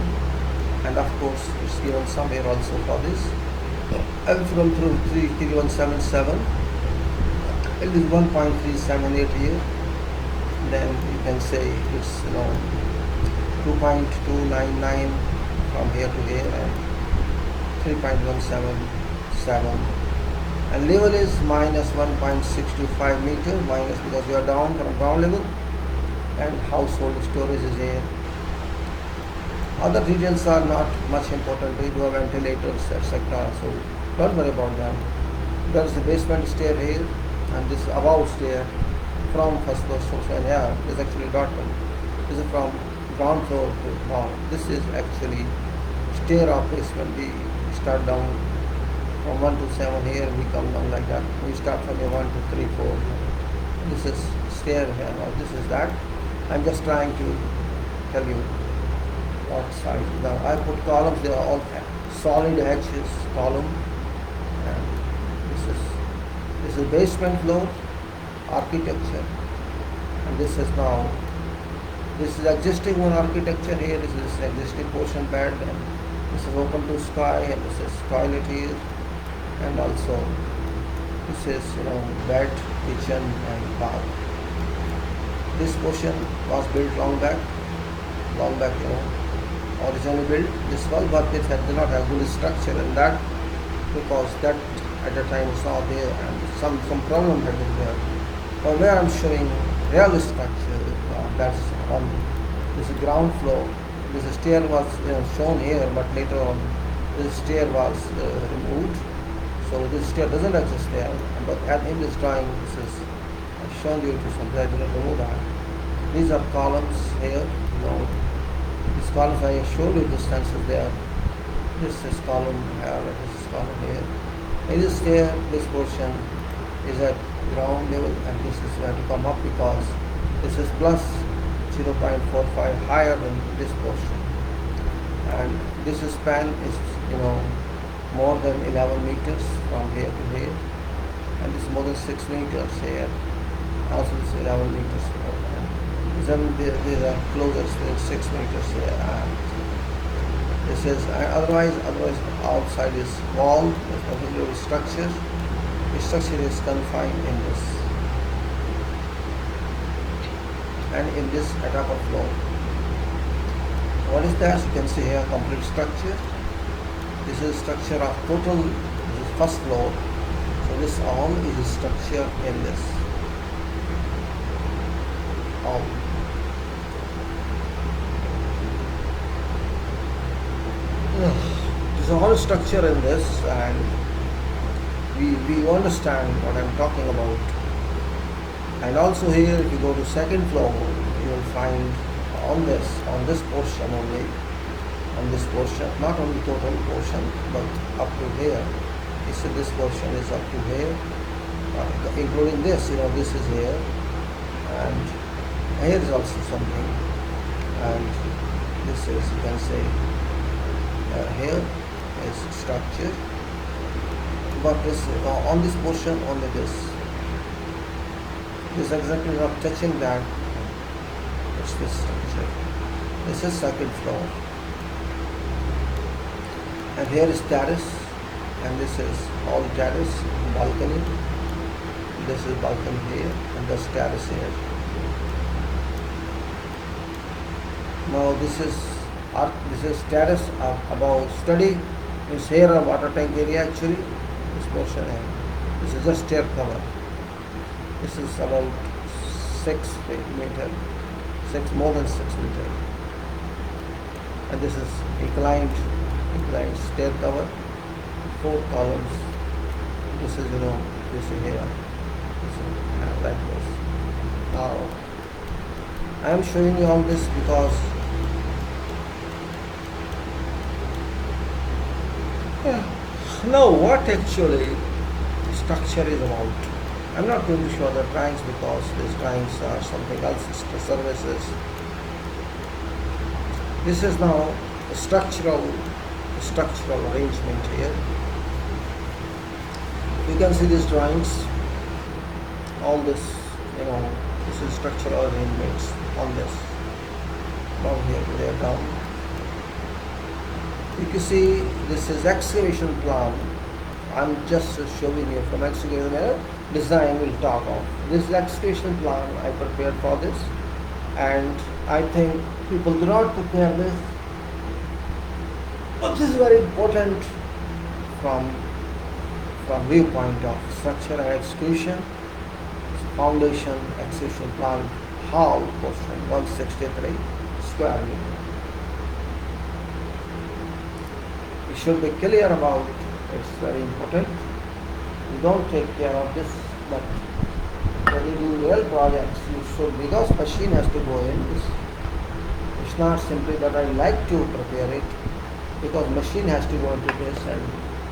and of course it's given somewhere also for this. And from 3177, it is 1.378 here. Then you can say it's 2.299 from here to here, and 3.177. And level is minus 1.625 meter, minus because we are down from ground level, and household storage is here. Other details are not much important. We do have ventilators, etc. So don't worry about them. There is a basement stair here, and this above stair from first floor structure. And here is actually dotted. This is from ground floor to now. This is actually stair of basement. We start down from 1 to 7 here. We come down like that. We start from here 1 to 3, 4. This is stair here. Now this is that. I'm just trying to tell you what size. Now I put columns. They are all solid edges column. And this is basement floor architecture. And this is now. This is existing one architecture here. This is existing portion bed, and this is open to sky, and this is toilet here, and also this is bed, kitchen, and bath. This portion was built long back, originally built this was, but it did not have good structure in that because that at the time was not there, and some problem had been there. But where I'm showing real structure, that's on this ground floor. This stair was shown here, but later on this stair was removed. So this stair doesn't exist there. But in this drawing, this is I've shown you to something. I didn't remove that. These are columns here. These columns I showed you distances there. This is column here. This is column here. In this stair, this portion is at ground level, and this is where to come up because this is plus 0.45 higher than this portion, and this span is more than 11 meters from here to here, and this is more than 6 meters here. Also this is 11 meters more, and then there are closer than 6 meters here, and this is otherwise outside is wall. There's particular structure. The structure is confined in this and in this upper floor. What is that? You can see here complete structure. This is structure of total. This is first floor. So this all is structure in this. All. This is all structure in this, and we understand what I'm talking about. And also here, if you go to second floor, you will find on this portion only, on this portion, not only total portion, but up to here. You see this portion is up to here, including this. This is here, and here is also something, and this is, you can say, here is structure, but this on this portion only this. This is exactly not touching that. It's this structure. This is second floor. And here is terrace, and this is all terrace, balcony. This is balcony here, and this terrace here. Now this is terrace above study. Is here a water tank area actually. This portion here. This is just stair cover. This is about 6 meters, more than 6 meters, and this is inclined stair cover, 4 columns. This is this is here, this is like this. Now I am showing you all this because now what actually structure is about. I'm not going to show the drawings because these drawings are something else, services. This is now a structural arrangement here. You can see these drawings, all this, this is structural arrangements on this, from here to there down. You can see this is excavation plan. I'm just showing you from excavation design we'll talk of. This is excavation plan I prepared for this, and I think people do not prepare this, but this is very important from viewpoint of structure and execution. Foundation excavation plan hall portion 163 square meter. You should be clear about it. It's very important. You don't take care of this, but when you do real projects, you should, because machine has to go in. It's not simply that I like to prepare it, because machine has to go into this, and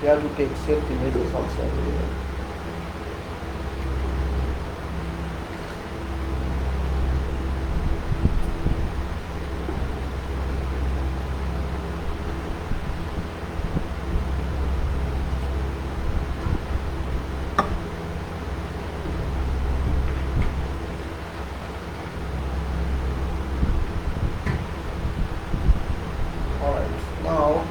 you have to take safety measures also. Now,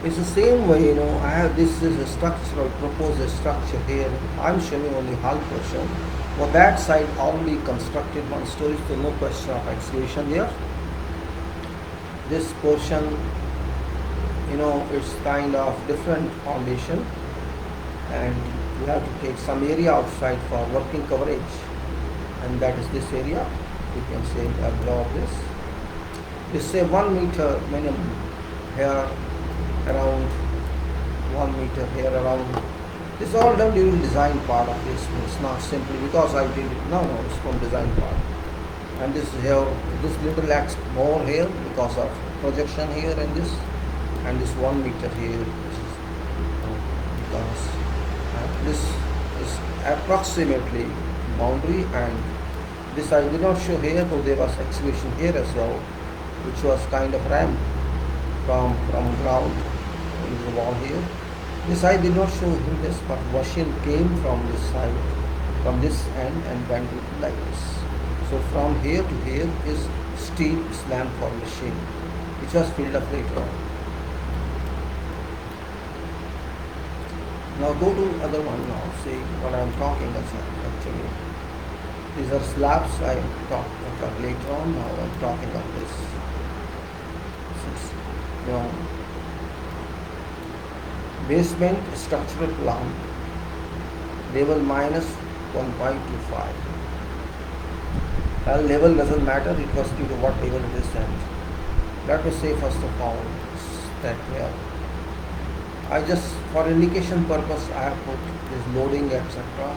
it's the same way, I have this is a structural proposed structure here. I'm showing only hull portion. For that side already constructed one story, so no question of excavation there. This portion, it's kind of different foundation, and you have to take some area outside for working coverage, and that is this area. You can say absorb this. You say 1 meter minimum. Here around 1 meter, here around. This is all done during design part of this. It's not simply because I did it. No, it's from design part. And this is here, this little X more here because of projection here and this, and this 1 meter here. Because this is approximately boundary, and this I did not show here, but there was excavation here as well, which was kind of ramp from ground into the wall here. This I did not show him this, but machine came from this side, from this end, and went like this. So from here to here is steel slam for machine, which was filled up later on. Now go to other one now, see what I am talking about actually. These are slabs I talk about later on. Now I am talking about this. Basement structural plan, level minus 1.25. Well, level doesn't matter, it was due to what level it is at. Let me say first of all that here, I just for indication purpose I have put this loading etc.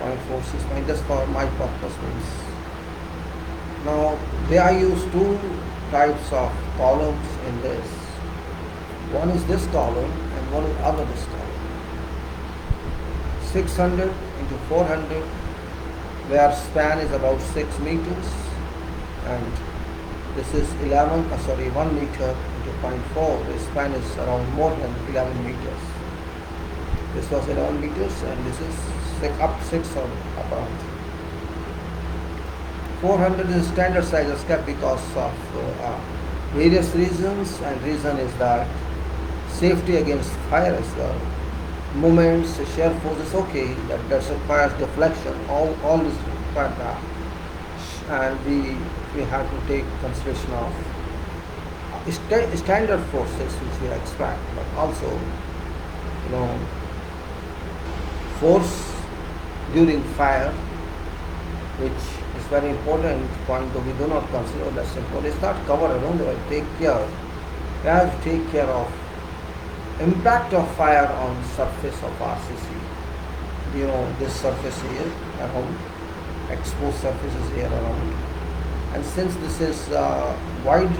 0.46 just for my purpose means. Now I use two types of columns in this. One is this column and one is other this column. 600 into 400, where span is about 6 meters, and this is 1 meter into 0.4. The span is around more than 11 meters. This was 11 meters, and this is 6 or around. 400 is standard size of step because of various reasons, and reason is that safety against fire as well. Movements, shear force is okay, that requires deflection, all this requires that. And we have to take consideration of standard forces which we expect, but also force during fire, which is very important point, though we do not consider that simple. It's not covered alone, they will take care. We have to take care of impact of fire on surface of RCC. This surface here around, exposed surfaces here around. And since this is wide,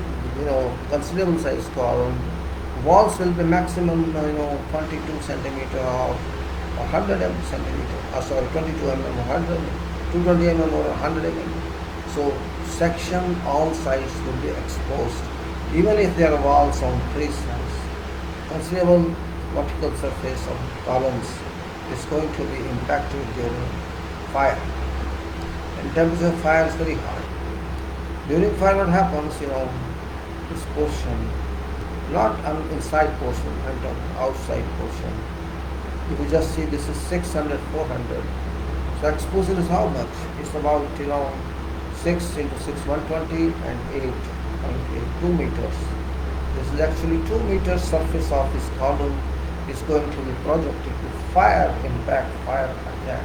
considerable size column, walls will be maximum 22 centimeter or 100 centimeter, 22 mm, 100, 220 mm or 100 mm. So section all sides will be exposed, even if there are walls on three sides. Considerable vertical surface of columns is going to be impacted during fire. And temperature of fire is very high. During fire what happens, this portion, not an inside portion, I'm talking outside portion. If you just see this is 600, 400. So exposure is how much? It's about 6 into 6, 120 and 8.8, 2 meters. This is actually 2 meters surface of this column is going to be projected to fire impact, fire attack,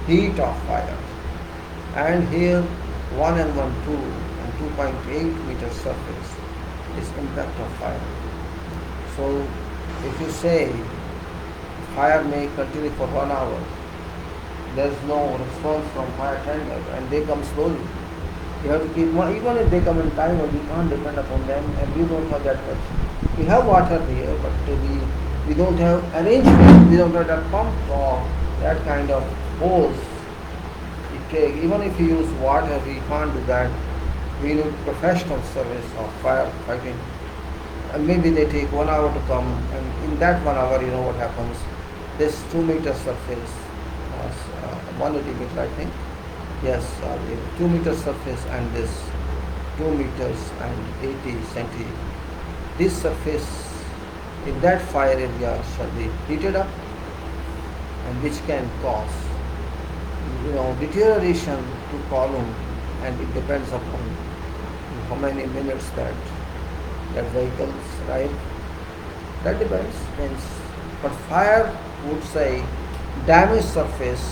heat of fire. And here 1 and 1, 2 and 2.8 meter surface is impact of fire. So So if you say fire may continue for 1 hour, there is no response from fire tender and they come slowly. You have to keep, even if they come in time, we can't depend upon them and we don't have that much. We have water here, but we don't have arrangement, we don't have that pump or that kind of hose. Even if we use water, we can't do that. We need professional service of firefighting. And maybe they take 1 hour to come, and in that 1 hour, you know what happens. This 2 meter surface, 180 meter, I think. Yes, 2 meter surface and this 2 meters and 80 centimeters. This surface in that fire area shall be heated up, and which can cause, deterioration to column, and it depends upon how many minutes that vehicles ride. That depends. But fire would say damaged surface,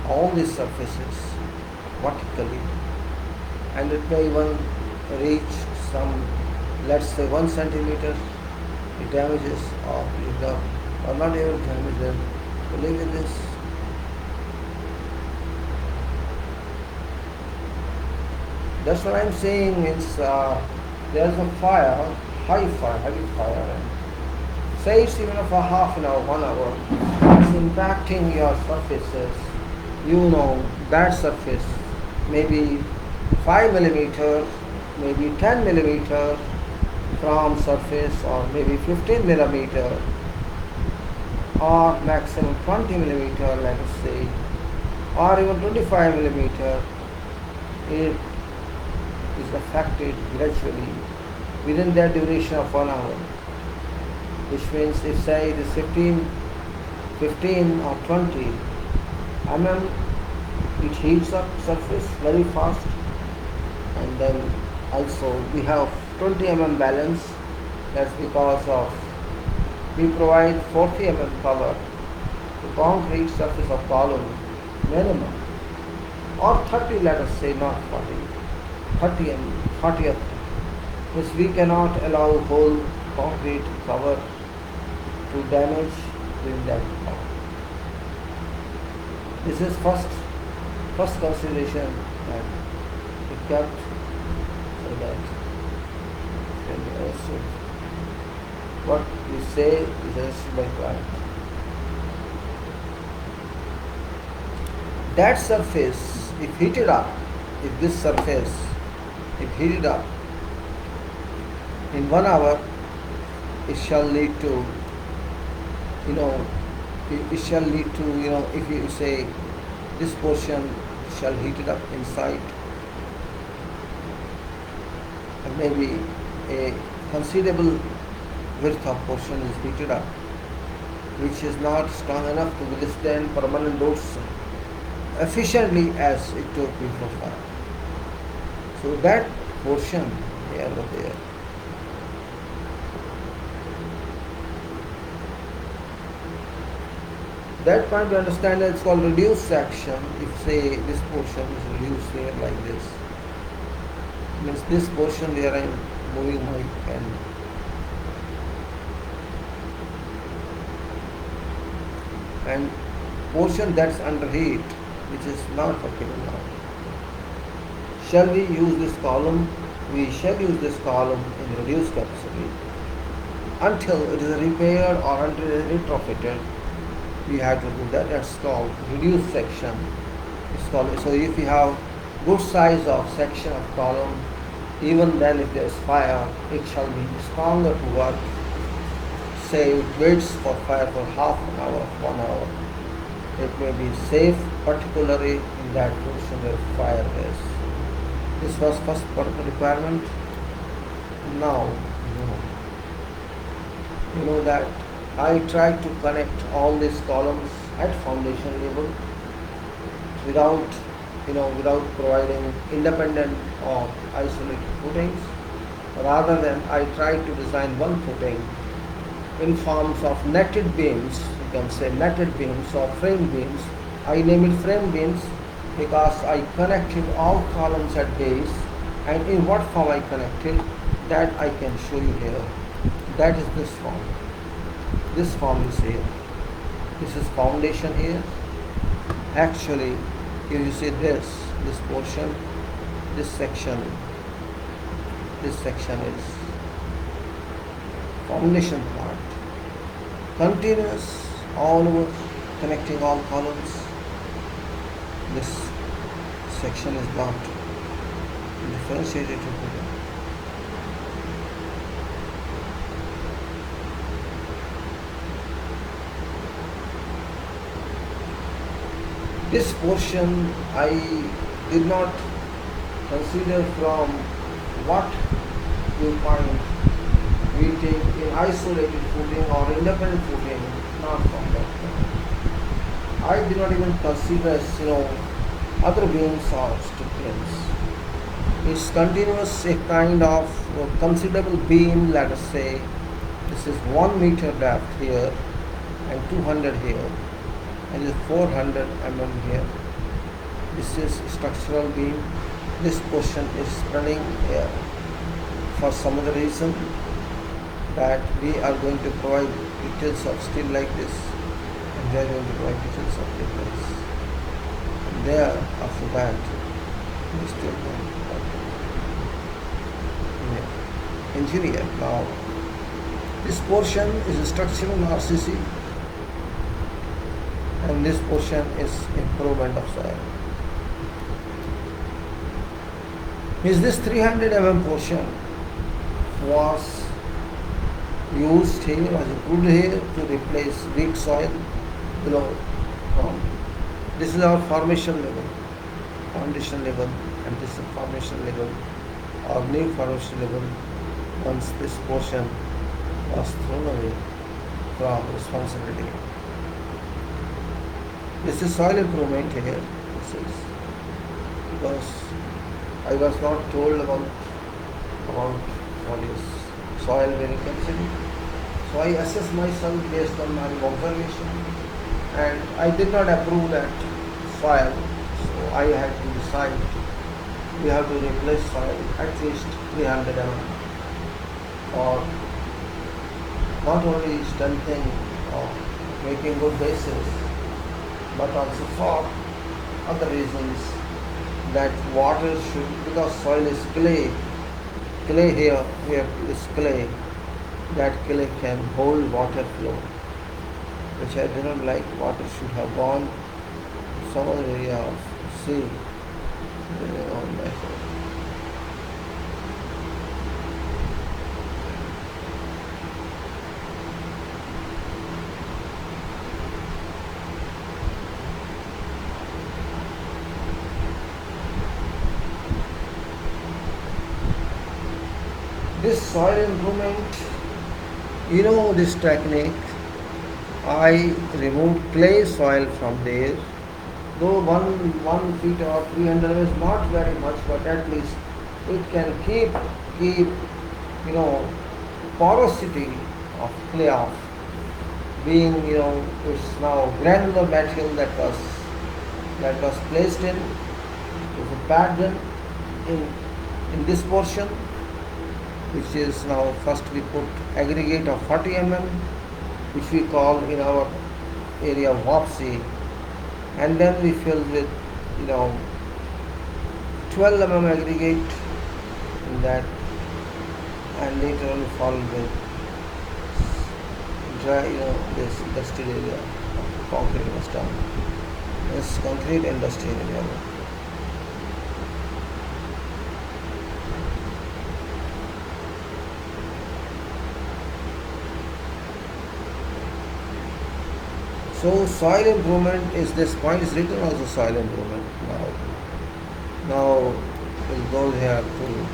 all these surfaces vertically, and it may even reach some, let's say 1 centimeter. It damages or not able to damage them. Believe in this. That's what I'm saying. It's there's a fire, heavy fire, and say it's even for half an hour, 1 hour. It's impacting your surfaces. That surface, maybe 5 millimeter, maybe 10 millimeter from surface, or maybe 15 millimeter, or maximum 20 millimeter, let us say, or even 25 millimeter. It is affected gradually within that duration of 1 hour, which means if say it is 15 or 20 mm, it heats up surface very fast, and then also we have 20 mm balance. That's because of we provide 40 mm cover to concrete surface of column minimum, or 30, let us say, not 40 mm, 40th, which we cannot allow whole concrete cover to damage during that time. This is first consideration that we kept, so that can be understood. What we say is understood by client. That surface, if heated up, if this surface, if heated up in 1 hour, it shall lead to, it shall lead to, if you say this portion shall heat it up inside, and maybe a considerable width of portion is heated up, which is not strong enough to withstand permanent loads efficiently as it took before fire. So that portion here or there, that point to understand that it's called reduced section. If say this portion is reduced here like this, means this portion where I am moving my pen, and portion that's under heat, which is not workable now. Shall we use this column? We shall use this column in reduced capacity until it is repaired or until it is retrofitted. We have to do that. That's called reduced section. It's called, so if you have good size of section of column, even then if there is fire, it shall be stronger to work. Say it waits for fire for half an hour, 1 hour. It may be safe, particularly in that portion where fire is. This was first requirement. Now, you know that I try to connect all these columns at foundation level without providing independent or isolated footings. Rather than I try to design one footing in forms of netted beams. You can say netted beams or frame beams. I name it frame beams because I connected all columns at base, and in what form I connected, that I can show you here. That is this form. This form is here. This is foundation here. Actually, here you see this portion, this section is foundation part. Continuous all over, connecting all columns. This section is not differentiated together. This portion I did not consider from what you find we take in isolated footing or independent footing, not from that. I did not even consider as other beams or strip planes. It's continuous, a kind of considerable beam. Let us say this is 1 meter depth here and 200 here, and is 400 here. This is structural beam. This portion is spreading here for some other reason that we are going to provide details of steel like this, and they are going to provide details of difference. There, after that, we still going engineer. Now, this portion is a structural RCC, and this portion is improvement of soil. Is this 300 portion was used here, was put here to replace weak soil below ground. This is our formation level, foundation level, and this is formation level or new formation level once this portion was thrown away from responsibility. This is soil improvement here. This is because I was not told about what is soil very carefully. So I assess myself based on my observation, and I did not approve that soil. So I had to decide we have to replace soil at least 300 or not only strengthening or making good basis, but also for other reasons that water should, because soil is clay here is clay, that clay can hold water flow, which I do not like. Water should have gone to some other area of sea. On that side. This soil improvement, this technique, I removed clay soil from there. Though 1 feet or 300 is not very much, but at least it can keep porosity of clay off. Being it's now granular material that was placed in with a pattern in this portion, which is now first we put aggregate of 40 which we call in our area Wapsi, and then we fill with 12 aggregate in that, and later on we follow with dry this industrial area of concrete was done. This concrete industrial area. So soil improvement is this point is written also soil improvement. Now we'll go here to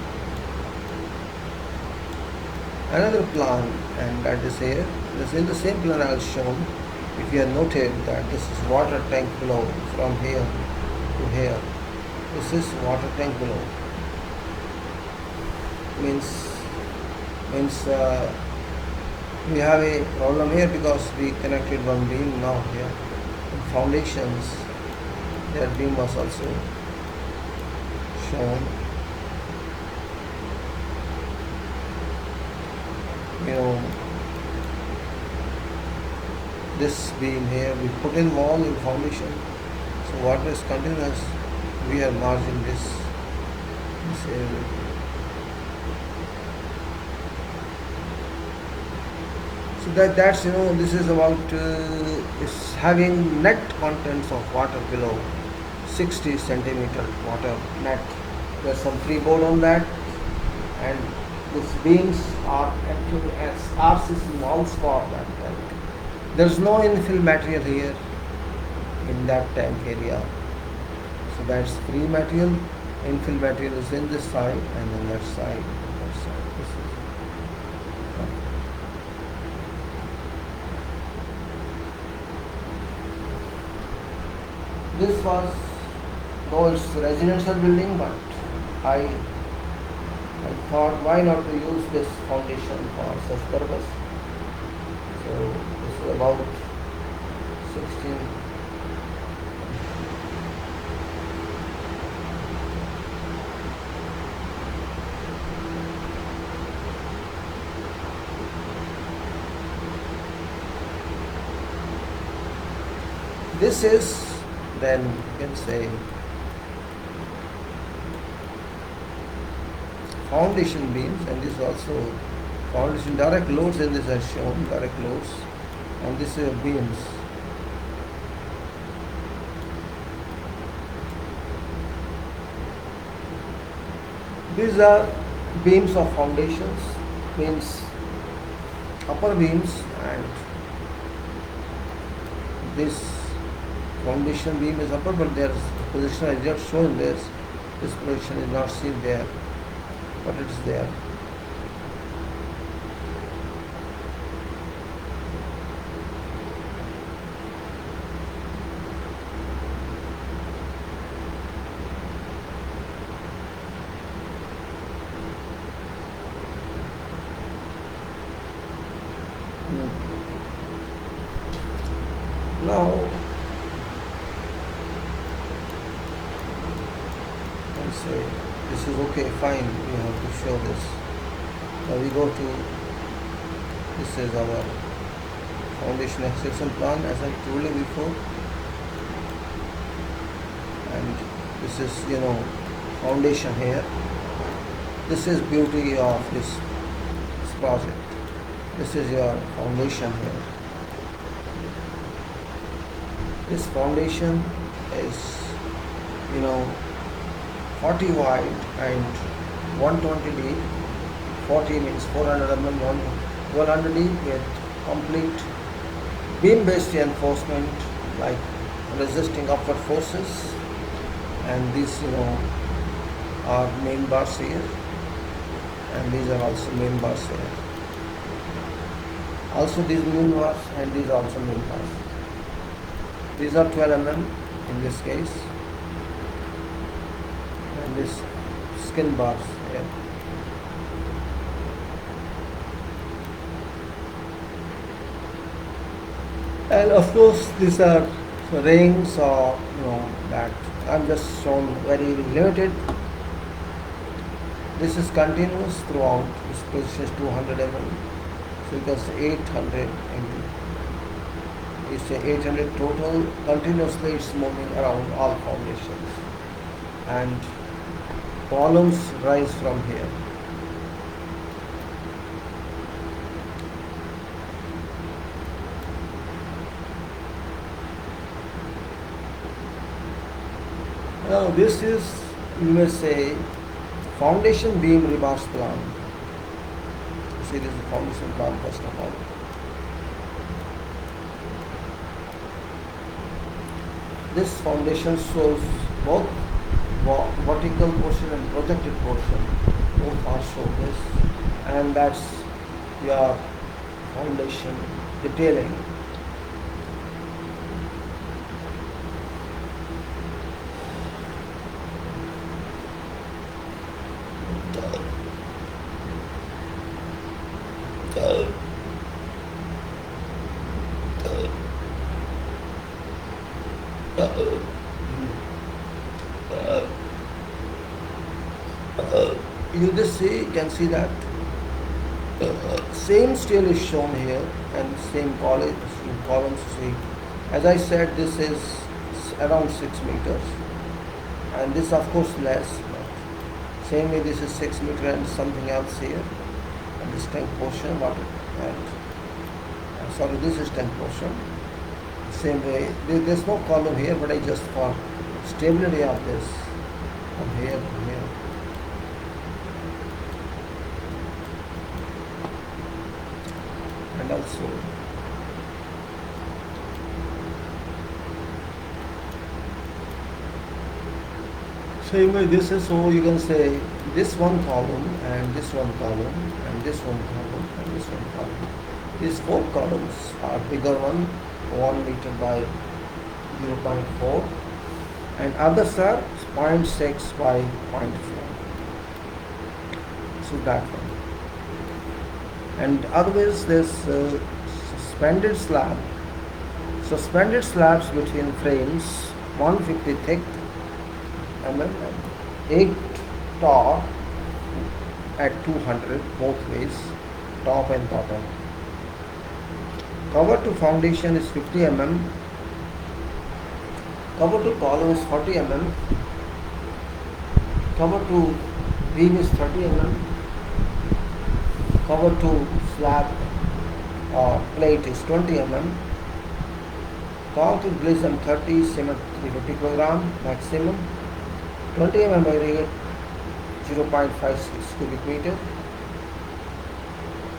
another plan, and that is here. This in the same plan I have shown. If you have noted that this is water tank below from here to here. This is water tank below. Means we have a problem here because we connected one beam now here. In foundations, their beam was also shown. you know, this beam here, we put in wall in foundation, so water is continuous. We are margin this area. So that's this is about is having net contents of water below 60 centimeter water net. There's some freeboard on that, and these beams are actually as RCC walls for that tank. There's no infill material here in that tank area, so that's free material. Infill material is in this side and on that side. This was, though it's a residential building, but I thought why not to use this foundation for such purpose. So this is about 16. This is, then you can say, foundation beams, and this also foundation direct loads in this are shown, direct loads, and this is beams. These are beams of foundations, means upper beams, and this foundation beam is upper, but their position is not shown there. This position is not seen there, but it is there. Now, let's say this is okay, fine, we have to show this. Now we go to, this is our foundation extension plan as I told you before, and this is foundation here. This is beauty of this project. This is your foundation here. This foundation is 40 wide and 120 deep. 40 means 400 mm, 100 deep with complete beam based reinforcement like resisting upward forces, and these are main bars here, and these are also main bars here. Also these main bars and these are also main bars. These are 12 mm in this case, and this skin bars here. And of course these are rings, or that I'm just shown very limited. This is continuous throughout. This position is 200 mm, so you can say 800 mm. It's 800 total. Continuously it's moving around all foundations, and columns rise from here. Now this is, you may say, foundation beam reverse plan. See, this is the foundation plan first of all. This foundation shows both vertical portion and projected portion. Both are shown this, and that's your foundation detailing. You just see, you can see that Same steel is shown here and same columns. See, as I said, this is around 6 meters, and this of course less. Same way, this is 6 meter and something else here, and this tank portion. Sorry, this is tank portion. Same way, there's no column here, but I just for stability of this from here. And also same way, this is, so you can say this one column and this one column and this one column and this one column. These 4 columns are bigger one, 1 meter by 0.4, and others are 0.6 by 0.4. So that one. And otherwise there's suspended slab. Suspended slabs between frames 150 thick mm and 8 top at 200 both ways, top and bottom. Cover to foundation is 50 mm. Cover to column is 40 mm. Cover to beam is 30 mm. Cover to slab or plate is 20 mm. Concrete Glism 30, cement 350 kg maximum. 20 mm aggregate 0.56 cubic meter.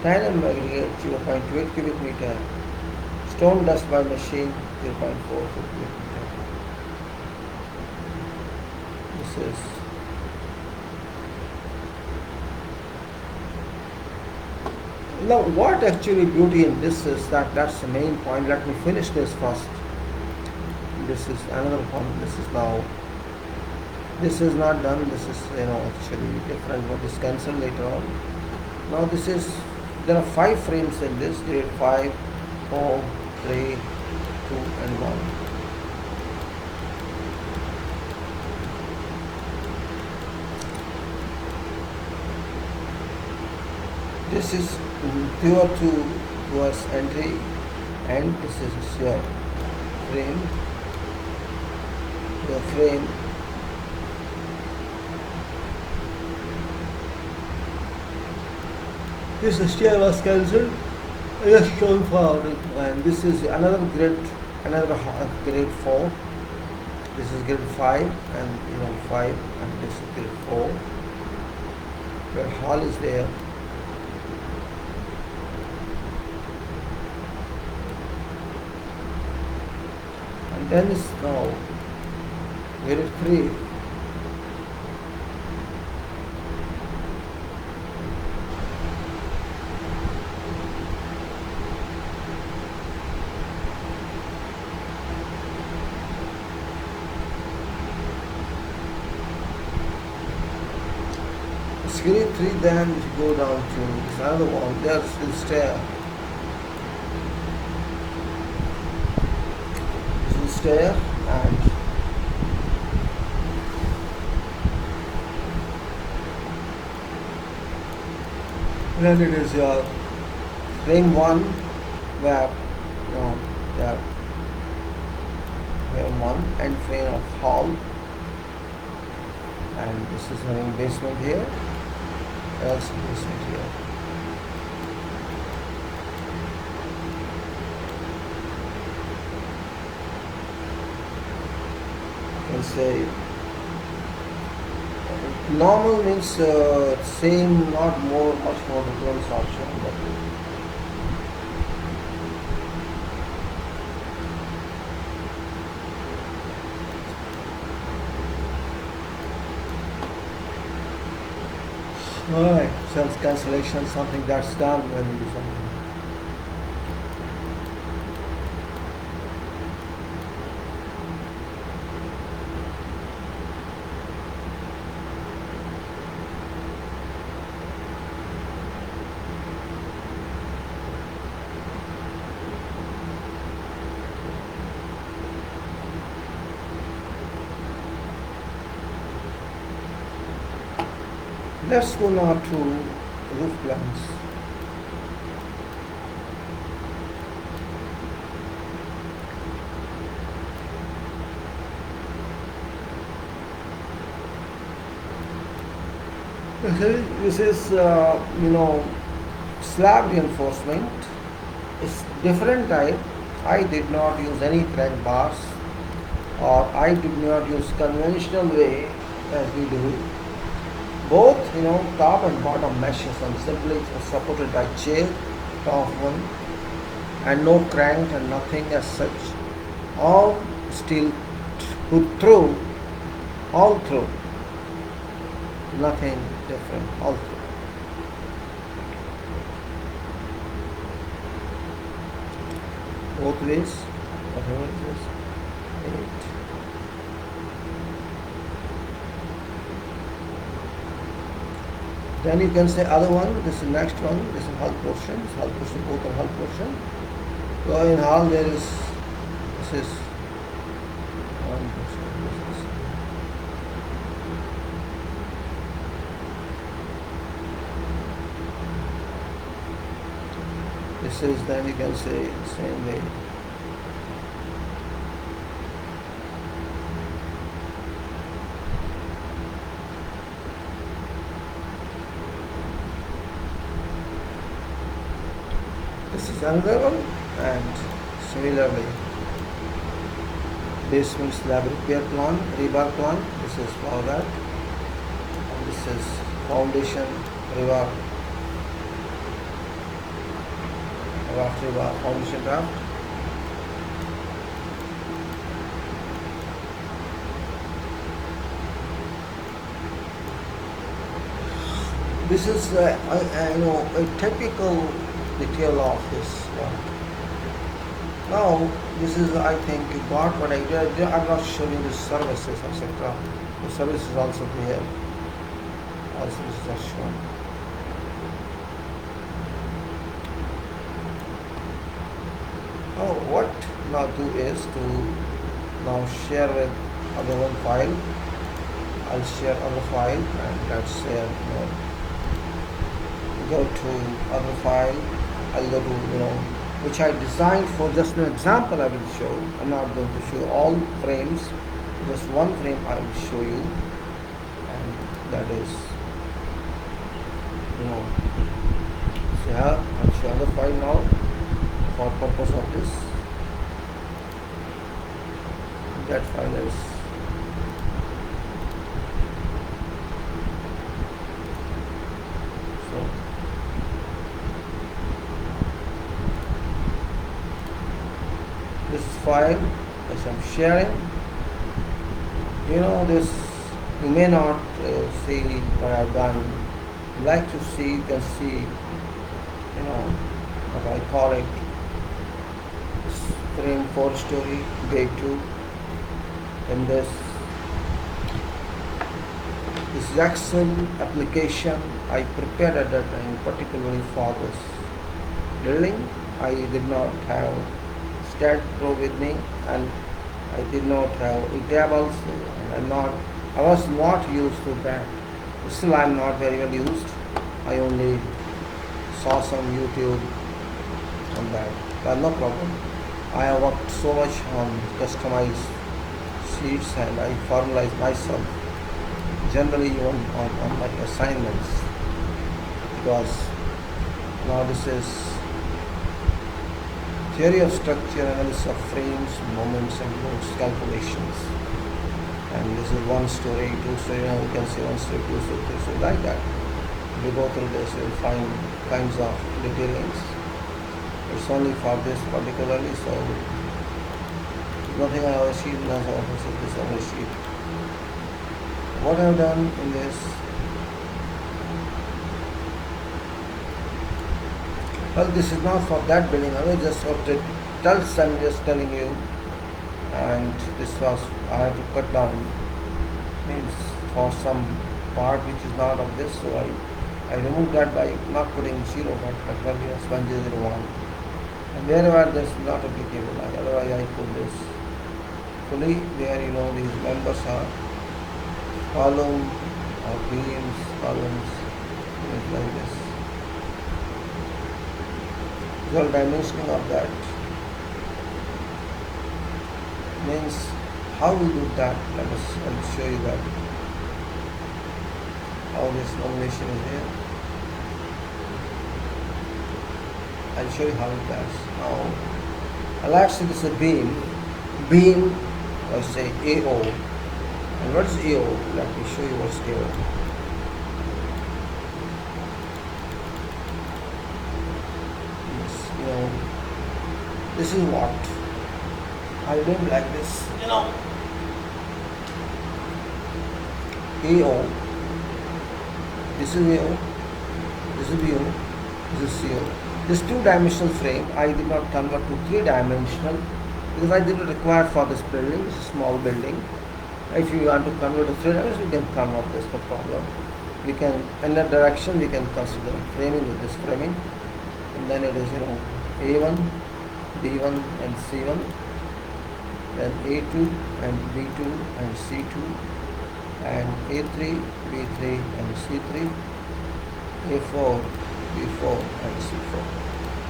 10 mm aggregate 0.28 cubic meter. Stone dust by machine 0.4 cubic meter. This is now what actually beauty in this is that's the main point. Let me finish this first. This is another one. This is not done. This is actually different, but is cancelled later on. Now this is, there are 5 frames in this, grade 5, 4, 3, 2 and 1. This is pure towards entry, and this is your frame. The frame this stair was cancelled. Just shown forward, and this is another grade 4. This is grade 5 and 5, and this is grade 4. Where hall is there. And then is now grade 3. Grade 3, then if you go down to this another one, there's the stair. This is stair, and then it is your frame 1 where frame 1 and frame of hall, and this is having basement here. Also basement here. You can say normal means same, not more, much more difference option. Alright, self-cancellation, something that's done when you do something. Let's go now to roof plans. This is, slab reinforcement. It's different type. I did not use any crank bars, or I did not use conventional way as we do. Both, top and bottom meshes and simply supported by chair, top one, and no crank and nothing as such. All steel put through, all through, nothing different, all through. Both ways, whatever it is, 8. Then you can say other one, this is next one, this is hull portion, both are hull portion. So in hull there is, this is one portion, this is, then you can say same way. This is another one, and similarly basement slab repair plan, rebar plan. This is for that, and this is foundation rebar, foundation draft. This is a typical detail of this one. Now this is, I think you got what I did. I'm not showing the services, etc. The service is also there. All services are shown. Now what now do is to now share with other one file. I'll share other file, and let's share. Go to other file. I'll go to which I designed for just an example. I will show. I'm not going to show all frames. Just one frame I will show you, and that is so here I'll show other file now for purpose of this. That file is this file as I'm sharing. This you may not see what I've done. You like to see, you can see what I call it, frame 4 story, day 2. And this Jackson application I prepared at that time particularly for this building. I did not have Stat Pro with me, and I did not have tables, and I was not used to that. Still I am not very well used. I only saw some YouTube on that, but no problem. I have worked so much on customized sheets, and I formalized myself generally on my assignments, because now this is theory of structure, analysis of frames, moments and loads calculations. And this is 1 story, 2 story, you can see 1 story, 2 story, 3 story, like that. If you go through this, you will find kinds of detailings. It's only for this particularly, so nothing I have sheet, nothing I have this on the sheet. What I have done in this, well, this is not for that building, I was just for the tells, I'm just telling you. And this was, I had to cut down, means for some part which is not of this, so I removed that by not putting 0, but as 1001. And wherever this is not applicable, otherwise I put this fully where these members are column or beams, columns, like this. Your dimensioning of that means how we do that. I'll show you that. how this nomination is here. I'll show you how it does. Now, let's say this is a beam, let's say AO. And what is AO? Let me show you what's AO. Yes, this is what I don't like this, AO. This is AO, this is BO, this is CO. This two-dimensional frame I did not convert to three-dimensional because I didn't require for this building. It's a small building. If you want to convert to three-dimensional, you can convert this, no problem. We can, in that direction, we can consider framing with this framing. And then it is, A1, B1 and C1, then A2 and B2 and C2, and A3, B3 and C3, A4, B4 and C4.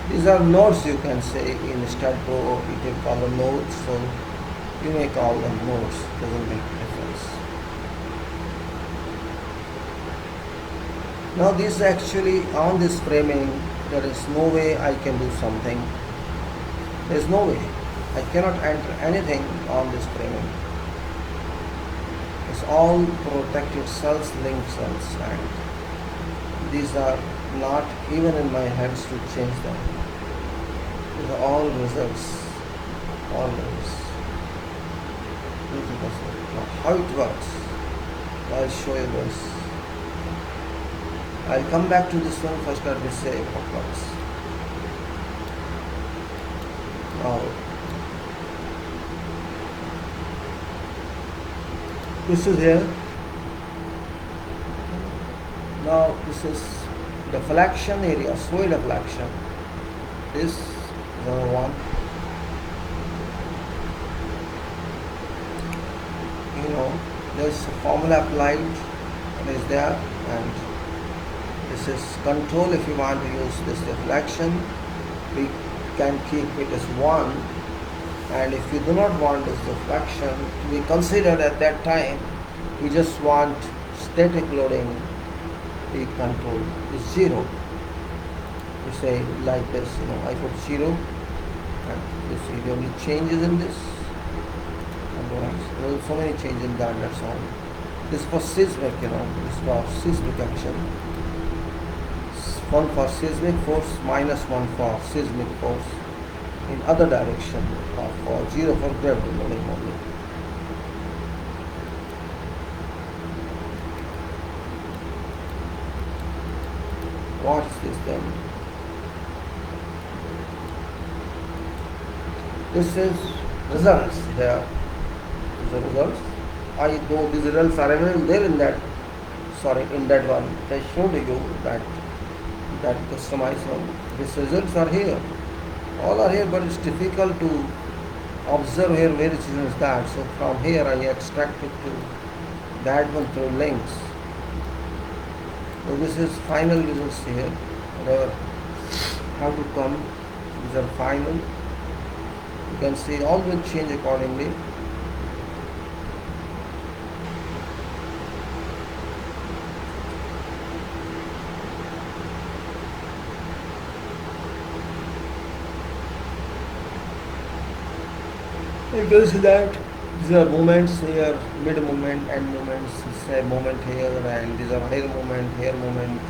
These are nodes, you can say. In StatPro you can call them nodes, so you may call them nodes, doesn't make a difference. Now this actually, on this framing, there is no way I can do something. There is no way. I cannot enter anything on this framing. It's all protected cells, linked cells, and these are not even in my hands to change them. These are all results. Always. Now how it works, I'll show you this. I'll come back to this one first. Let me say what works. Now this is here. Now this is deflection area, soil deflection. This is number one. There's a formula applied, it is there, and this is control. If you want to use this deflection, we can keep it as 1, and if you do not want this deflection, we considered at that time we just want static loading. The control is 0. You say like this, I put 0, and you see the only changes in this. There are so many changes in that, that's all. This for seismic, this for seismic action. 1 for seismic force, -1 for seismic force in other direction, or for 0 for gravity loading only. What's this then? This is results here. The results. I know these results are available there in that. In that one. I showed you that customized one. These results are here. All are here, but it's difficult to observe here where it is that. So from here I extract it to that one through links. So this is final results here. Whatever how to come. These are final. You can see all will change accordingly. You can see that these are movements here, mid movement, end movements. This is a movement here, and these are hair movement, hair movement.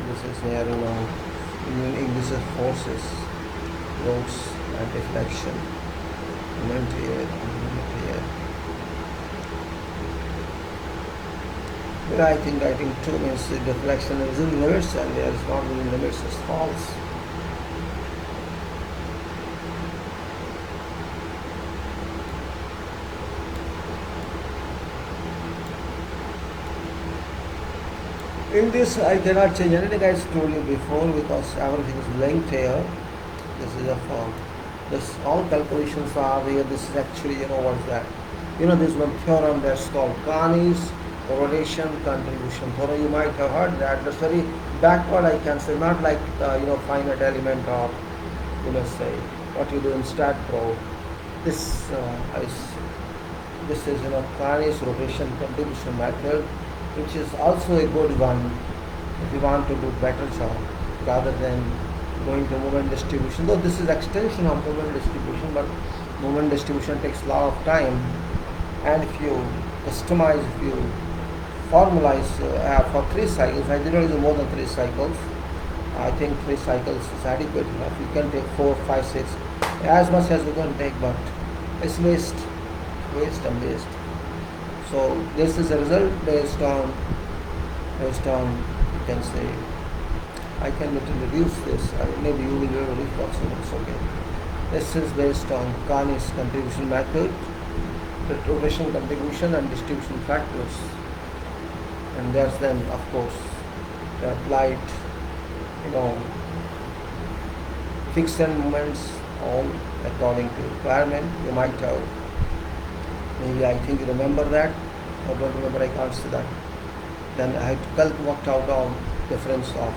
This is here, this is forces, loads, and deflection. Movement here, movement here. But I think 2 means the deflection is in limits, and there is not in limits, it's false. In this I cannot change anything I told you before because everything is linked here. This is a form. This all calculations are here. This is actually, what is that? This one theorem that's called Carney's rotation contribution theorem. You might have heard that. That's very backward, I can say, not like finite element or say what you do in StatPro. This is Carney's rotation contribution method. which is also a good one if you want to do better job rather than going to movement distribution. Though this is extension of movement distribution, but movement distribution takes a lot of time, and if you customize, if you formalize for 3 cycles, I didn't do more than 3 cycles. I think 3 cycles is adequate enough. You can take 4, 5, 6, as much as you can take, but it's waste and waste. So this is a result based on you can say, I can little reduce this. Maybe you will reduce also. It's okay. This is based on Carney's contribution method, the rotation contribution and distribution factors, and there's then of course the applied, fixed end moments all according to requirement. You might have, maybe I think you remember that, or don't remember, I can't say that. Then I had to work out all difference of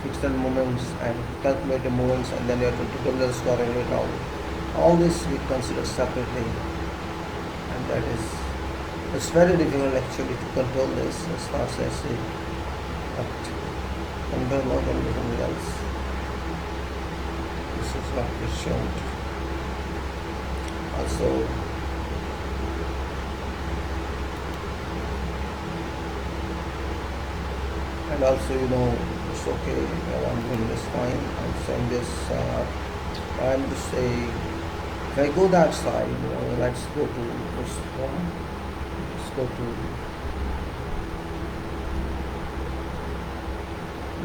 fixed end moments and calculated moments, and then you have to total score and it all this we consider separately, and that is, it's very difficult actually to control this as far as I say, but control more than anything else. This is what is shown. Also, and also it's okay, I'm doing this fine, I'm saying this, I'm to say, if I go that side, let's go to this one, let's go to,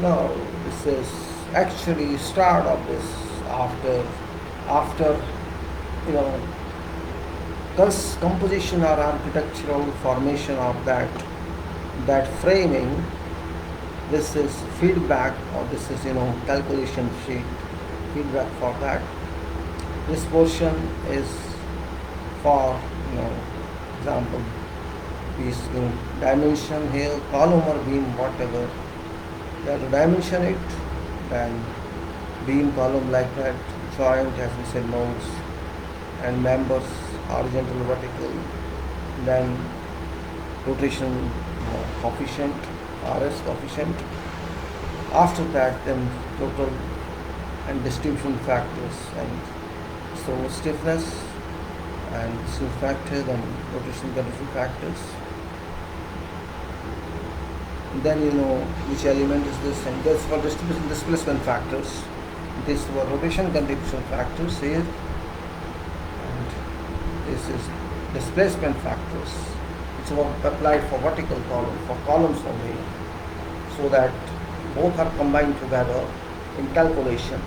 now this is actually start of this after composition or architectural formation of that framing. This is feedback, or this is calculation sheet feedback for that. This portion is for example piece dimension here, column or beam, whatever. You have to dimension it, then beam, column like that, joint as we said, nodes and members, horizontal, vertical, then rotation coefficient, RS coefficient. After that, then total and distribution factors, and so stiffness and distribution factors and rotation condition factors. And then which element is this, and this for distribution displacement factors. This for rotation contribution factors here, and this is displacement factors. It's applied for vertical column, for columns only, so that both are combined together in calculation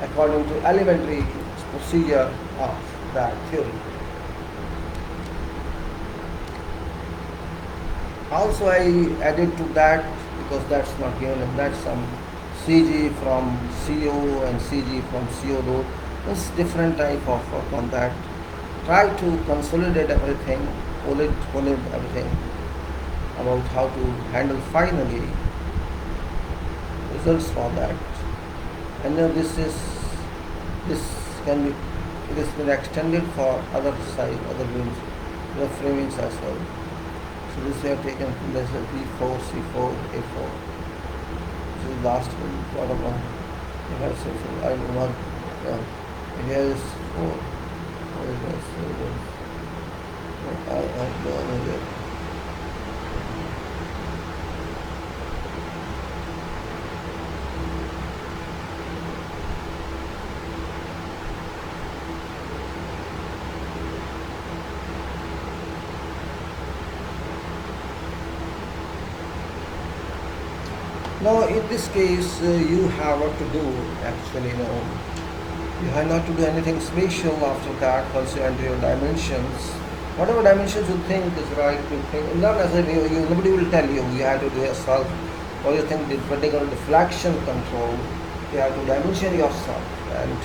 according to elementary procedure of that theory. Also I added to that, because that's not given, and that's some CG from CO and CG from CO load. There's different type of work on that. Try to consolidate everything, pull everything about how to handle finally results for that. And then this can be, it has been extended for other side, other beams, the framings as well. So this we have taken from this B4, C4, A4. This is last one, bottom one. If I say so, I don't want, here is 4. I go on here. Now in this case you have what to do actually. You have not to do anything special after that. Once you enter your dimensions, whatever dimensions you think is right, you think, not necessarily, nobody will tell you, you have to do yourself, or you think depending on deflection control, you have to dimension yourself. And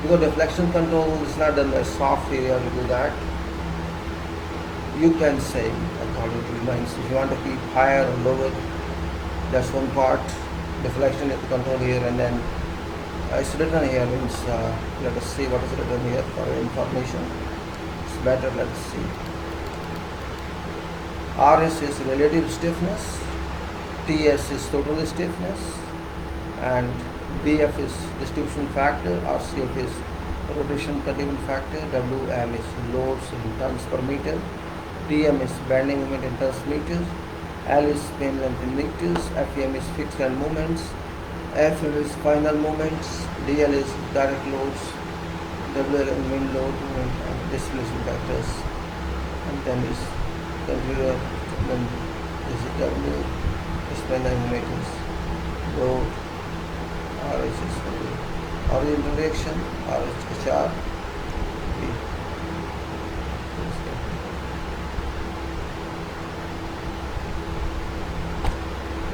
because deflection control is not done by software to do that, you can say according to lines, if you want to keep higher or lower, that's one part. Deflection is the control here, and then it's written here, means let us see what is written here for information. It's better, let's see. RS is relative stiffness, TS is total stiffness, and BF is distribution factor, RCF is rotation containment factor, WM is loads in tons per meter, DM is bending moment in tons meters, L is spin length in meters, FEM is fixed end moments, FM is final moments, DL is direct loads, WL is main load moment and displacement factors, and then is computer, then this is W, spin and meters, load, RH is origin direction, RHR,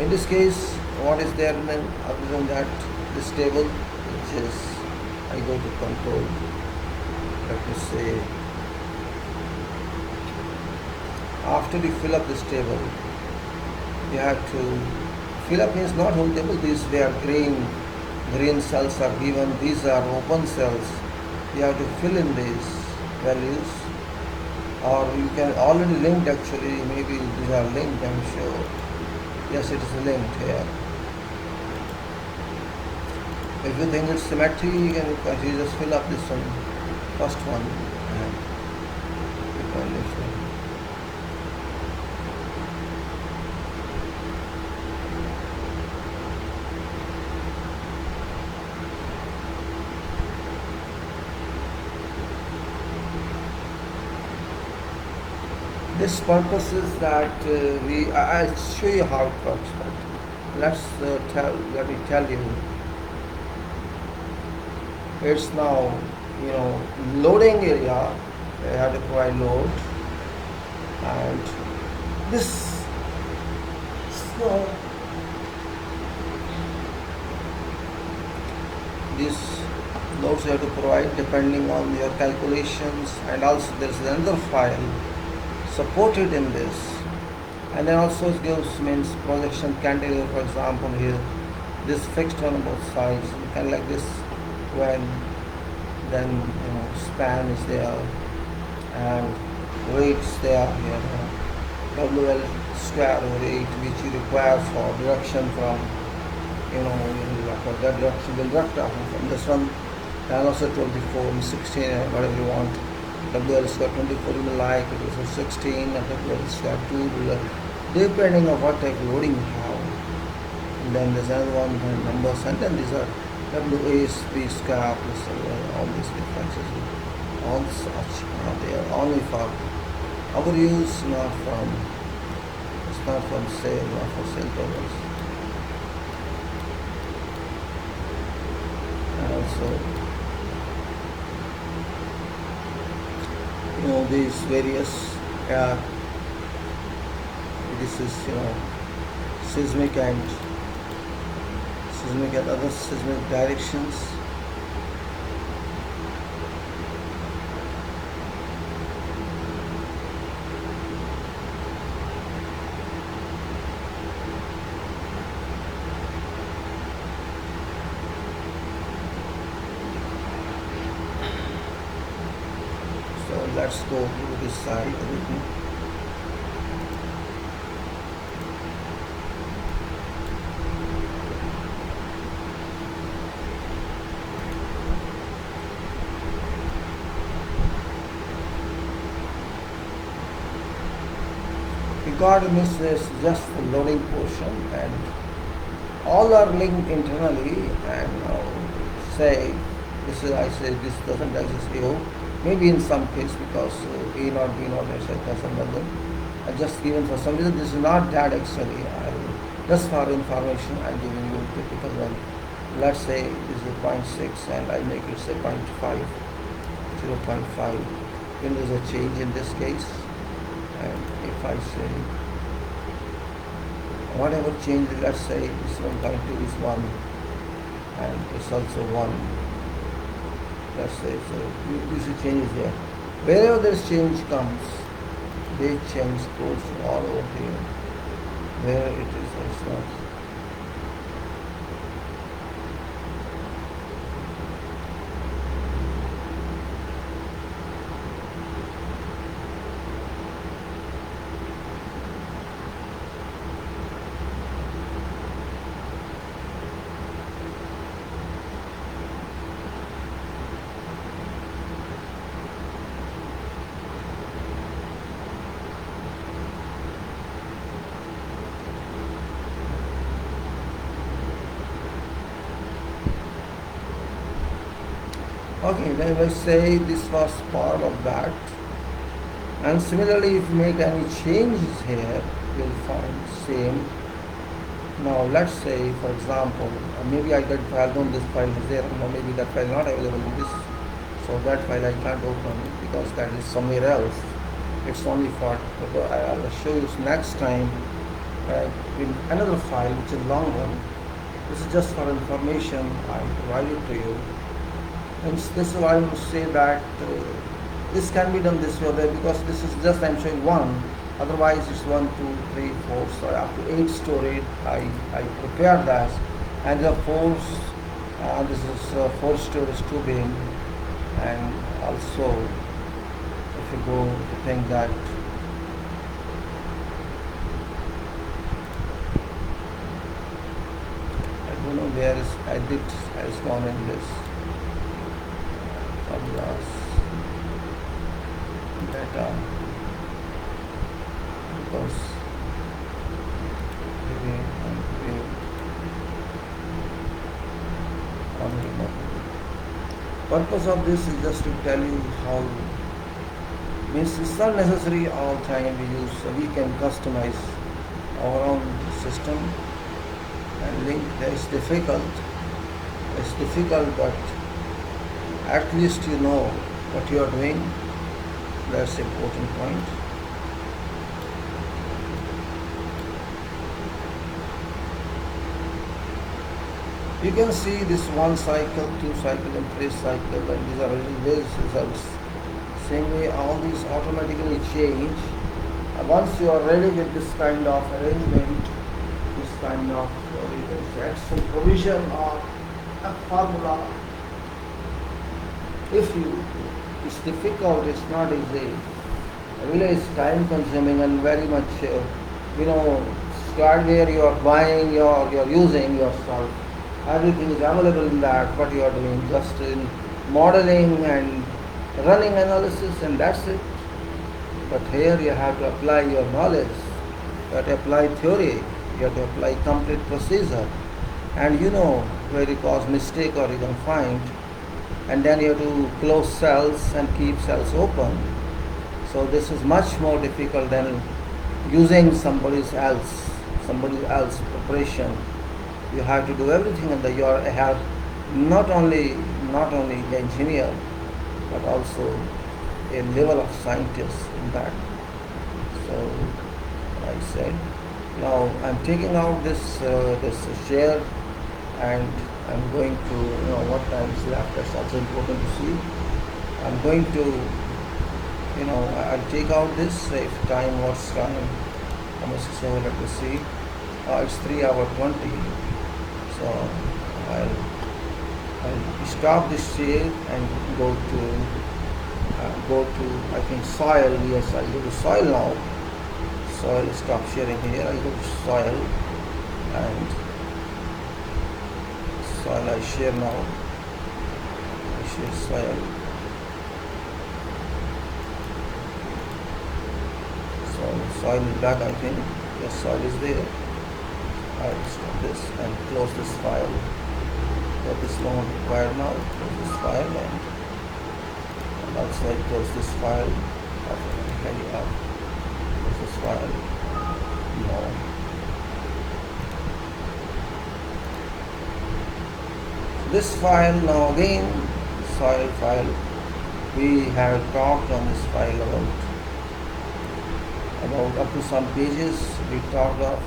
in this case, what is there then other than that? This table, which is, I go to control, let me say, after you fill up this table, you have to fill up means not whole table, these were green cells are given, these are open cells, you have to fill in these values, or you can already linked actually, maybe these are linked, I'm sure. Yes, it is linked here. If you think it's symmetry, you can just fill up this one, first one, and you can this one. This purpose is that I'll show you how it works, but let me tell you. It's now, loading area, I have to provide load, and this, these loads you have to provide depending on your calculations, and also there's another file supported in this, and then also it gives means projection cantilever, for example here, this fixed on both sides, kind of like this, when then span is there and weights there here, WL square over 8, which you require for direction from for that direction will direct from this one, and also 24 and 16 and whatever you want. WL square 24 you will like, it is 16 and WL square 2 will, depending on what type of loading you have. And then there's another one numbers, and then these are WASP square plus all these differences, all such are there only for our use, not from, it's not from sale, not for sale purpose. And also these various this is seismic and other seismic directions. So let's go to this side with me. Regarding this is just the loading portion, and all are linked internally, and say this is, I say this doesn't exist here, maybe in some case because A0, B0, etc. some of them are just given for some reason. This is not that actually. Just for information I'm giving you typical one. Let's say this is 0.6 and I make it say 0.5, 0.5. When there's a change in this case, and if I say whatever change, let's say this 1.2 is 1 and it's also 1, let's say, so you see changes there. Wherever this change comes, they change goes all over here. Where it is, it's not. Okay, then let's say this was part of that. And similarly, if you make any changes here, you'll find same. Now let's say, for example, maybe I get file, known this file is there, or maybe that file is not available in this. So that file I can't open because that is somewhere else. It's only for, I'll show you next time in another file which is long one. This is just for information, I provide it to you. And this is why I will say that this can be done this way or that, because this is just I'm showing one. Otherwise it's 1, 2, 3, 4, so up to 8 storage. I prepare that, and the 4. This is 4 storage 2 bin, and also if you go to think that I don't know where is edit has gone in this data, because purpose of this is just to tell you how, means it's not necessary all time we can customize our own system and link. It's difficult, but at least you know what you are doing. That's the important point. You can see this 1 cycle, 2 cycle and 3 cycle, and these are results. Same way all these automatically change. Once you are ready with this kind of arrangement, this kind of action provision or a formula, it's difficult, it's not easy. Really it's time consuming and very much, hardware you are buying, you are using yourself. Everything is available in that, what you are doing, just in modeling and running analysis, and that's it. But here you have to apply your knowledge, you have to apply theory, you have to apply complete procedure, and where you cause mistake or you can find, and then you have to close cells and keep cells open. So this is much more difficult than using somebody else preparation. You have to do everything, and you have not only the engineer, but also a level of scientist in that. So I said, now I'm taking out this share, and I'm going to, what time is left. That's also important to see. I'm going to, I'll take out this. If time, what's time? How much? So let me see. It's 3:20. So I'll stop this share and go to I think soil. Yes, I'll go to soil now. Soil, stop sharing here. I'll go to soil, and soil I share now. I share soil. So soil is back, I think. Yes, soil is there. I'll stop this and close this file. But this won't require now. Close this file, and also I close this file. Close this file. No. This file now again, soil file. We have talked on this file about up to some pages we talked of,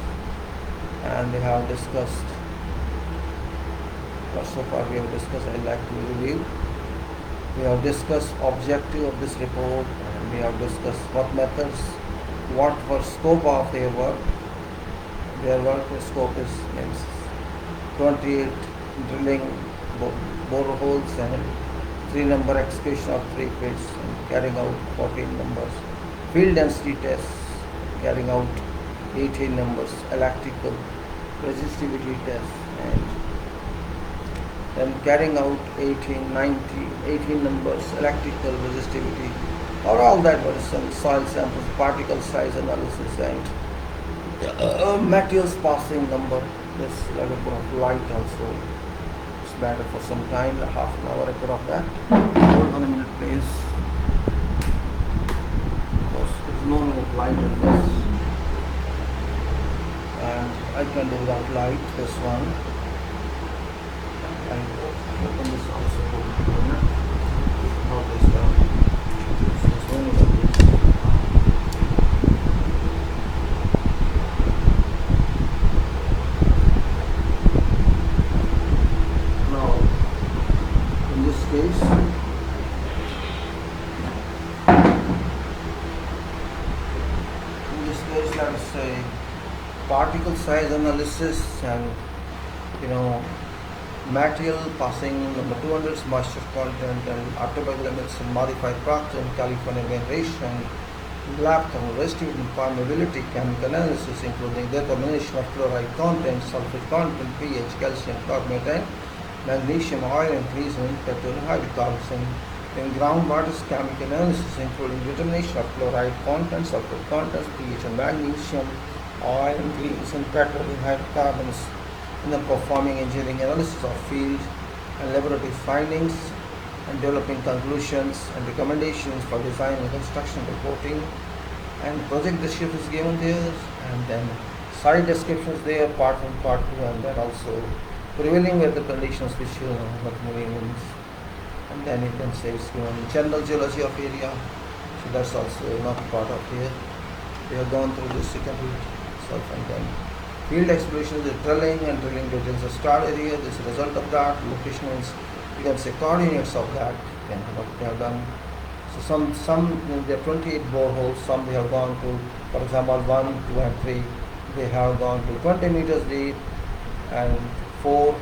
and we have discussed what so far we have discussed. I'd like to review. We have discussed objective of this report, and we have discussed what methods, what was scope of their work. Their work scope is 28 drilling boreholes and 3 number excavation of 3 pits, and carrying out 14 numbers field density tests, carrying out 18 numbers electrical resistivity tests, and then carrying out 18 numbers electrical resistivity, or all that was some soil samples, particle size analysis, and materials passing number, this level of light also. batter for some time, half an hour I put off that. Hold on a minute please. Because there's no minute light in this. And I can do without light, this one. And open this also. How this down. This one is case, let us say particle size analysis and material passing number 200's moisture content and atomic limits and modified Proctor and California variation, lab thermal resistivity and permeability, chemical analysis including determination of chloride content, sulfate content, pH, calcium carbonate and magnesium, oil increase in petroleum hydrocarbons. In groundwater's chemical analysis including determination of chloride content, sulfate content, pH and magnesium, oil increase in petroleum hydrocarbons. In the performing engineering analysis of field and laboratory findings and developing conclusions and recommendations for design and construction reporting, and project description is given there, and then site descriptions there, part 1, part 2, and then also prevailing weather conditions which what moving means, and then you can say it's given general geology of area, so that's also not part of here. We have gone through this secondary itself, and then field exploration is drilling, and drilling details the start area, this is the result of that, location is, you can say coordinates of that, and what they have done. So some there are 28 boreholes, some they have gone to, for example 1, 2 and 3, they have gone to 20 meters deep, and 4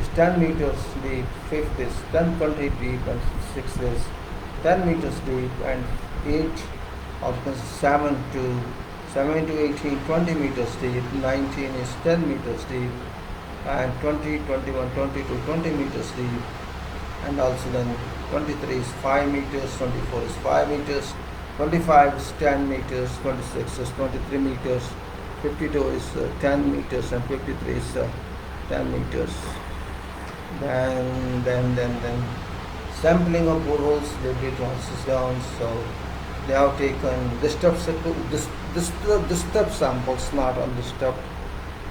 is 10 meters deep, 5th is 20 deep, and 6th is 10 meters deep, and 8 or 7 to 18, 20 meters deep, 19 is 10 meters deep, and 20, 21, 22, 20 meters deep, and also then 23 is 5 meters, 24 is 5 meters, 25 is 10 meters, 26 is 23 meters, 52 is 10 meters, and 53 is 10 meters. Then sampling of boreholes, they did transits down, so they have taken disturbed samples, not undisturbed,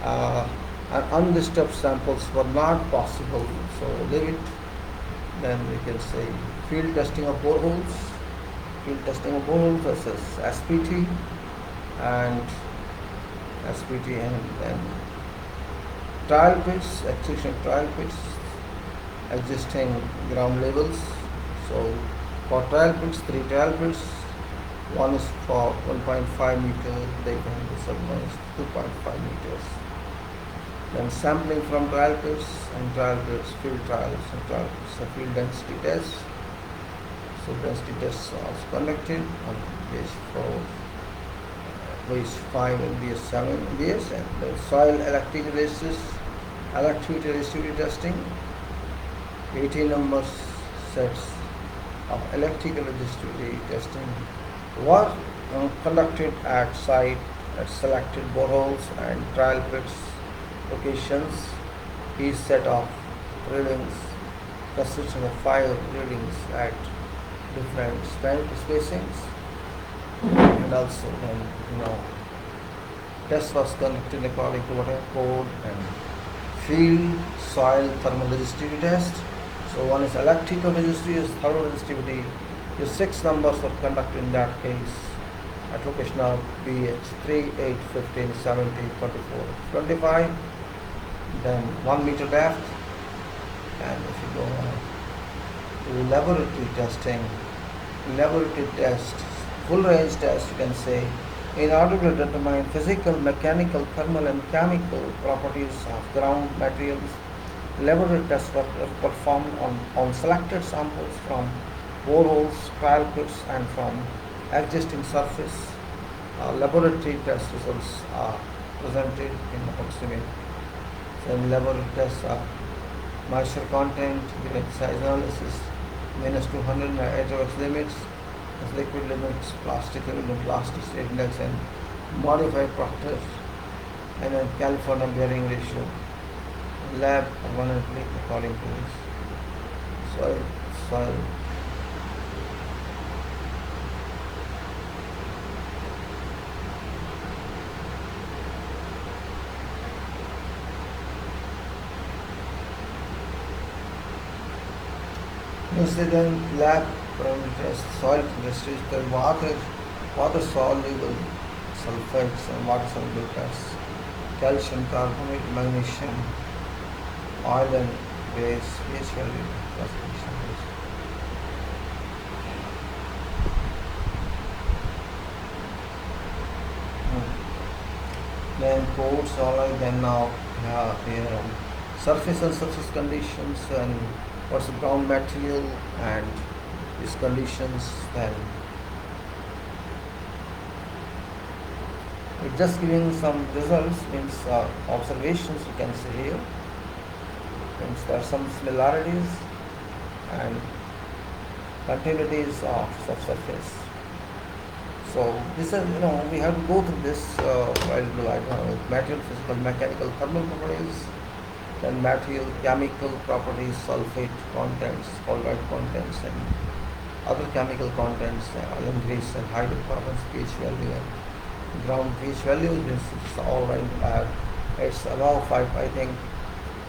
and undisturbed samples were not possible, so leave it. Then we can say field testing of boreholes, versus SPT and then trial pits, execution trial pits, existing ground levels. So for trial pits, 3 trial pits, one is for 1.5 meter, the second is 2.5 meters. Then sampling from trial pits and trial pits, field trials and trial pits, so field density tests. So density tests are also conducted on BS4, BS5 and BS7 and BS, and the soil electrical resistivity testing, 18 numbers sets of electrical resistivity testing were conducted at site at selected boreholes and trial pits locations. Each set of readings consisted of 5 readings at different spacings, and also then test was conducted according to whatever code, and field soil thermal resistivity test. So one is electrical resistivity, thermal resistivity. The 6 numbers were conducted in that case at location of BH 3, 8, 15, 17, 24, 25. Then 1 meter depth, and if you go on to laboratory testing, laboratory test, full range test, you can say, in order to determine physical, mechanical, thermal and chemical properties of ground materials. Laboratory tests were performed on selected samples from boreholes, trial pits and from existing surface. Laboratory test results are presented in approximate. So in laboratory tests are moisture content, unit size analysis, -200 HOX limits, liquid limits, plastic limit, plasticity index, and modified Proctor, and then California bearing ratio. lab permanently according to this soil. Instead, lab test soil chemistry, the water soluble sulfates and water soluble tests, calcium carbonate, magnesium, oil and base, pH value classification. Then codes, alright, then now surface and surface conditions and what's the ground material and these conditions. Then it's just giving some results, means observations you can see here. Means there are some similarities and continuities of subsurface. So this is, we have to go through this material, physical, mechanical, thermal properties, then material, chemical properties, sulfate contents, chloride contents, and other chemical contents, iron, grease, and hydrocarbons, pH value, and ground pH value. This is all right. It's above 5, I think.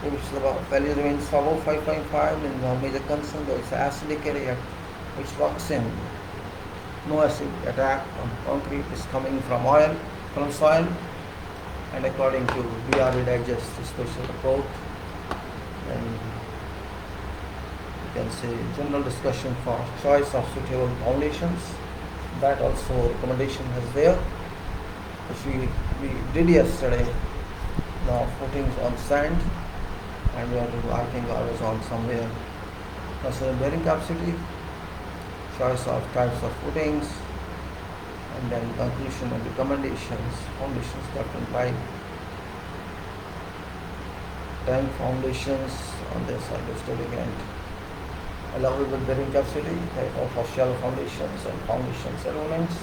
If it's above, value remains above 5.5, then no major concern. Though it's acidic area, which works in. No acid attack on concrete is coming from oil, from soil, and according to BRE digest special report, then you can say general discussion for choice of suitable foundations. That also recommendation is there, which we did yesterday. Now footings on sand, and I think I was on somewhere. Also bearing capacity, choice of types of footings, and then conclusion and recommendations, foundations different type, tank foundations on this I listed again, allowable bearing capacity, type of shallow foundations and foundation settlements,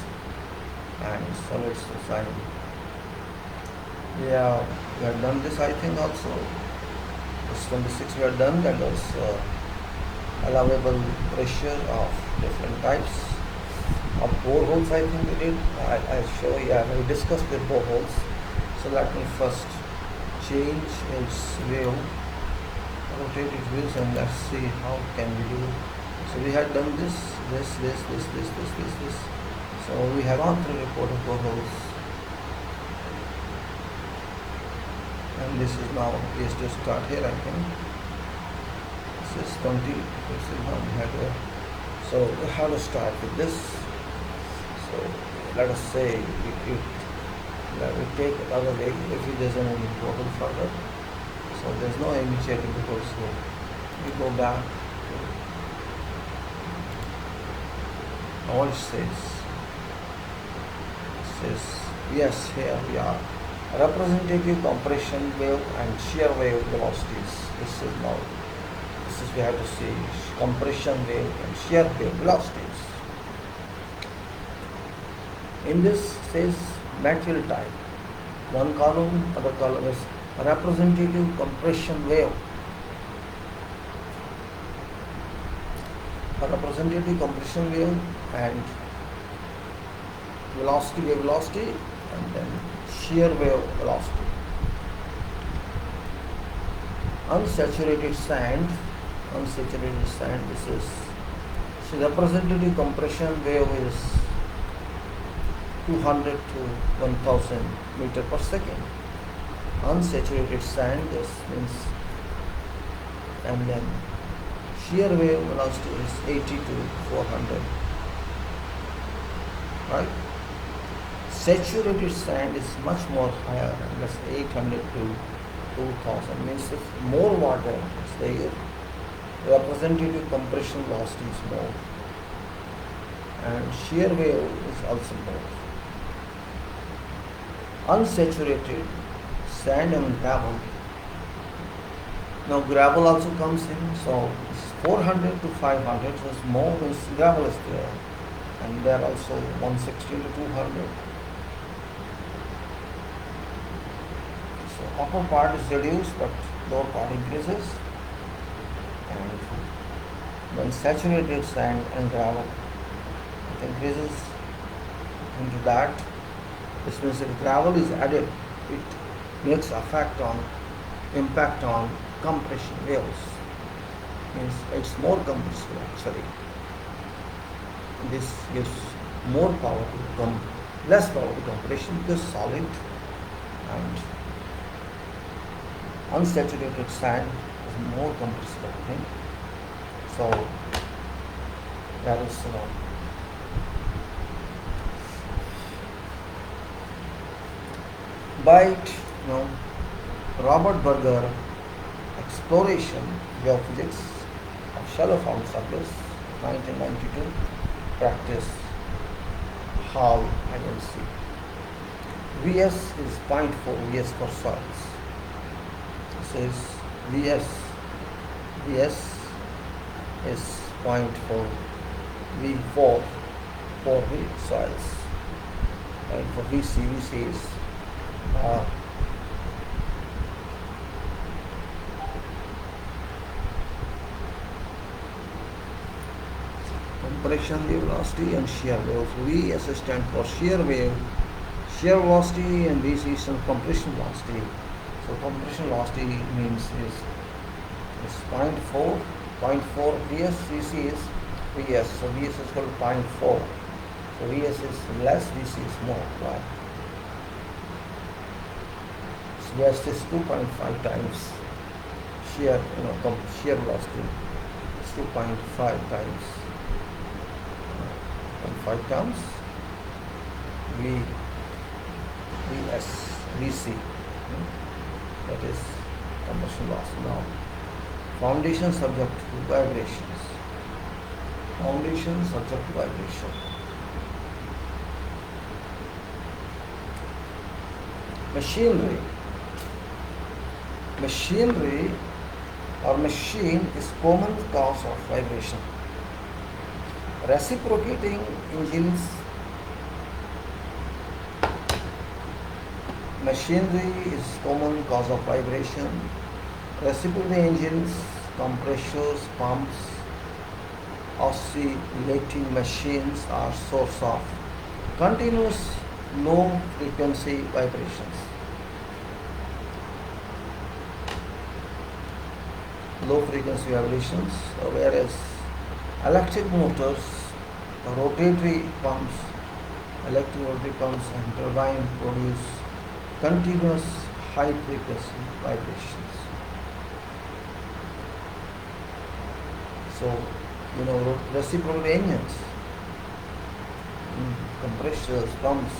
and solids design. Yeah, we have done this I think also. This 26 we have done. That was allowable pressure of different types of boreholes. I think we did. I'll show you. We discussed the boreholes. So let me first change its view, rotate its views, and let's see how can we do. So we had done this. So we have gone through report of boreholes, and this is now is to start here. I think this is 20. This is how we had to. So we have to start with this. So let us say let me take another way if there isn't any borehole further. So there's no initiative because we go back. Now what it says yes, here we are. Representative compression wave and shear wave velocities. This is we have to see compression wave and shear wave velocities. In this says material type. One column, other column is representative compression wave. A representative compression wave and velocity, and then shear wave velocity. Unsaturated sand, this is, so representative compression wave is 200 to 1000 meter per second. Unsaturated sand, this means, and then shear wave velocity is 80 to 400, right? Saturated sand is much more higher, that's 800 to 2000, means if more water is there, representative compression velocity is more, and shear wave is also more. Unsaturated sand and gravel. Now gravel also comes in, so it's 400 to 500, so it's more means gravel is there, and there also 160 to 200. So upper part is reduced, but lower part increases, and when saturated sand and gravel, it increases into that. This means if gravel is added, it makes impact on compression waves. Means it's more compressible actually. This gives more power to less power to compression because solid and unsaturated sand is more compressible thing. So that is Byte, Robert Berger, Exploration Geophysics of Shallow Found Surface, 1992, practice Hall Agency. Vs is 0.4 Vs for soils. This is Vs is 0.4 V4 for the soils. And for VC is compression wave velocity and shear wave. Vs stand for shear wave, shear velocity, and VC stands for compression velocity. So compression velocity means is 0.4 Vs, Vc is Vs. So Vs is equal to 0.4. So Vs is less, Vc is more. Why? So Vs is 2.5 times shear, shear velocity is 2.5 times 0.5 times Vc. That is compression loss. Now, foundation subject to vibrations. Foundation subject to vibration. Machinery or machine is common cause of vibration. Reciprocating engines. Machinery is common cause of vibration. Reciprocating engines, compressors, pumps, oscillating machines are source of continuous low frequency vibrations. Low frequency vibrations, whereas electric motors, rotatory pumps, and turbine produce continuous high frequency vibrations. So, reciprocating engines, compressors, pumps,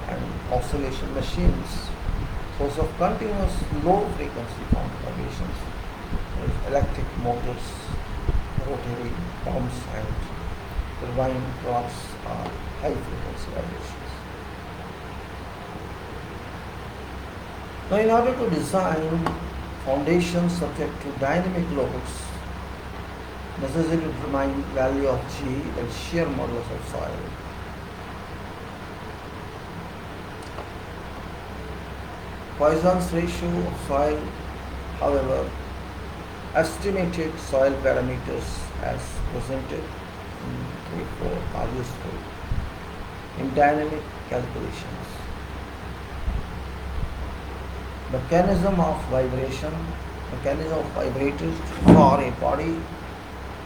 and oscillation machines, source of continuous low frequency vibrations. Electric motors, rotary pumps, and turbine products are high frequency vibrations. Now, in order to design foundations subject to dynamic loads, necessary to determine value of G, that is shear modulus of soil. Poisson's ratio of soil, however, estimated soil parameters as presented in 3.4 are useful in dynamic calculations. Mechanism of vibrators for a body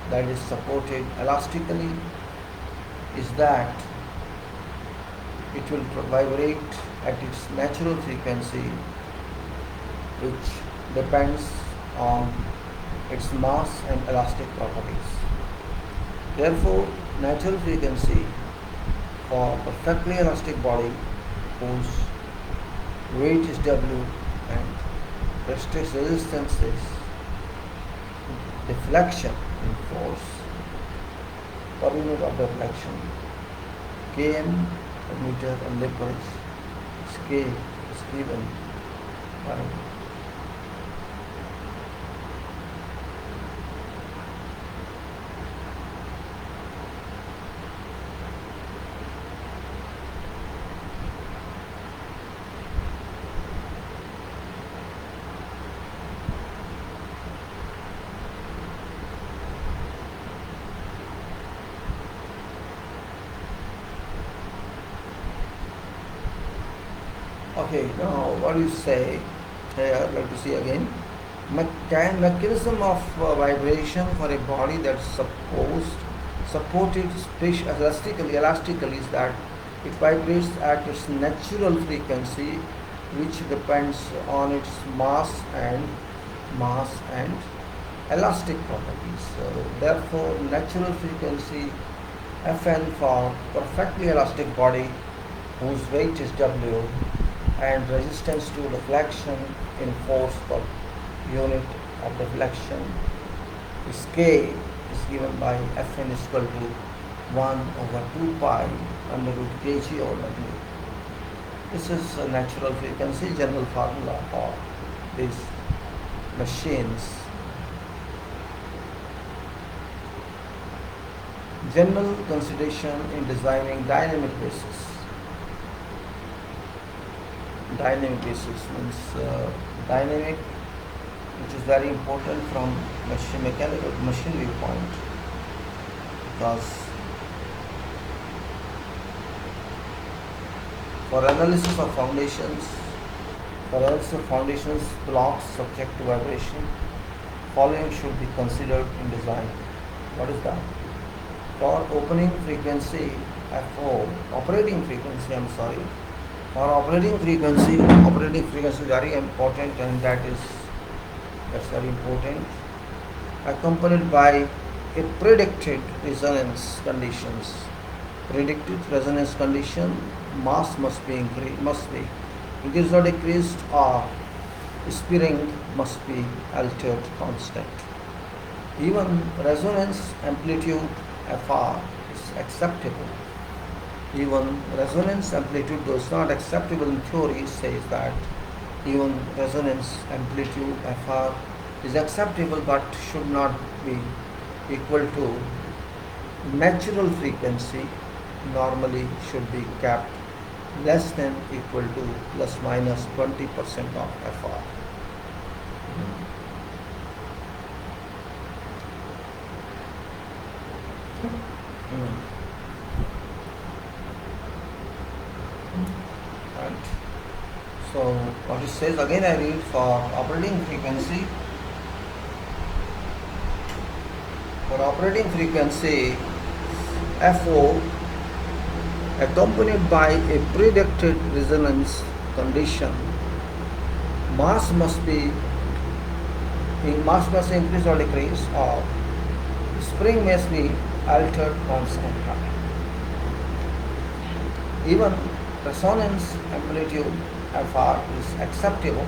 that is supported elastically is that it will vibrate at its natural frequency, which depends on its mass and elastic properties. Therefore, natural frequency for a perfectly elastic body whose weight is W and resistance is deflection in force per unit of deflection, km per meter and liquids, K is given by Okay, now what do you say here? Let us see again. Mechanism of vibration for a body that's supported elastically is that it vibrates at its natural frequency, which depends on its mass and elastic properties. So therefore, natural frequency Fn for perfectly elastic body whose weight is W and resistance to deflection in force per unit of deflection is K is given by Fn is equal to 1 over 2 pi under root kg over W. This is a natural frequency, general formula for these machines. General consideration in designing dynamic basis. Dynamic basis means dynamic, which is very important from mechanical machine viewpoint, because for analysis of foundations blocks subject to vibration, following should be considered in design. What is that? For operating frequency is very important, and that's very important, accompanied by a predicted resonance conditions. Predicted resonance condition, mass must be increased or decreased, or spring must be altered constant. Even resonance amplitude Fr is acceptable. Even resonance amplitude, though it's not acceptable in theory, says that even resonance amplitude Fr is acceptable but should not be equal to natural frequency, normally should be kept less than equal to plus minus 20% of Fr. Right. So what it says again, I read, for operating frequency FO accompanied by a predicted resonance condition, mass must increase or decrease, or spring must be altered constant. Even resonance amplitude Fr is acceptable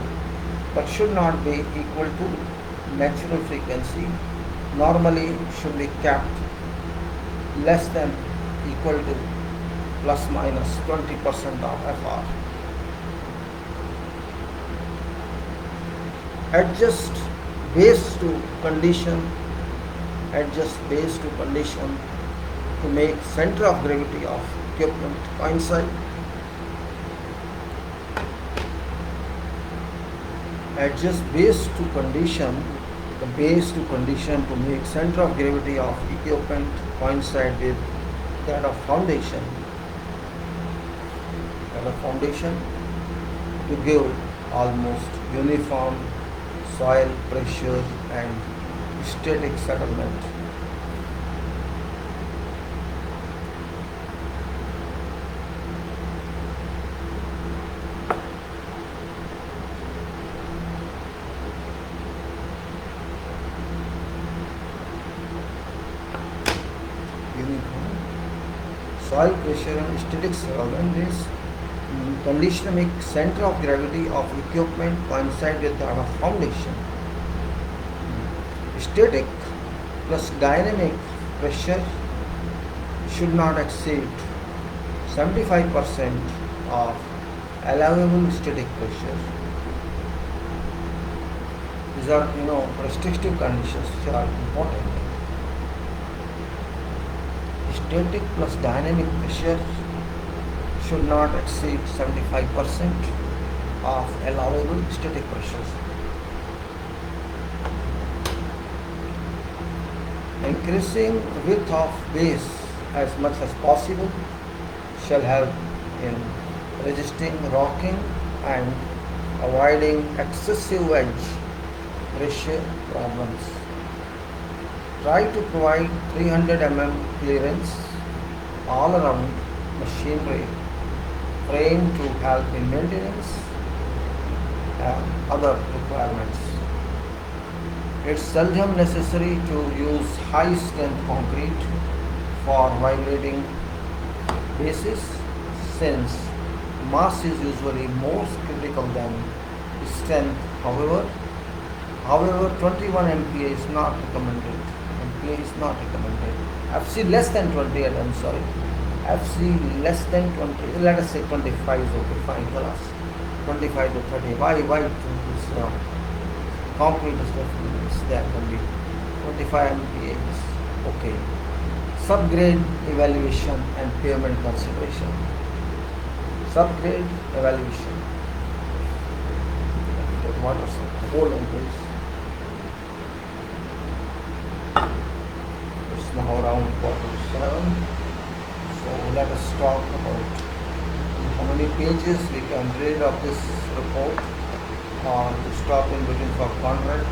but should not be equal to natural frequency, normally should be kept less than equal to plus minus 20% of Fr. Adjust base to condition to make center of gravity of equipment coincide. Adjust base to condition to make center of gravity of equipment coincide with that of foundation to give almost uniform soil pressure and static settlement. Soil pressure and static settlement is condition to make center of gravity of equipment coincide with that of foundation. Static plus dynamic pressure should not exceed 75% of allowable static pressure. These are restrictive conditions which are important. Static plus dynamic pressure should not exceed 75% of allowable static pressures. Increasing width of base as much as possible shall help in resisting rocking and avoiding excessive edge pressure problems. Try to provide 300 clearance all around machinery frame to help in maintenance and other requirements. It's seldom necessary to use high strength concrete for vibrating bases since mass is usually more critical than strength. However, 21 MPa is not recommended. MPa is not recommended. FC less than 20, I'm sorry. FC less than 20, let us say 25 is okay, fine, class. 25 to 30. Why this concrete is definitely there can be 25 MPa is okay. Subgrade evaluation and pavement consideration. Subgrade evaluation. Take water, hold on please. It's now around 7:15. So let us talk about how many pages we can read of this report to stop in between for content.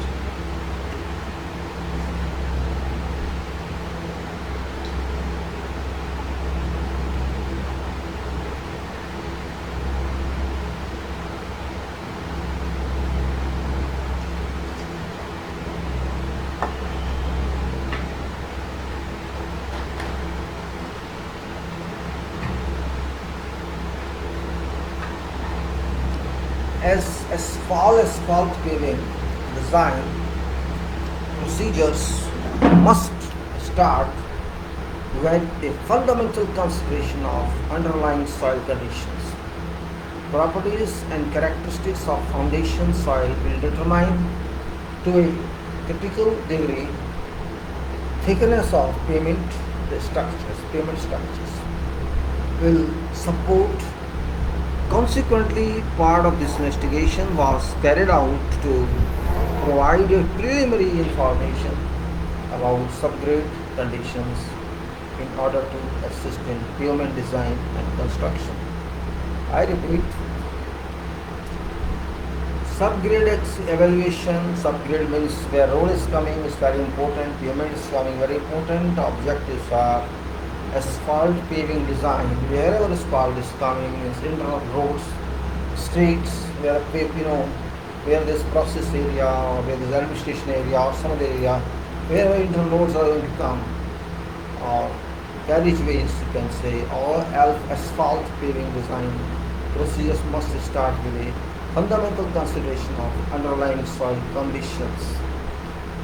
As far as asphalt paving design procedures must start with a fundamental consideration of underlying soil conditions. Properties and characteristics of foundation soil will determine to a critical degree thickness of pavement structures will support. Consequently, part of this investigation was carried out to provide a preliminary information about subgrade conditions in order to assist in pavement design and construction. I repeat, subgrade evaluation. Subgrade means where road is coming is very important, pavement is coming very important. The objectives are asphalt paving design. Wherever asphalt is coming is internal roads, streets, where where there's process area or where there's administration area or some other area, wherever internal roads are going to come, or carriageways you can say, or asphalt paving design procedures must start with a fundamental consideration of underlying soil conditions,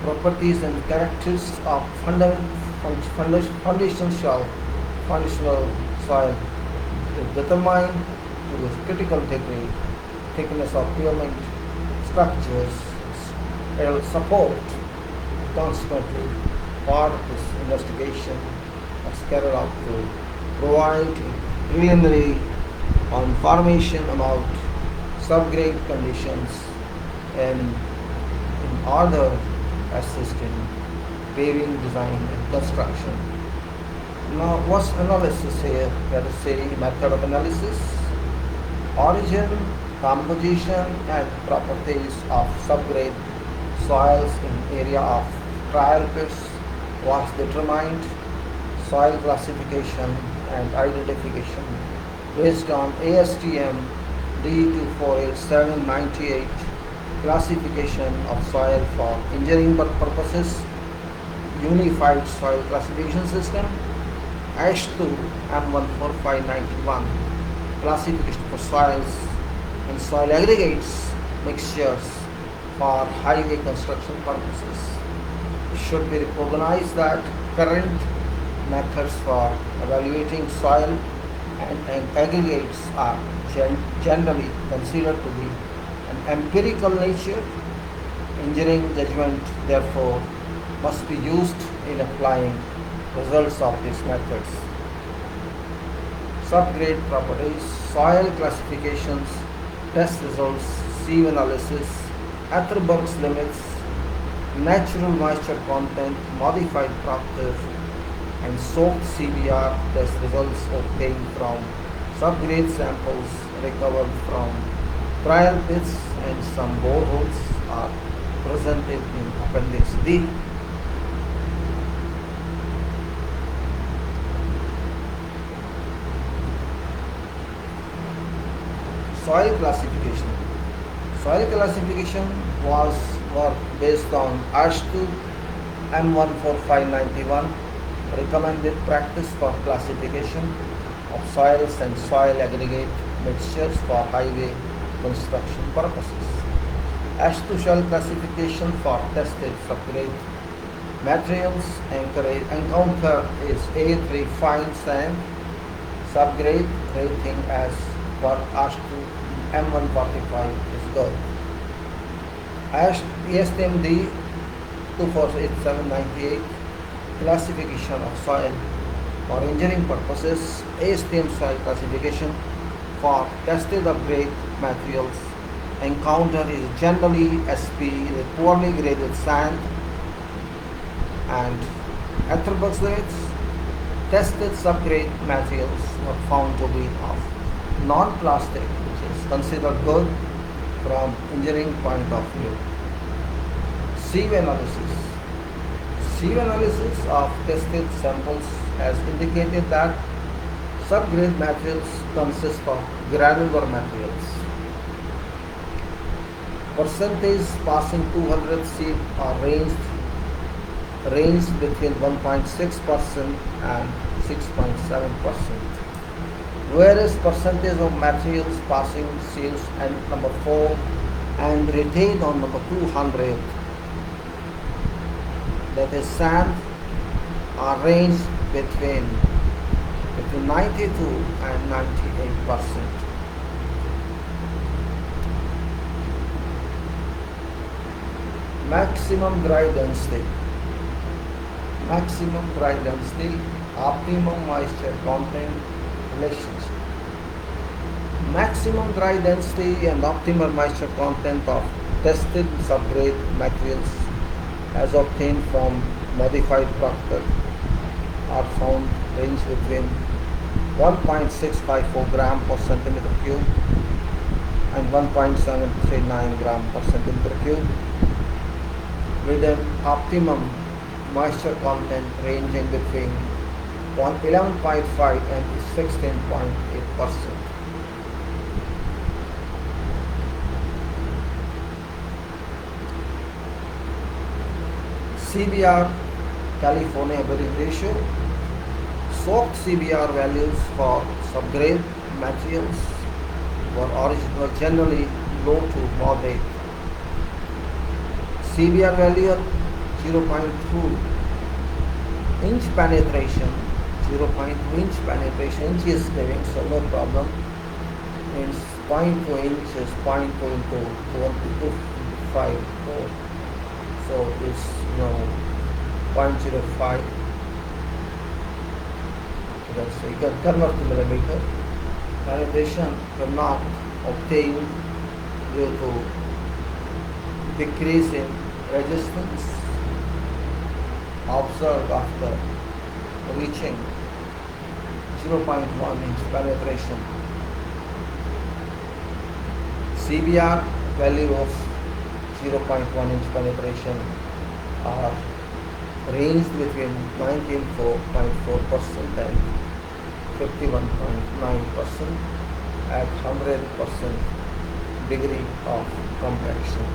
properties and characteristics of foundational soil to determine to a critical degree thickness of pavement structures will support. Consequently, part of this investigation was carried out to provide preliminary information about subgrade conditions and in order assist in paving design and construction. Now, what's analysis here? Let us say method of analysis. Origin, composition and properties of subgrade soils in area of trial pits was determined. Soil classification and identification based on ASTM D248798 classification of soil for engineering purposes, Unified Soil Classification System, ASH2 M14591 classification for soils and soil aggregates mixtures for highway construction purposes. It should be recognized that current methods for evaluating soil and aggregates are generally considered to be an empirical nature. Engineering judgment, therefore, must be used in applying results of these methods. Subgrade properties, soil classifications, test results, sieve analysis, Atherberg's limits, natural moisture content, modified Proctor, and soaked CBR test results obtained from subgrade samples recovered from Trial pits and some boreholes are presented in Appendix D. Soil classification. Soil classification was work based on ASHTO M14591 recommended practice for classification of soils and soil aggregate mixtures for highway construction purposes. ASHTO soil classification for tested subgrade materials encounter is A3 fine sand subgrade rating as for ASHTO M145 is good. ESTMD 248798 classification of soil for engineering purposes. ASTM soil classification for tested upgrade materials encounter is generally SP with poorly graded sand and attributes. Tested subgrade materials were found to be of non-plastic, which is considered good from engineering point of view. Sieve analysis. Sieve analysis of tested samples has indicated that subgrade materials consist of granular materials. Percentage passing 200 sieve are ranged between 1.6% and 6.7%. Whereas percentage of materials passing sieves and number 4 and retained on number 200, that is sand, are ranged between 92 and 98%. Maximum dry density. Maximum dry density, optimum moisture content relationship. Maximum dry density and optimal moisture content of tested subgrade materials as obtained from modified proctor are found range between 1.654 gram per centimeter cube and 1.739 gram per centimeter cube with an optimum moisture content ranging between 11.5 and 16.8%. CBR California bearing ratio. Soaked CBR values for subgrade materials were generally low to moderate. CBR value of 0.2 inch penetration, 0.2 inch penetration, inch is giving, so no problem. Means 0.2 inch is 0.2 into 1.254, so it's 0.05. So you can convert to millimeter. Penetration cannot obtain due to decrease in resistance observed after reaching 0.1 inch penetration. CBR value of 0.1 inch penetration are ranged between 19.4% and 51.9% at 100% degree of compaction.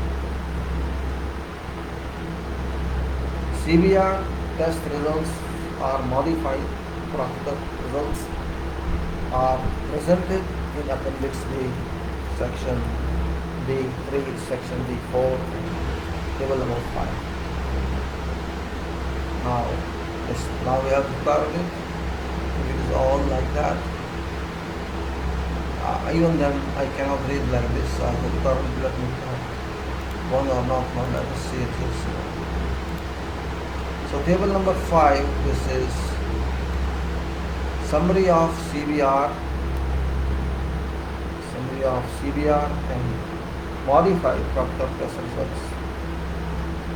CBR test results are modified proctor results are presented in Appendix B, Section D3, Section D4, Table number 5. Now we have recorded it. It is all like that. Even then I cannot read like this. I have recorded it. Let me one or not one. Let us see it here. So table number 5. This is summary of CBR. Summary of CBR and modified proctor test results.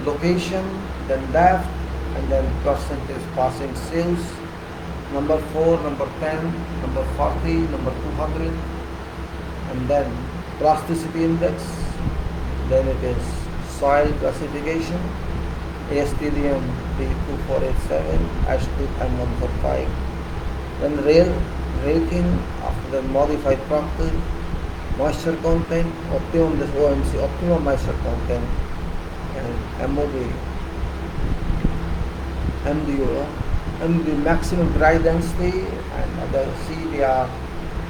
Location, then depth, and then percentage passing sales. Number 4, number 10, number 40, number 200, and then plasticity index, then it is soil classification, ASTM B2487, Ashby M145, then rail rating after the modified Proctor, moisture content, optimum this OMC, optimum moisture content, and MOD, MDO, and the maximum dry density, and other CDR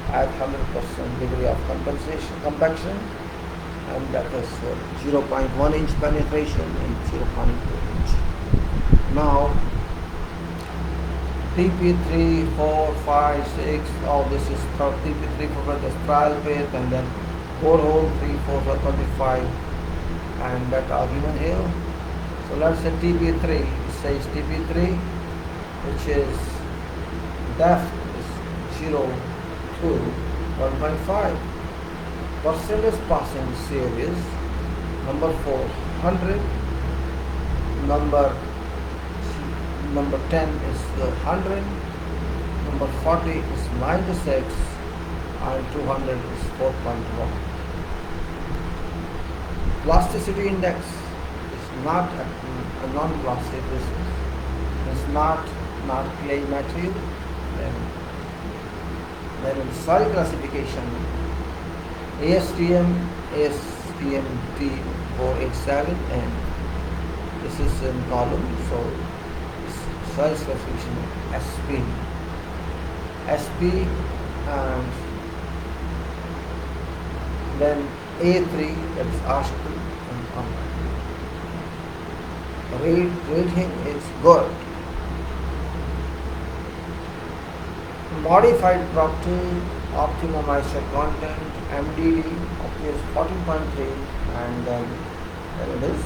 at 100% degree of compaction, and that is 0.1 inch penetration and 0.2 inch. Now TP3, 4, 5, 6, oh this is TP3, 4, this trial pit, and then 4 hole, 3, 4, 5, 25, and that are given here. So let's say TP3, it says TP3, which is depth is 0 to 1.5. Percentage passing series, number 4, 100, number 10 is the 100, number 40 is 96, and 200 is 4.1. Plasticity index is not a non-plastic, it's not clay material. Then in soil classification, ASTM T487, and this is in column, so soil classification SP, and then A3, that is Ashby, and rating is good. Modified Proctor, optimum moisture content, MDD appears 14.3, and then it is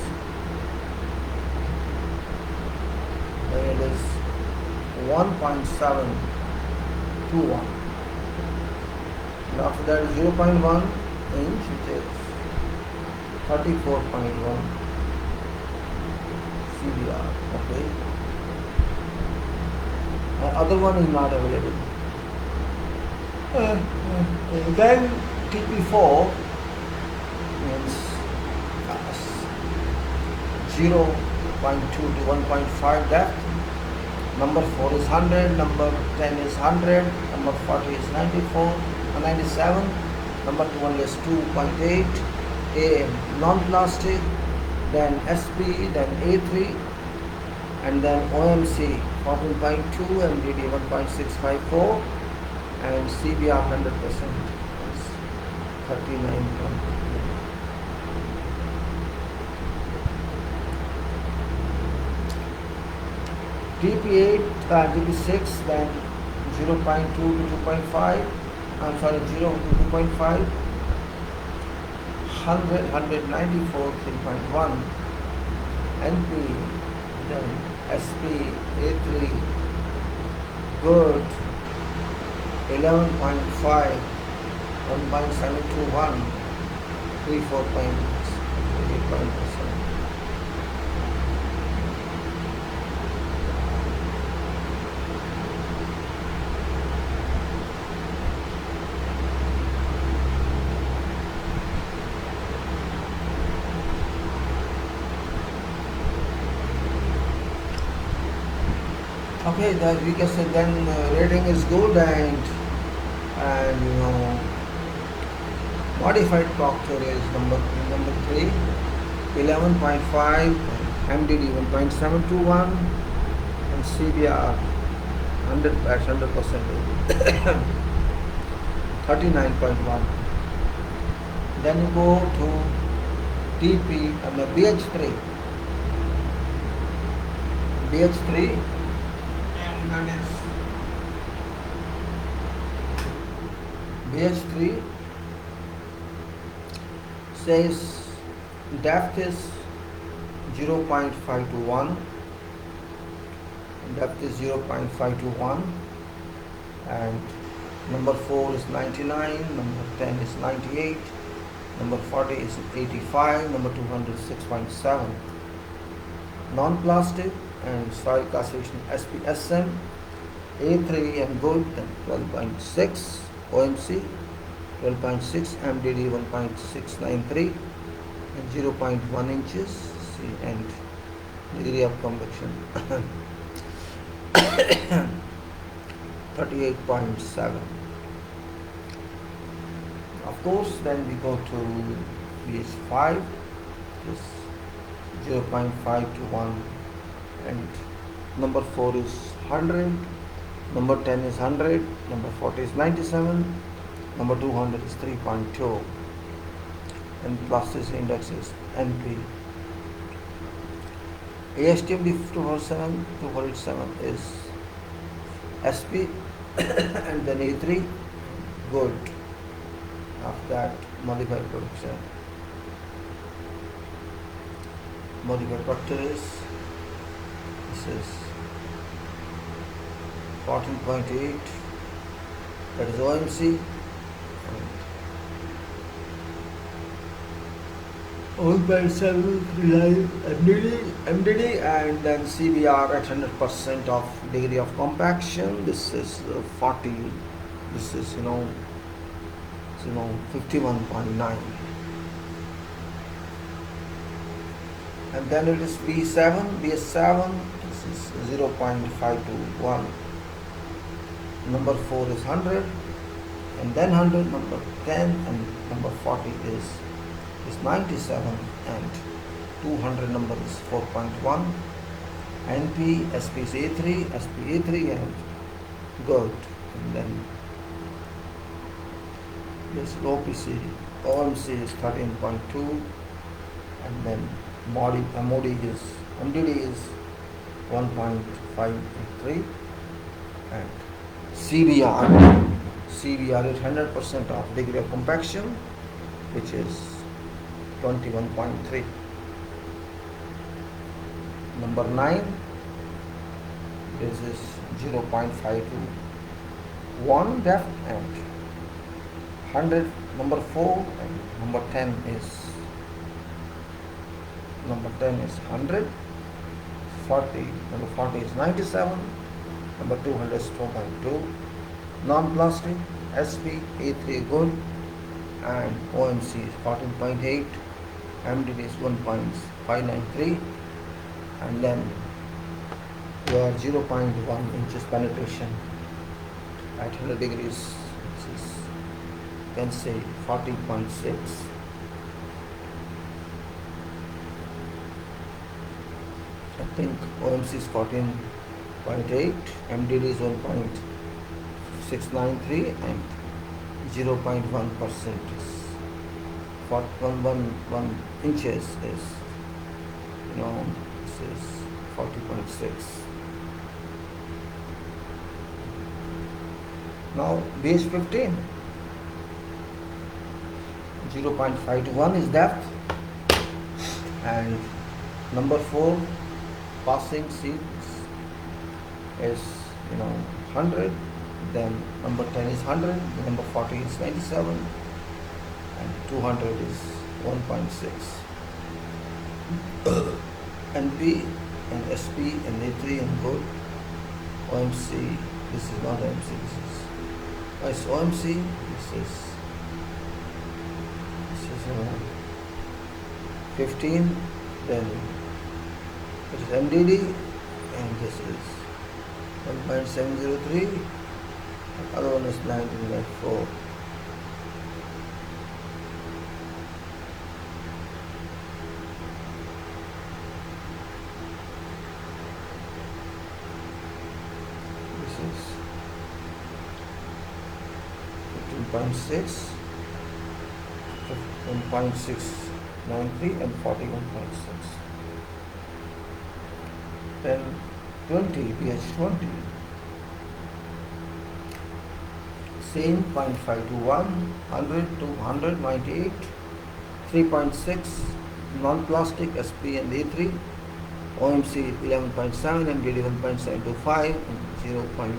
1.721. And after that is 0.1 inch, which is 34.1 CBR. Okay. The other one is not available. Then TP4 means 0.2 to 1.5 depth. Number 4 is 100, number 10 is 100, number 40 is 97, number 200 is 2.8, A non-plastic, then SP, then A3, and then OMC 14.2, MDD 1.654, and CBR 100% is 39.2. TP8, TP6, then 0.2 to 2.5, I'm sorry, 0 to 2.5, 100, 194, 3.1, NP, then SP, A3, good, 11.5, 1.721, 34.8%. Okay, that we can say then rating is good, and you know, modified Proctor is number 3, 11.5, MDD 1.721, and CBR 100%, 39.1. Then you go to TP and the BH3, and that is BH3 says depth is 0.521, depth is 0.521, and number 4 is 99, number 10 is 98, number 40 is 85, number 200 is 6.7. Non-plastic and soil classification SPSM, A3 and good, then 12.6, OMC, 12.6, MDD 1.693 and 0.1 inches. See, and degree of convection 38.7. Of course, then we go to BS5, is 0.5 to 1, and number 4 is 100, number 10 is 100, number 40 is 97, number 200 is 3.2, and process index is NP. ASTM 247 is SP and then A3, good. After that, modified production. Modified factor is, this is 14.8, that is OMC, and 1.7 MDD, and then CBR at 100% of degree of compaction. This is 40, this is 51.9, and then it is BS7, this is 0.5 to 1, number 4 is 100, and then 100, number 10, and number 40 is 97, and 200 number is 4.1, NP, SP is A3, and good, and then this OPC, OMC is 13.2, and then MDD is 1.53, and CBR is 100% of degree of compaction, which is 21.3. Number 9, this is 0.5 to 1 depth, and 100 number 4, and number 10 is 100, 40, number 40 is 97, number 200 is 2.2, non-plastic, SP, A3 good, and OMC is 14.8, MDD is 1.593, and then you are 0.1 inches penetration at 100 degrees, which is, you can say 40.6. I think OMC is 14.8, MDD is 1.693, and 0.1% is 1 inches is, this is 40.6. Now base 15, 0.5 to 1 is depth, and number 4 passing seats is 100, then number 10 is 100, number 40 is 97, and 200 is 1.6. NP and SP and A3 and good. OMC, this is not OMC, this is OMC, this is 15, then it is MDD, and this is 1.703, other one is 19.4. This is 15.6, 1.693, and 41.6. Then 20, pH 20. Same 0.5 to 1, 100 to 100, 98, 3.6, non-plastic, SP and A3, OMC 11.7, and MDD 1.725, and 0.1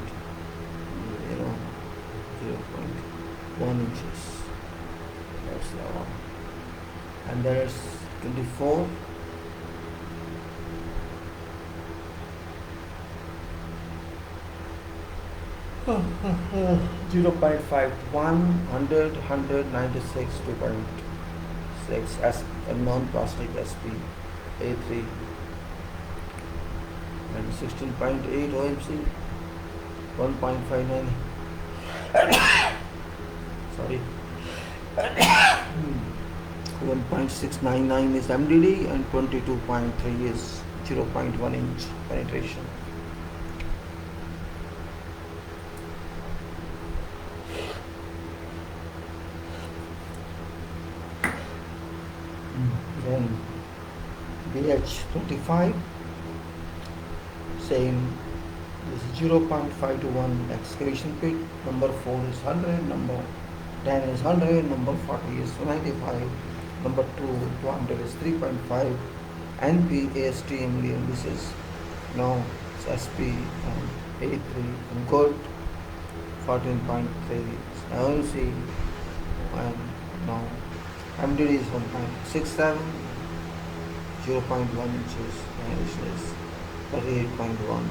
inches. That's the one. And there's 24. 0.51, 100, 196, 2.6 as a non-plastic SP A3 and 16.8 OMC, 1.59 sorry 1.699 is MDD and 22.3 is 0.1 inch penetration. Then BH25, same, this is 0.5 to 1 excavation pit, number 4 is 100, number 10 is 100, number 40 is 95, number 200 is 3.5, NP, AST, million, this is now it's SP and A3 and good, 14.3 ANC and now MDD is 1.67, 0.1 inches, and this is 38.1.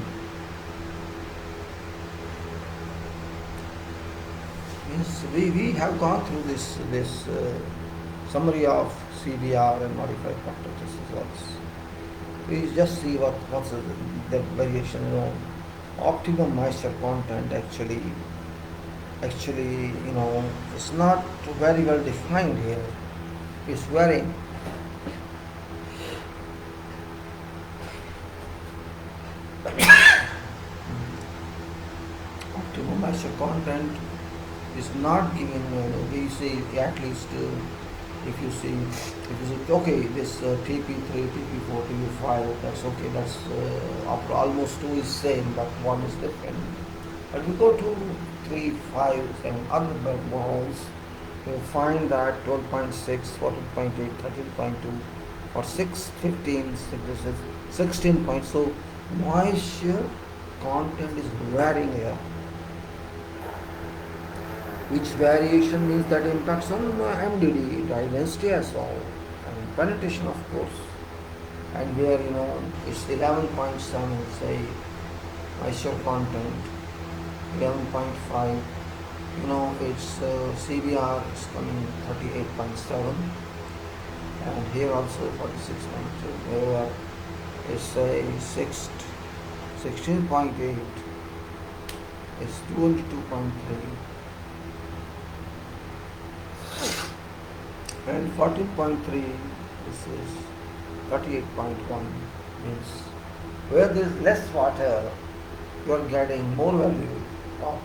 Yes, we have gone through this summary of CBR and modified contact results. We just see what's the variation. Optimum moisture content actually it's not very well defined here. It's varying. Optimum moisture content is not given. We see at least if you see okay, this TP3, TP4, TP5, that's okay. That's almost 2 is same, but 1 is different. But we go to 3, 5, and other boreholes, you'll find that 12.6, 14.8, 13.2, or 6, 15, this is 16 points. So moisture content is varying here, which variation means that impacts on MDD, dye density as well, and penetration of course. And here it's 11.7, say moisture content, 11.5, it's CBR is coming 38.7, and here also 46.2, here it's a 16.8, it's 22.3, and 14.3, this is 38.1, means where there is less water, you are getting more value of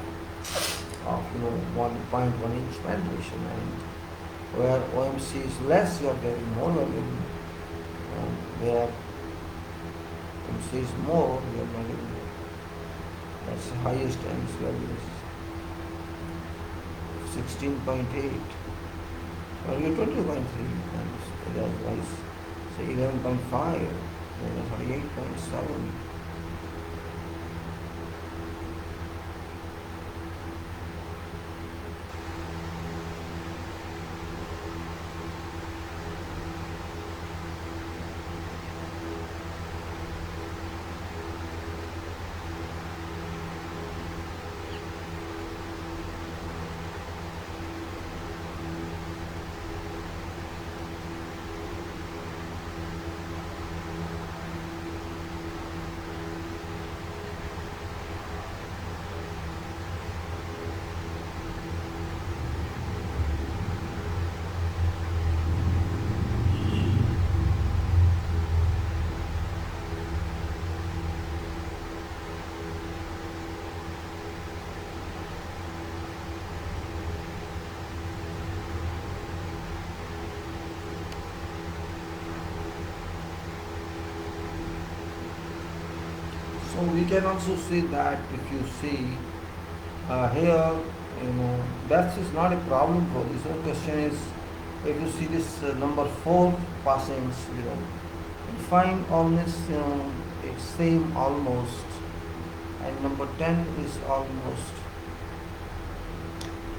1.1 inch penetration, and where OMC is less, you are getting more value, and where OMC is more, you are getting more. That's the highest times value is 16.8, or you 20.3, and otherwise say 11.5, then 38.7. So we can also see that if you see here, that is not a problem for this. The question is, if you see this number 4 passings, you find almost, it's same almost, and number 10 is almost